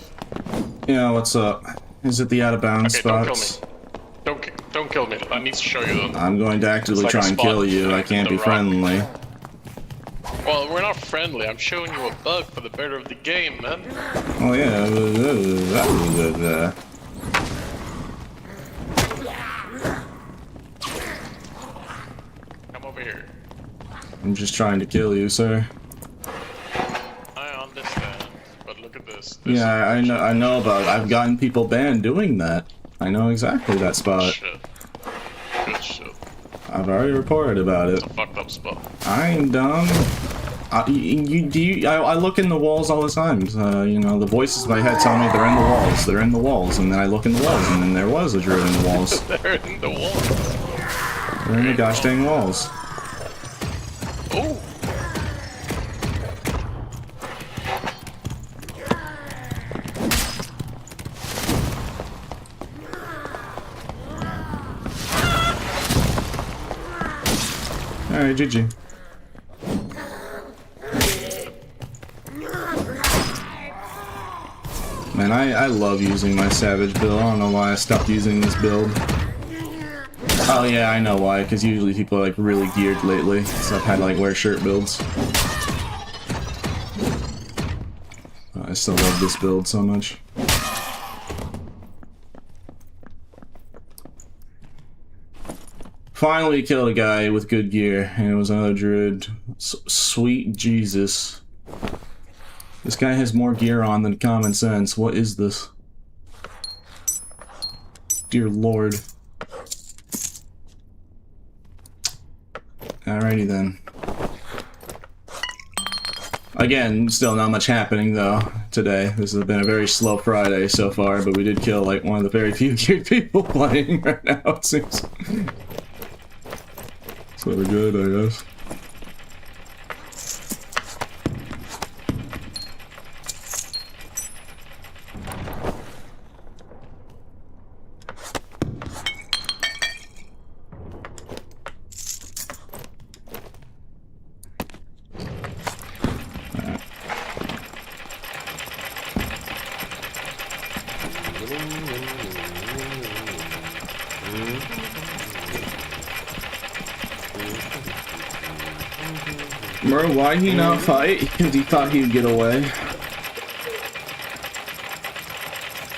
Yeah, what's up? Is it the out of bounds Okay, don't kill spots? me. Don't kill me. I need to show you them. I'm going to actively It's like try a and spot kill you. I in can't the be rock. friendly. Well, we're not friendly. I'm showing you a bug for the better of the game, man. Oh yeah. Come over here. I'm just trying to kill you, sir. I understand, but look at this. Yeah, I know about it. I've gotten people banned doing that. I know exactly that spot. Shit. Good shit. I've already reported about it. It's a fucked up spot. I ain't dumb. I look in the walls all the time. You know, the voices in my head tell me they're in the walls. They're in the walls, and then I look in the walls, and then there was a druid in the walls. They're in the wall. They're in the gosh dang walls. Oh. Alright, GG. Man, I love using my Savage build. I don't know why I stopped using this build. Oh yeah, I know why, because usually people are like really geared lately, so I've had to like wear shirt builds. I still love this build so much. Finally killed a guy with good gear, and it was another druid. Sweet Jesus. This guy has more gear on than common sense. What is this? Dear Lord. Alrighty then. Again, still not much happening though today. This has been a very slow Friday so far, but we did kill like one of the very few geared people playing right now, it seems. So we're good, I guess. Bro, why'd he not fight? Because he thought he'd get away.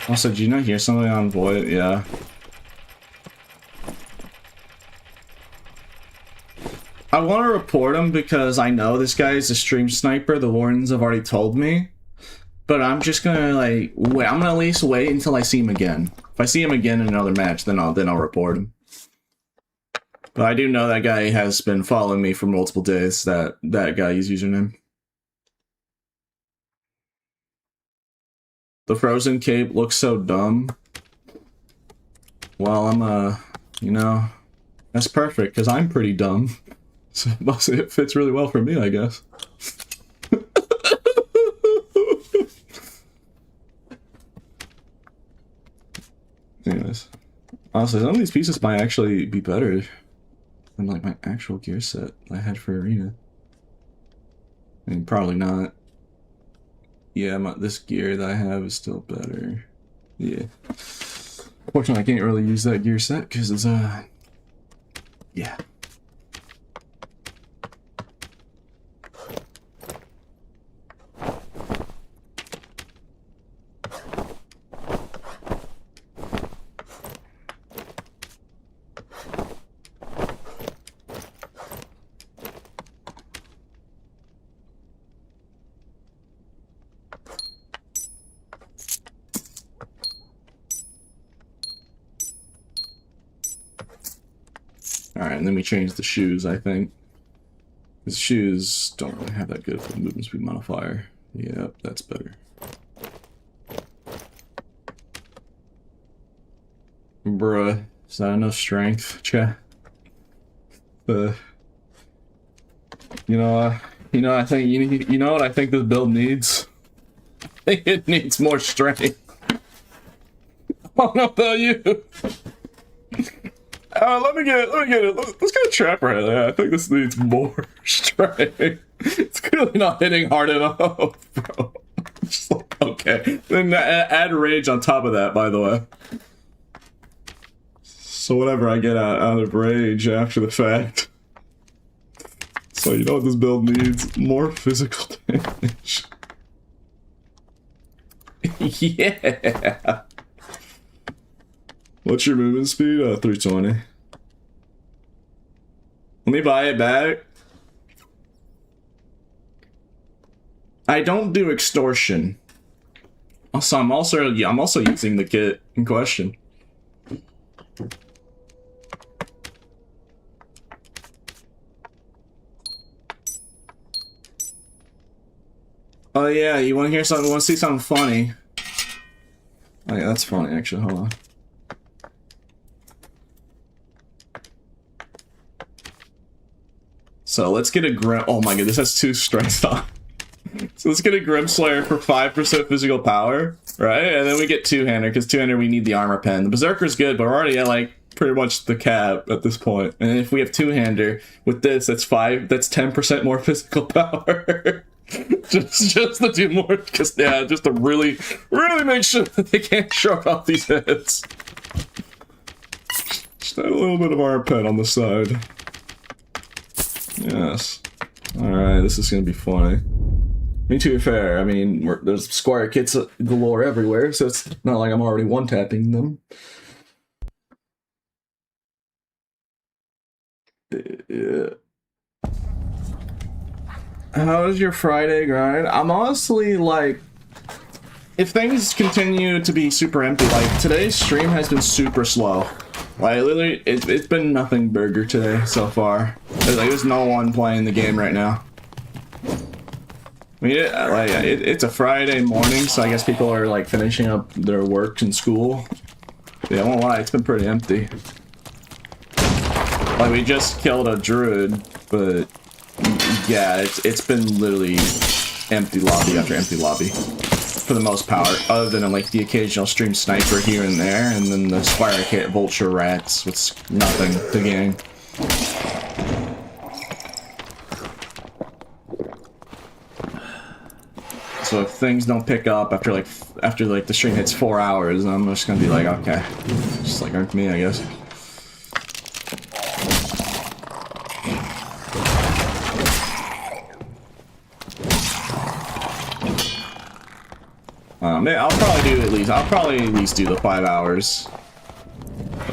Also, did you not hear something on Void? Yeah. I want to report him because I know this guy is a stream sniper. The wardens have already told me. But I'm just gonna like wait. I'm gonna at least wait until I see him again. If I see him again in another match, then I'll report him. But I do know that guy has been following me for multiple days. That guy's username. The frozen cape looks so dumb. Well, I'm you know, that's perfect because I'm pretty dumb. So it fits really well for me, I guess. Anyways, honestly, some of these pieces might actually be better than like my actual gear set I had for arena. I mean, probably not. Yeah, this gear that I have is still better. Yeah. Fortunately, I can't really use that gear set because it's yeah. Alright, and then we change the shoes, I think. Because shoes don't really have that good of a movement speed modifier. Yep, that's better. Bruh, is that enough strength, chat? You know, I think you know what I think this build needs? I think it needs more strength. I don't know about you. Let me get it. Let's get a trapper head. Yeah, I think this needs more strength. It's clearly not hitting hard enough, bro. Just like, okay. Then add rage on top of that, by the way. So whatever I get out of rage after the fact. So you know what this build needs? More physical damage. Yeah. What's your movement speed? 320. Let me buy it back. I don't do extortion. Also, I'm also using the kit in question. Oh yeah, you want to hear something? Want to see something funny? Oh yeah, that's funny actually. Hold on. So let's get a Grim. Oh my god, this has 2 strength on. So let's get a Grimslayer for 5% physical power, right? And then we get two-hander, because two-hander we need the armor pen. The Berserker's good, but we're already at like pretty much the cap at this point. And if we have two-hander with this, that's 10% more physical power. just to do more, because yeah, just to really make sure that they can't shrug off these heads. Just add a little bit of armor pen on the side. Yes. Alright, this is gonna be funny. I mean, to be fair, I mean, there's Squire kits galore everywhere, so it's not like I'm already one-tapping them. Yeah. How was your Friday grind? I'm honestly, like, if things continue to be super empty, like, today's stream has been super slow. Like, literally, it's been nothing burger today so far. There's no one playing the game right now. I mean, it's a Friday morning, so I guess people are, like, finishing up their work and school. Yeah, I won't lie, it's been pretty empty. Like, we just killed a druid, but yeah, it's been literally empty lobby after empty lobby. For the most part, other than like the occasional stream sniper here and there, and then the Squire kit vulture rats with nothing to gain. So if things don't pick up after the stream hits 4 hours, I'm just gonna be like, okay, just like aren't me, I guess. I'll probably at least do the 5 hours.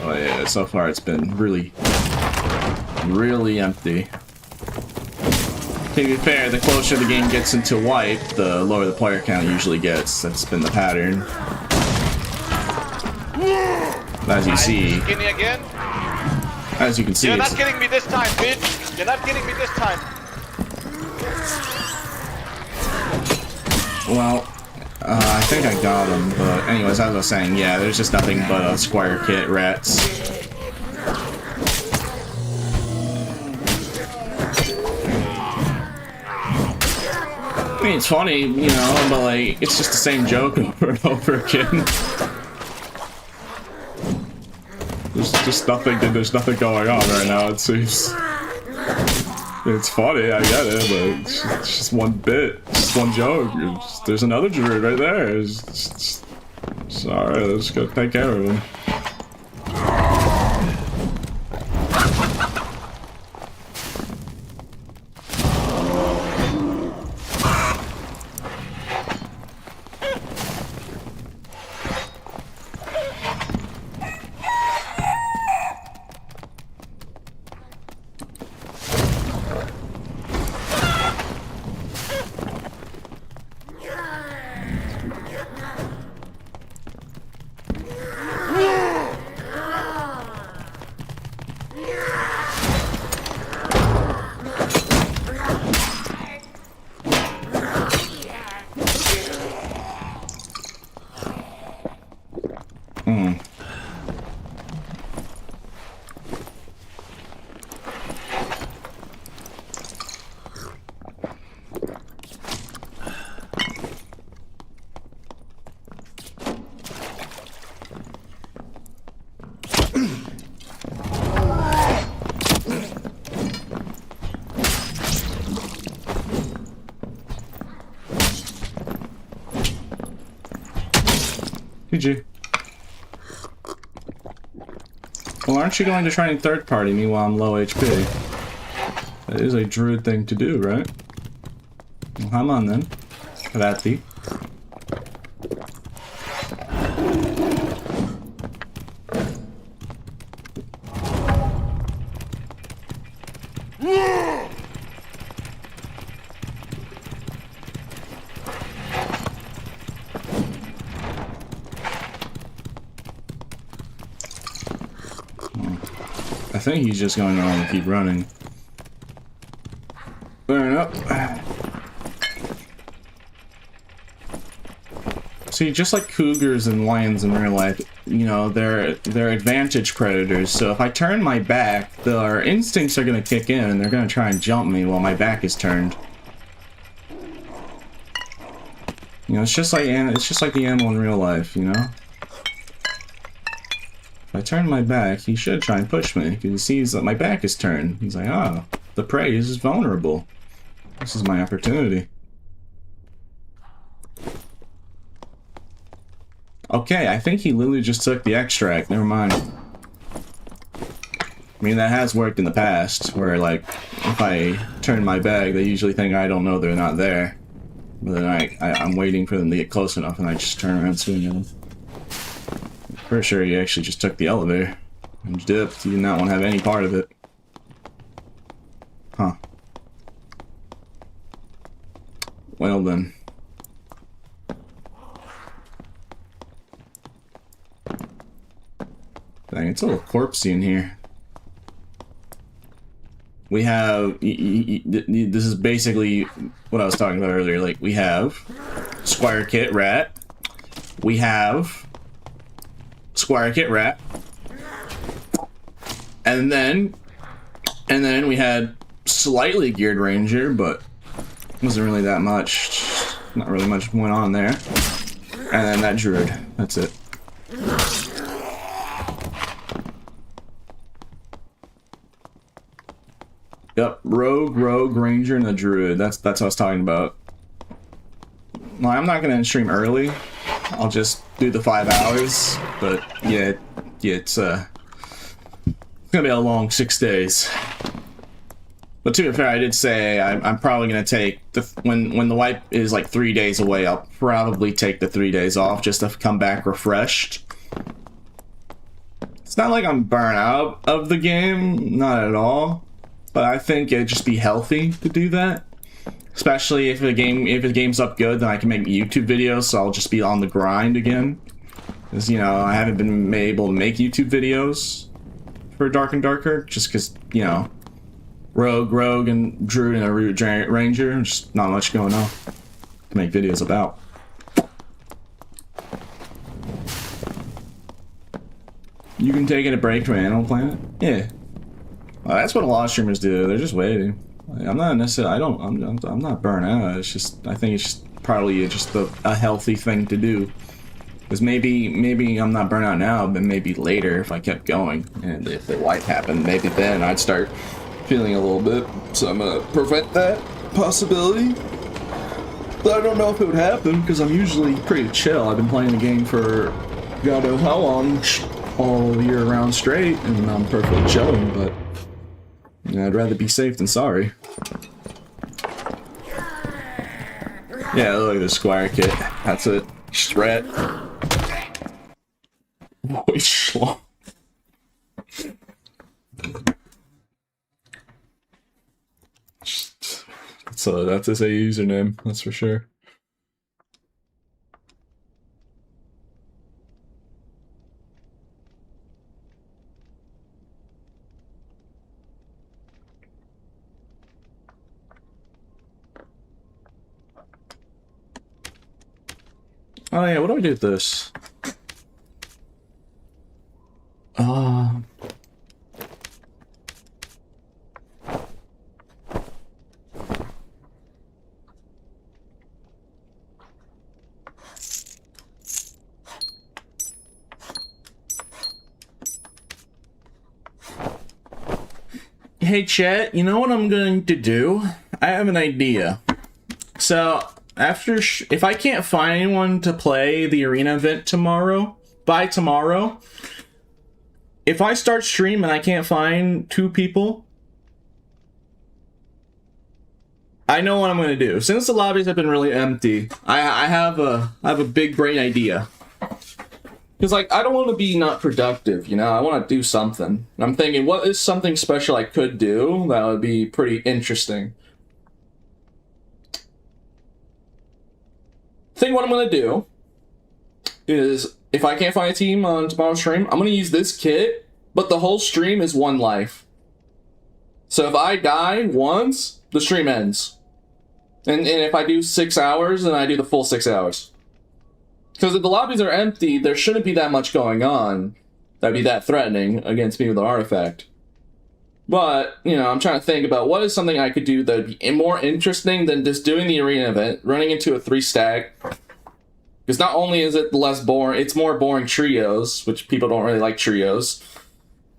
Oh yeah, so far it's been really empty. To be fair, the closer the game gets into wipe, the lower the player count usually gets. That's been the pattern. As you see, Skinny again? as you can see, You're it's, not getting me this time, bitch! You're not getting me this time! well, I think I got him, but anyways, as I was saying, yeah, there's just nothing but Squire Kit rats. I mean, it's funny, you know, but like, it's just the same joke over and over again. There's just nothing, there's nothing going on right now, it seems. It's funny, I get it, but it's just one bit, just one joke. There's another druid right there. It's alright, let's go take care of him. GG. Well, aren't you going to try and third party me while I'm low HP? That is a druid thing to do, right? Well, come on then. Rati. I think he's just going to keep running. Fair enough. See, just like cougars and lions in real life, you know, they're advantage predators. So if I turn my back, their instincts are going to kick in and they're going to try and jump me while my back is turned. You know, it's just like the animal in real life, you know? If I turn my back, he should try and push me, because he sees that my back is turned. He's like, oh, the prey is vulnerable. This is my opportunity. Okay, I think he literally just took the extract. Never mind. I mean, that has worked in the past, where, like, if I turn my back, they usually think I don't know they're not there. But then I'm waiting for them to get close enough, and I just turn around and swing at them. Pretty sure he actually just took the elevator and dipped. He did not want to have any part of it. Huh. Well then. Dang, it's a little corpsey in here. We have... This is basically what I was talking about earlier. Like, we have Squire Kit Rat. We have Squire Kit Rat. And then we had slightly geared Ranger, but wasn't really that much. Not really much going on there. And then that Druid. That's it. Yep, Rogue, Ranger, and the Druid. That's what I was talking about. Well, I'm not gonna stream early. I'll just do the 5 hours. But yeah, it's gonna be a long 6 days. But to be fair, I did say I'm probably gonna take when the wipe is like 3 days away. I'll probably take the 3 days off just to come back refreshed. It's not like I'm burnt out of the game, not at all. But I think it'd just be healthy to do that. Especially if the game's up good, then I can make YouTube videos, so I'll just be on the grind again. Because, you know, I haven't been able to make YouTube videos for Dark and Darker, just because, you know, Rogue, and Druid and a Root Ranger, just not much going on to make videos about. You can take it a break from Animal Planet? Yeah. Well, that's what a lot of streamers do, they're just waiting. I'm not necessarily, I'm not burnt out, it's just, I think it's just probably just a healthy thing to do. Because maybe I'm not burnt out now, but maybe later if I kept going, and if the wipe happened, maybe then I'd start feeling a little bit. So I'm gonna prevent that possibility. But I don't know if it would happen, because I'm usually pretty chill. I've been playing the game for God knows how long, all year round straight, and I'm perfectly chilling, but I'd rather be safe than sorry. Yeah, look at the Squire kit. That's it. Strat. Voice schlong. So that's his username, that's for sure. Oh yeah, what do I do with this? Hey chat, you know what I'm going to do? I have an idea. So, if I can't find anyone to play the arena event by tomorrow, if I start stream and I can't find 2 people, I know what I'm going to do. Since the lobbies have been really empty, I have a big brain idea. Because, like, I don't want to be not productive, you know? I want to do something. And I'm thinking, what is something special I could do that would be pretty interesting? I think what I'm going to do is, if I can't find a team on tomorrow's stream, I'm going to use this kit, but the whole stream is 1 life. So if I die once, the stream ends. And if I do 6 hours, then I do the full 6 hours. Because if the lobbies are empty, there shouldn't be that much going on that'd be that threatening against me with an artifact. But, you know, I'm trying to think about what is something I could do that'd be more interesting than just doing the arena event, running into a 3-stack. Because not only is it less boring, it's more boring trios, which people don't really like trios,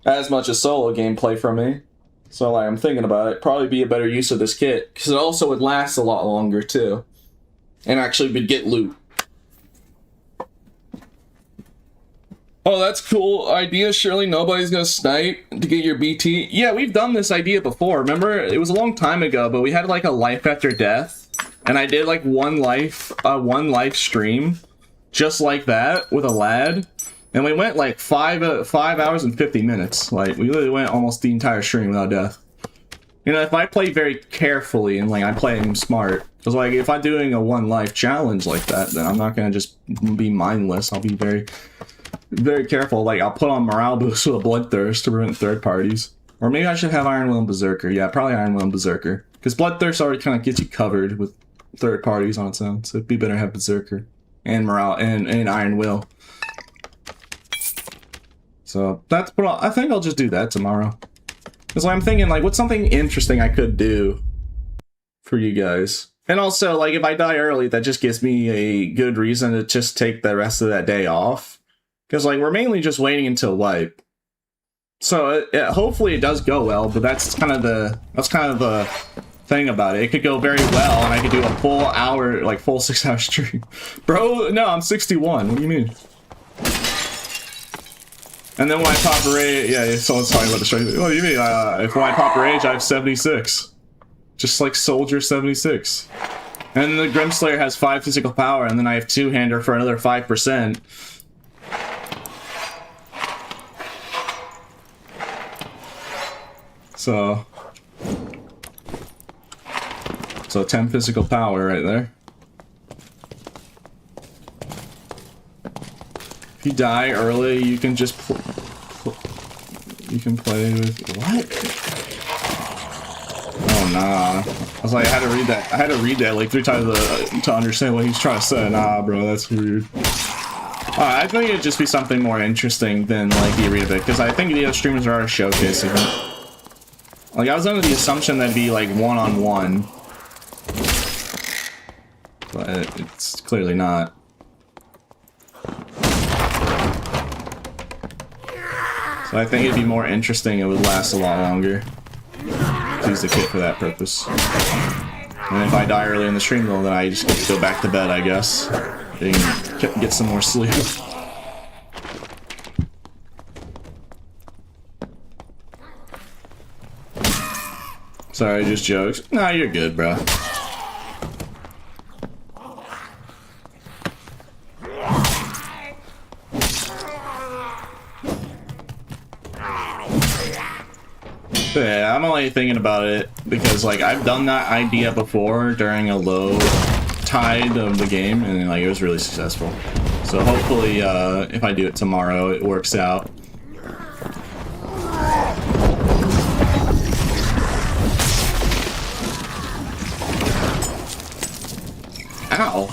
as much as solo gameplay from me. So, like, I'm thinking about it, probably be a better use of this kit, because it also would last a lot longer, too. And actually would get loot. Oh, that's cool idea, Shirley. Nobody's gonna snipe to get your BT. Yeah, we've done this idea before. Remember, it was a long time ago, but we had like a life after death, and I did like one life stream, just like that with a lad, and we went like 5 hours and 50 minutes. Like we literally went almost the entire stream without death. You know, if I play very carefully and like I'm playing smart, because like if I'm doing a 1 life challenge like that, then I'm not gonna just be mindless. I'll be very careful. Like, I'll put on morale boost with a Bloodthirst to prevent third parties. Or maybe I should have Iron Will and Berserker. Yeah, probably Iron Will and Berserker. Because Bloodthirst already kind of gets you covered with third parties on its own. So it'd be better to have Berserker. And morale, and Iron Will. So, that's what I think I'll just do that tomorrow. Because I'm thinking, like, what's something interesting I could do for you guys? And also, like, if I die early, that just gives me a good reason to just take the rest of that day off. Because, like, we're mainly just waiting until wipe. So, hopefully it does go well, but that's kind of the thing about it. It could go very well, and I could do a full hour, like, full 6-hour stream. Bro, no, I'm 61. What do you mean? And then when I pop a rage, yeah, someone's talking about the stream. What do you mean? If when I pop a rage, I have 76. Just like Soldier 76. And the Grimslayer has 5 physical power, and then I have 2-hander for another 5%. So So 10 physical power right there. If you die early, you can just you can play with what? Oh nah. I was like, I had to read that. I had to read that like 3 times to understand what he's trying to say. Nah, bro, that's weird. I think it'd just be something more interesting than like the arena bit, because I think the other streamers are already showcasing it. Like I was under the assumption that'd be like one-on-one, but it's clearly not. So I think it'd be more interesting, it would last a lot longer. Use the kit for that purpose. And if I die early in the stream though, then I just get to go back to bed, I guess. And get some more sleep. Sorry, just jokes. Nah, you're good, bro. But yeah, I'm only thinking about it because like I've done that idea before during a low tide of the game and like it was really successful. So hopefully if I do it tomorrow it works out. Ow.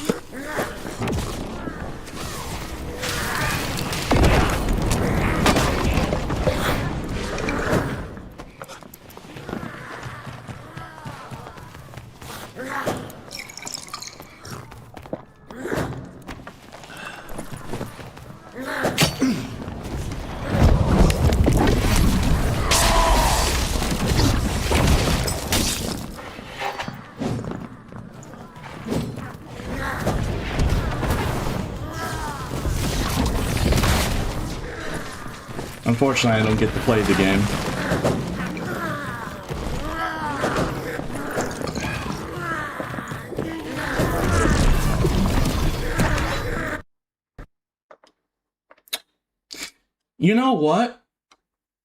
Unfortunately, I don't get to play the game. You know what?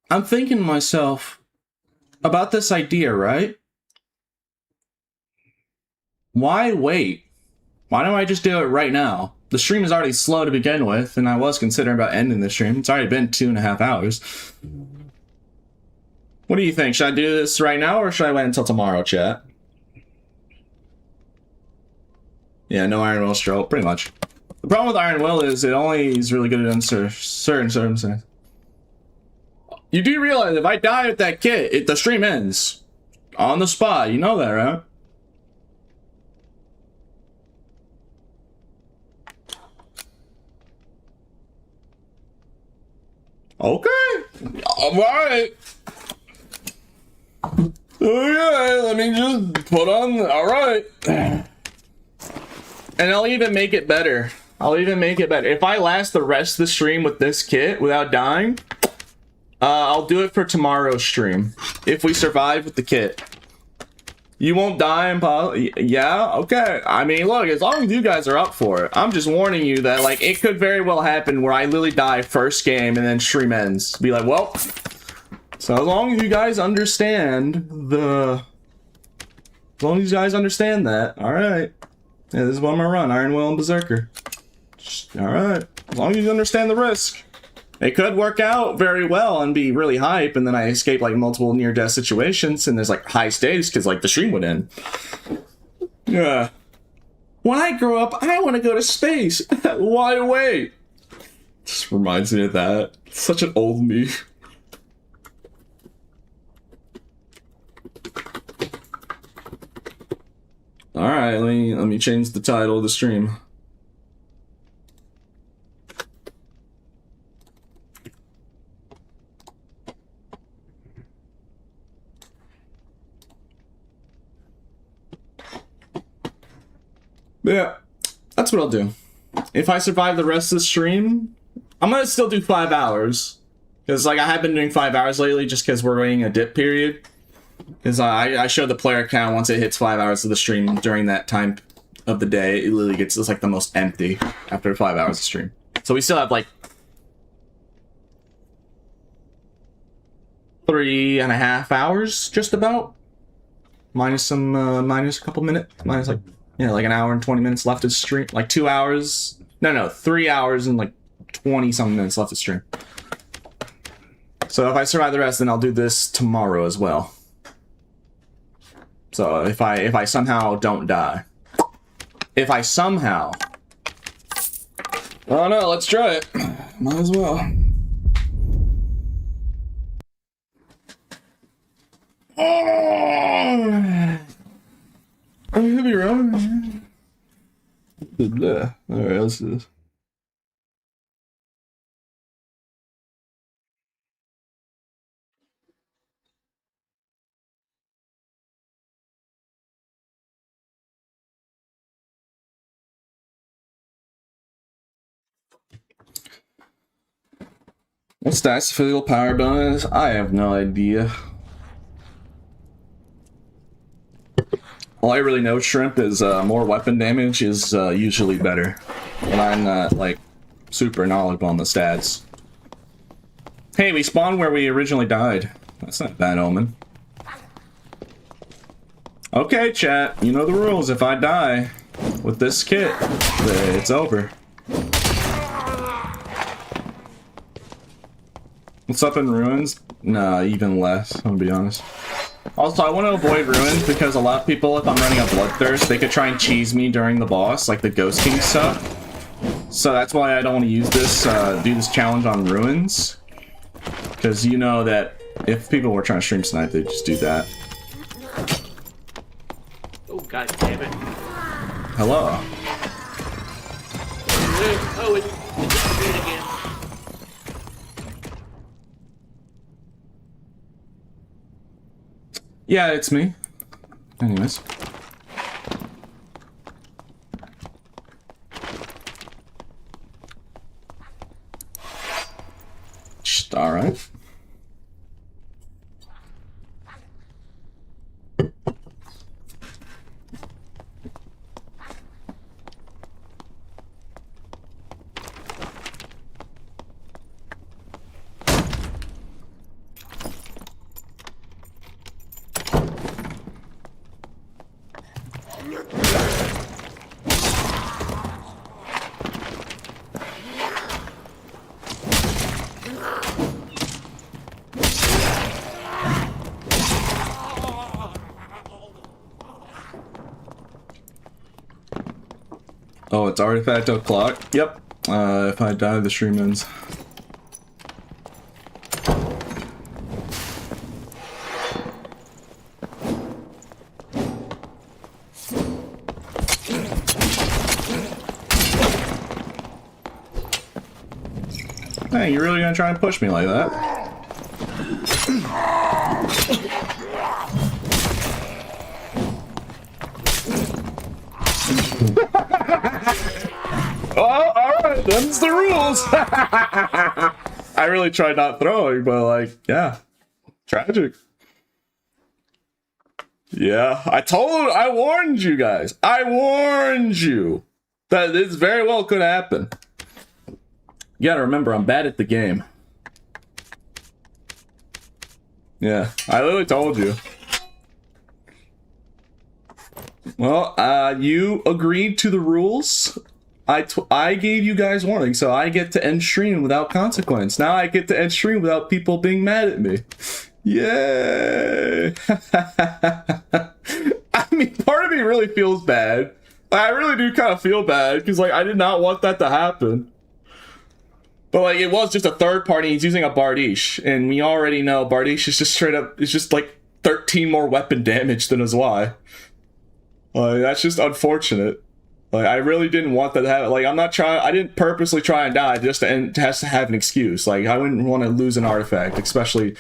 I'm thinking to myself about this idea, right? Why wait? Why don't I just do it right now? The stream is already slow to begin with, and I was considering about ending the stream. It's already been 2.5 hours. What do you think? Should I do this right now, or should I wait until tomorrow, chat? Yeah, no Iron Will stroke, pretty much. The problem with Iron Will is it only is really good in certain circumstances. You do realize if I die with that kit, the stream ends. On the spot, you know that, right? Okay. Alright. Okay, let me just put on... Alright. And I'll even make it better. If I last the rest of the stream with this kit without dying, I'll do it for tomorrow's stream. If we survive with the kit. You won't die and yeah, okay. I mean, look, as long as you guys are up for it, I'm just warning you that, like, it could very well happen where I literally die first game and then stream ends. Be like, well, so as long as you guys understand that, alright. Yeah, this is what I'm gonna run, Iron Will and Berserker. Alright, as long as you understand the risk. It could work out very well and be really hype, and then I escape like multiple near-death situations, and there's like high stakes because like the stream would end. Yeah. When I grow up, I want to go to space. Why wait? Just reminds me of that. It's such an old me. All right, let me change the title of the stream. Yeah, that's what I'll do. If I survive the rest of the stream, I'm gonna still do 5 hours. Because, like, I have been doing 5 hours lately just because we're waiting a dip period. Because I show the player count once it hits 5 hours of the stream during that time of the day. It literally gets just, like, the most empty after 5 hours of stream. So we still have, like, 3.5 hours, just about. minus some, minus a couple minutes, minus like, yeah, like an hour and 20 minutes left of stream, like 2 hours, no, 3 hours and like 20 something minutes left of stream. So if I survive the rest, then I'll do this tomorrow as well. So if I somehow don't die. If I somehow... Oh no, let's try it. Might as well. Oh, I could be wrong. Alright, let's do this. What's that? Physical power bonus? I have no idea. All I really know, Shrimp, is more weapon damage is usually better. But I'm not, like, super knowledgeable on the stats. Hey, we spawned where we originally died. That's not a bad omen. Okay, chat, you know the rules. If I die with this kit, it's over. What's up in ruins? Nah, even less, I'm gonna be honest. Also, I want to avoid ruins because a lot of people, if I'm running a Bloodthirst, they could try and cheese me during the boss, like the Ghost King stuff. So that's why I don't want to use this, do this challenge on ruins. Because you know that if people were trying to stream snipe, they'd just do that. Oh, god damn it. Hello. Oh, it disappeared again. Yeah, it's me. Anyways. Alright. Oh, it's artifact o'clock. Yep. If I die, the stream ends. Hey, you're really gonna try and push me like that? Oh, alright, them's the rules! I really tried not throwing, but like, yeah. Tragic. Yeah, I warned you guys. I warned you that this very well could happen. You gotta remember, I'm bad at the game. Yeah, I literally told you. Well, you agreed to the rules. I gave you guys warning, so I get to end stream without consequence. Now I get to end stream without people being mad at me. Yay! I mean, part of me really feels bad. I really do kind of feel bad, because, like, I did not want that to happen. But, like, it was just a third party. He's using a Bardiche, and we already know Bardiche is just straight up, it's just, like, 13 more weapon damage than his Y. Like, that's just unfortunate. Like, I really didn't want that to happen. Like, I didn't purposely try and die just to have an excuse. Like, I wouldn't want to lose an artifact, especially,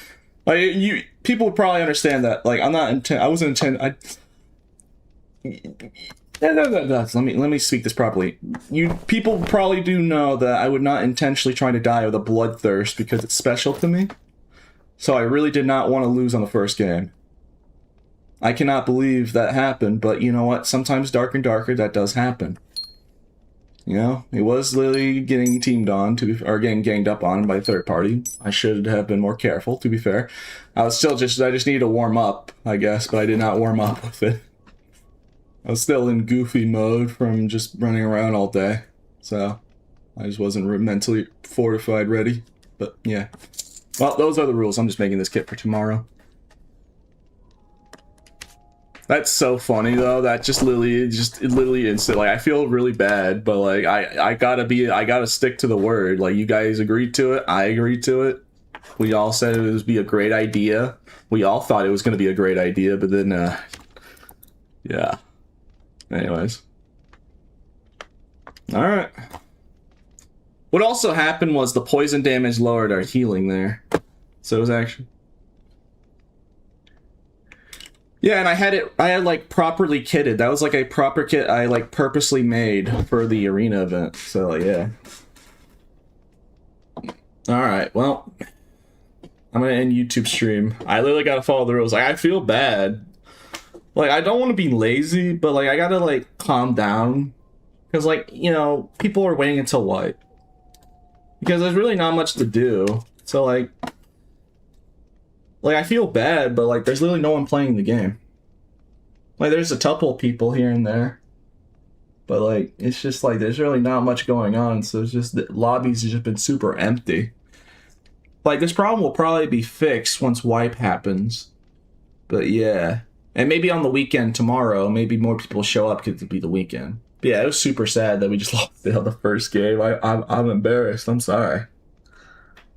like, people would probably understand that. Like, I wasn't intent, let me speak this properly. People probably do know that I would not intentionally try to die with a Bloodthirst because it's special to me. So I really did not want to lose on the first game. I cannot believe that happened, but you know what? Sometimes Dark and Darker, that does happen. You know, it was literally getting teamed on or getting ganged up on by a third party. I should have been more careful, to be fair. I just needed to warm up, I guess, but I did not warm up with it. I was still in goofy mode from just running around all day, so I just wasn't mentally fortified ready. But yeah, well, those are the rules. I'm just making this kit for tomorrow. That's so funny though. That just literally instant. Like I feel really bad, but like I gotta stick to the word. Like you guys agreed to it. I agreed to it. We all said it would be a great idea. We all thought it was gonna be a great idea, but then yeah. Anyways. All right. What also happened was the poison damage lowered our healing there, so it was actually. Yeah, and I had like properly kitted. That was like a proper kit I like purposely made for the arena event. So yeah. Alright, well. I'm gonna end YouTube stream. I literally gotta follow the rules. Like, I feel bad. Like, I don't want to be lazy, but like I gotta like calm down. Because like, you know, people are waiting until what? Because there's really not much to do. So like I feel bad, but like there's literally no one playing the game. Like there's a couple people here and there, but like it's just like there's really not much going on. So it's just the lobbies have just been super empty. Like this problem will probably be fixed once wipe happens, but yeah, and maybe on the weekend tomorrow, maybe more people show up because it'll be the weekend. But yeah, it was super sad that we just lost the first game. I'm embarrassed. I'm sorry.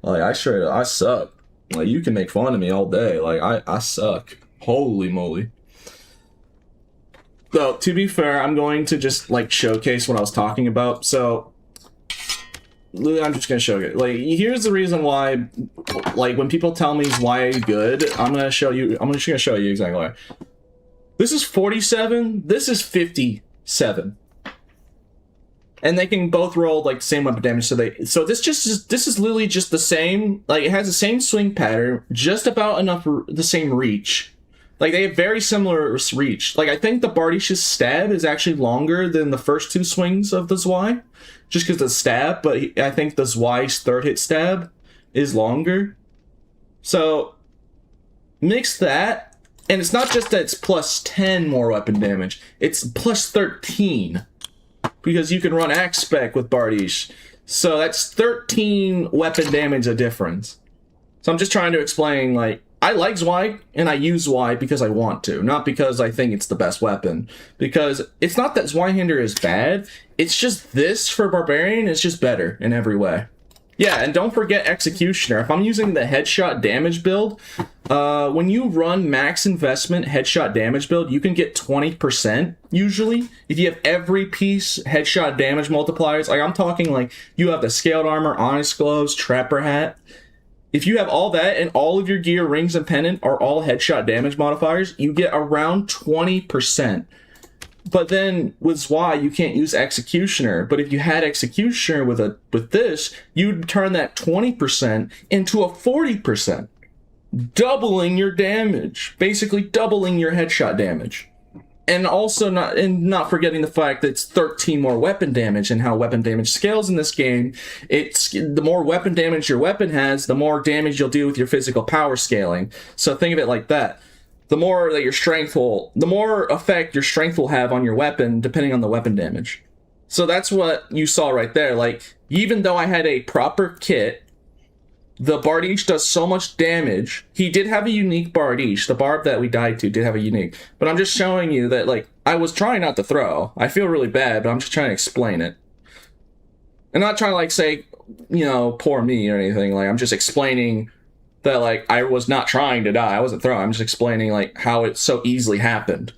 Like I suck. Like, you can make fun of me all day. Like, I suck. Holy moly. So, to be fair, I'm going to just, like, showcase what I was talking about. So, I'm just going to show you. Like, here's the reason why, like, when people tell me why good, I'm just going to show you exactly why. This is 47. This is 57. And they can both roll like the same weapon damage, so this is literally just the same. Like it has the same swing pattern, just about enough the same reach. Like they have very similar reach. Like I think the Bardish's stab is actually longer than the first two swings of the Zwei, just because the stab. But I think the Zwei's third hit stab is longer. So mix that, and it's not just that it's plus 10 more weapon damage. It's plus 13. Because you can run Axe Spec with Bardiche. So that's 13 weapon damage a difference. So I'm just trying to explain, like, I like Zwei, and I use Zwei because I want to, not because I think it's the best weapon. Because it's not that Zweihander is bad, it's just this for Barbarian is just better in every way. Yeah, and don't forget Executioner. If I'm using the headshot damage build, when you run max investment headshot damage build, you can get 20% usually. If you have every piece headshot damage multipliers, like I'm talking like you have the scaled armor, honest gloves, trapper hat. If you have all that and all of your gear, rings, and pendant are all headshot damage modifiers, you get around 20%. But then with Zwei, you can't use Executioner. But if you had Executioner with this, you'd turn that 20% into a 40%, doubling your damage, basically doubling your headshot damage. And also not forgetting the fact that it's 13 more weapon damage, and how weapon damage scales in this game. It's the more weapon damage your weapon has, the more damage you'll do with your physical power scaling. So think of it like that. The more that the more effect your strength will have on your weapon, depending on the weapon damage. So that's what you saw right there. Like, even though I had a proper kit, the Bardiche does so much damage. He did have a unique Bardiche. The barb that we died to did have a unique. But I'm just showing you that, like, I was trying not to throw. I feel really bad, but I'm just trying to explain it. I'm not trying to, like, say, you know, poor me or anything. Like, I'm just explaining that, like, I was not trying to die. I wasn't throwing. I'm just explaining, like, how it so easily happened.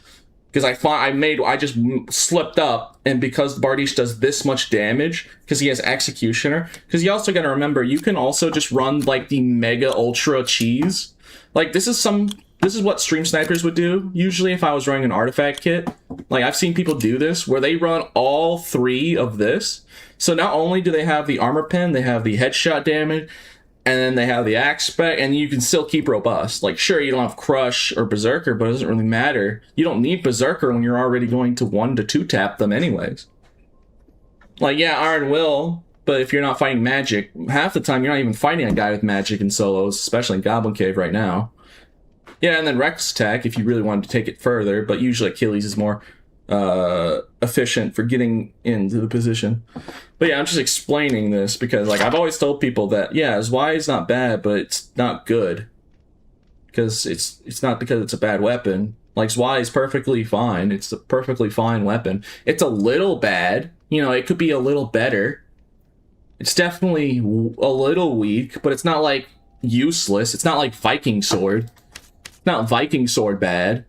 Because I just slipped up, and because Bardiche does this much damage, because he has Executioner, because you also gotta remember, you can also just run, like, the Mega Ultra Cheese. Like, this is what Stream Snipers would do, usually, if I was running an artifact kit. Like, I've seen people do this, where they run all three of this. So not only do they have the armor pen, they have the headshot damage, and then they have the Axe Spec, and you can still keep robust. Like, sure, you don't have Crush or Berserker, but it doesn't really matter. You don't need Berserker when you're already going to 1 to 2 tap them anyways. Like, yeah, Iron will, but if you're not fighting magic, half the time you're not even fighting a guy with magic in solos, especially in Goblin Cave right now. Yeah, and then Rex attack if you really wanted to take it further, but usually Achilles is more efficient for getting into the position. But yeah, I'm just explaining this because, like, I've always told people that, yeah, Zwei is not bad, but it's not good. Because it's not because it's a bad weapon. Like, Zwei is perfectly fine. It's a perfectly fine weapon. It's a little bad. You know, it could be a little better. It's definitely a little weak, but it's not, like, useless. It's not like Viking Sword. It's not Viking Sword bad.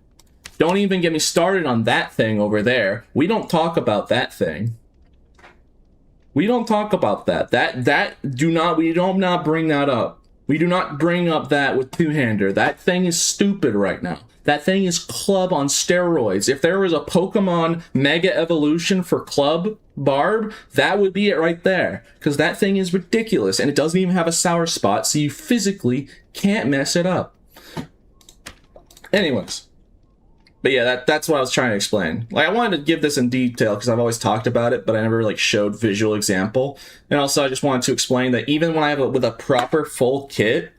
Don't even get me started on that thing over there. We don't talk about that thing. We don't talk about that. We do not bring that up. We do not bring up that with Two-Hander. That thing is stupid right now. That thing is Club on steroids. If there was a Pokemon Mega Evolution for Club Barb, that would be it right there. Because that thing is ridiculous, and it doesn't even have a sour spot, so you physically can't mess it up. Anyways. But yeah, that's what I was trying to explain. Like, I wanted to give this in detail because I've always talked about it, but I never like showed visual example. And also, I just wanted to explain that even when I have with a proper full kit,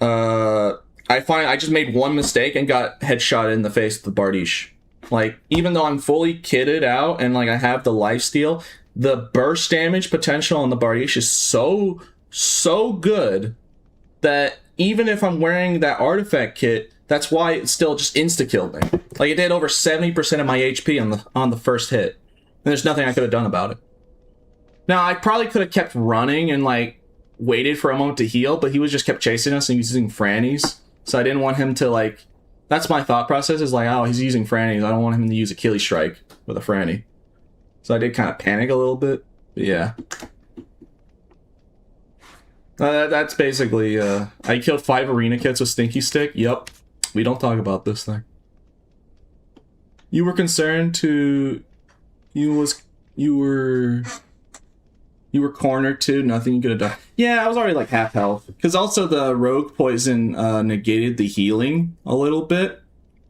I find I just made one mistake and got headshot in the face with the Bardiche. Like, even though I'm fully kitted out and like I have the lifesteal, the burst damage potential on the Bardiche is so good that even if I'm wearing that artifact kit, that's why it still just insta-killed me. Like, it did over 70% of my HP on the first hit. And there's nothing I could have done about it. Now, I probably could have kept running and, like, waited for a moment to heal, but he was just kept chasing us and using Frannies. So I didn't want him to, like... That's my thought process, is like, oh, he's using Frannies. I don't want him to use Achilles Strike with a Franny. So I did kind of panic a little bit. But yeah. That's basically... I killed 5 arena kits with Stinky Stick. Yep. We don't talk about this thing. You were concerned to... You were cornered too. Nothing you could have done. Yeah, I was already like half health. Because also the rogue poison negated the healing a little bit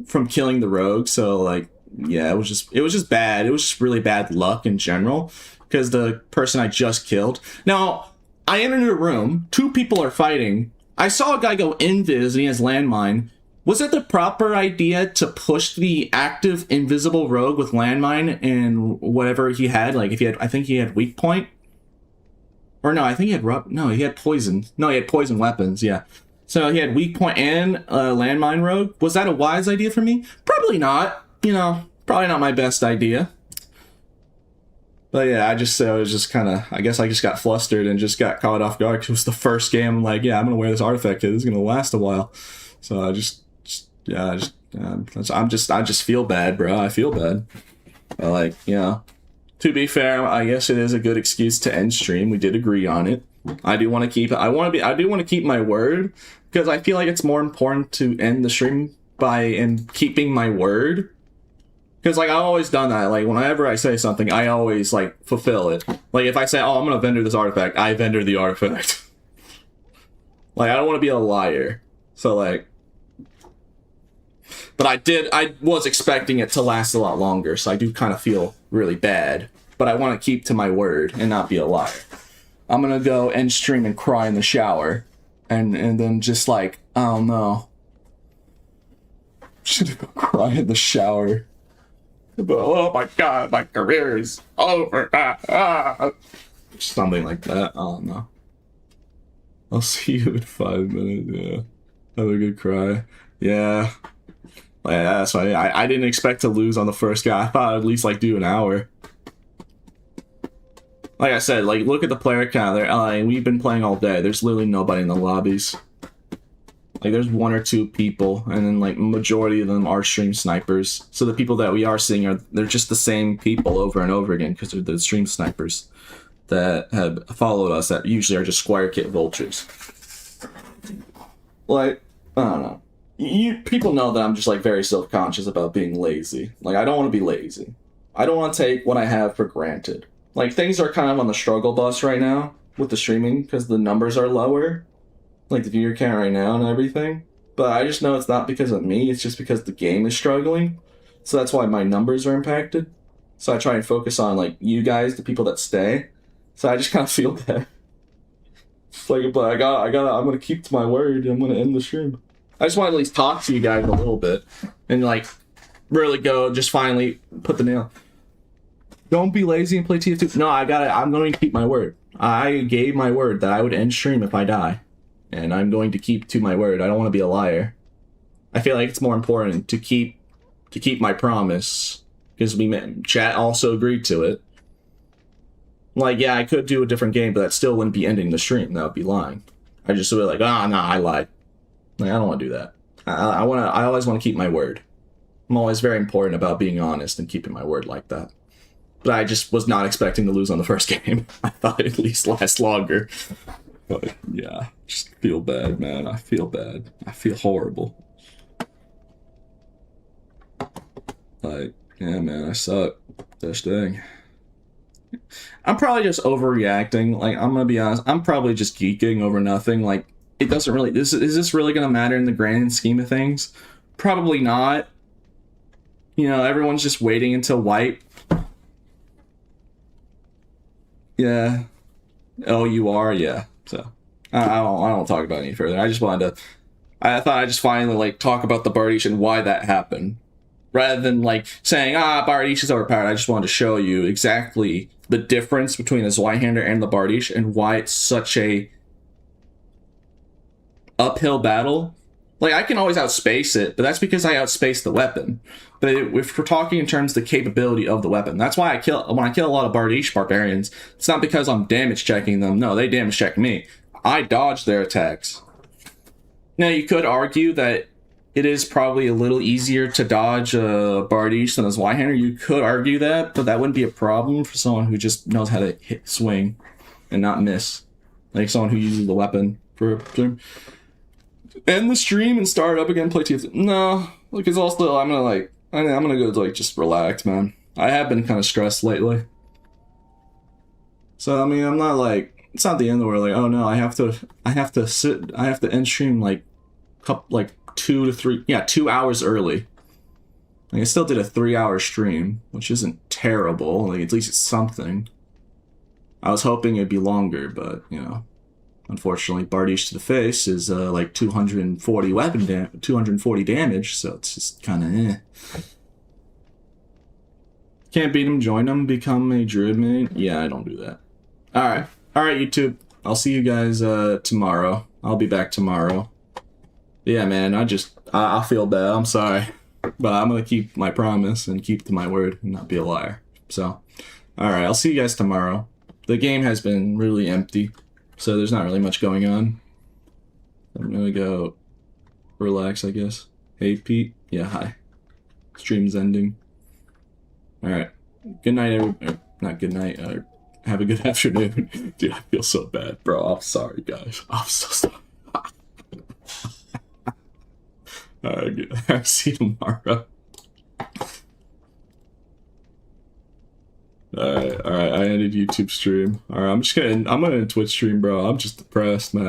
from killing the rogue. So like, yeah, it was just bad. It was just really bad luck in general. Because the person I just killed. Now, I entered a room. 2 people are fighting. I saw a guy go invis and he has landmine. Was it the proper idea to push the active invisible rogue with landmine and whatever he had? Like, if he had, I think he had weak point. Or no, I think he had he had poison. No, he had poison weapons, yeah. So he had weak point and landmine rogue. Was that a wise idea for me? Probably not. You know, probably not my best idea. But yeah, I was just kind of, I guess I just got flustered and just got caught off guard because it was the first game. I'm like, yeah, I'm going to wear this artifact kit. This is going to last a while. So I just feel bad, bro. I feel bad. But like, you know, to be fair, I guess it is a good excuse to end stream. We did agree on it. I do want to keep my word because I feel like it's more important to end the stream by keeping my word. Because like I've always done that. Like whenever I say something, I always like fulfill it. Like if I say, "Oh, I'm gonna vendor this artifact," I vendor the artifact. Like I don't want to be a liar. So like. But I was expecting it to last a lot longer, so I do kind of feel really bad. But I want to keep to my word and not be a liar. I'm gonna go end stream and cry in the shower. And then just like, I don't know. Should go cry in the shower. But, oh my god, my career is over. Something like that, I don't know. I'll see you in 5 minutes, yeah. Have a good cry. Yeah. Yeah, that's why I didn't expect to lose on the first guy. I thought I'd at least like do an hour. Like I said, like look at the player count there. We've been playing all day. There's literally nobody in the lobbies. Like there's 1 or 2 people, and then like majority of them are stream snipers. So the people that we are seeing they're just the same people over and over again because they're the stream snipers that have followed us. That usually are just Squire Kit vultures. Like I don't know. People know that I'm just like very self-conscious about being lazy. Like I don't want to be lazy. I don't want to take what I have for granted. Like things are kind of on the struggle bus right now with the streaming because the numbers are lower. Like the viewer count right now and everything. But I just know it's not because of me, it's just because the game is struggling. So that's why my numbers are impacted. So I try and focus on like you guys, the people that stay. So I just kind of feel bad. It's like, but I'm gonna keep to my word. I'm gonna end the stream. I just want to at least talk to you guys a little bit and like really go, just finally put the nail. Don't be lazy and play TF2. No, I'm going to keep my word. I gave my word that I would end stream if I die. And I'm going to keep to my word. I don't want to be a liar. I feel like it's more important to keep my promise. Because chat also agreed to it. Like, yeah, I could do a different game, but that still wouldn't be ending the stream. That would be lying. I just would be like, I lied. Like, I don't want to do that. I always want to keep my word. I'm always very important about being honest and keeping my word like that. But I just was not expecting to lose on the first game. I thought it'd at least last longer. But yeah, just feel bad, man. I feel bad. I feel horrible. Like, yeah, man, I suck. This thing. I'm probably just overreacting. Like, I'm gonna be honest. I'm probably just geeking over nothing. Like, it doesn't really... Is this really gonna matter in the grand scheme of things? Probably not. You know, everyone's just waiting until wipe. Yeah. Oh, you are? Yeah. So, I don't talk about it any further. I just wanted to... I thought I'd just finally, like, talk about the Bardiche and why that happened. Rather than, like, saying, Bardiche is overpowered. I just wanted to show you exactly the difference between the Zweihander and the Bardiche and why it's such a uphill battle. Like, I can always outspace it, but that's because I outspace the weapon. But if we're talking in terms of the capability of the weapon, that's why when I kill a lot of Bardiche barbarians, it's not because I'm damage checking them. No, they damage check me. I dodge their attacks. Now, you could argue that it is probably a little easier to dodge a Bardiche than a Zweihander. You could argue that, but that wouldn't be a problem for someone who just knows how to swing and not miss. Like someone who uses the weapon for end the stream and start up again, play TF2. No, because also I'm gonna go like just relax, man. I have been kind of stressed lately. So I mean, I'm not like, it's not the end of the world. Like, oh no, I have to end stream like 2 hours early. Like, I still did a 3-hour stream, which isn't terrible. Like, at least it's something. I was hoping it'd be longer, but you know, unfortunately, Bardiche to the face is like 240 weapon 240 damage, so it's just kind of Can't beat him, join him, become a druid main. Yeah, I don't do that. All right, YouTube. I'll see you guys tomorrow. I'll be back tomorrow. Yeah, man, I feel bad. I'm sorry. But I'm going to keep my promise and keep to my word and not be a liar. So, alright, I'll see you guys tomorrow. The game has been really empty, so there's not really much going on. I'm going to go relax, I guess. Hey, Pete. Yeah, hi. Stream's ending. Alright. Good night, everybody. Not good night. Have a good afternoon. Dude, I feel so bad, bro. I'm sorry, guys. I'm so sorry. Alright, I'll see you tomorrow. Alright, I ended YouTube stream. Alright, I'm gonna end Twitch stream, bro. I'm just depressed, man.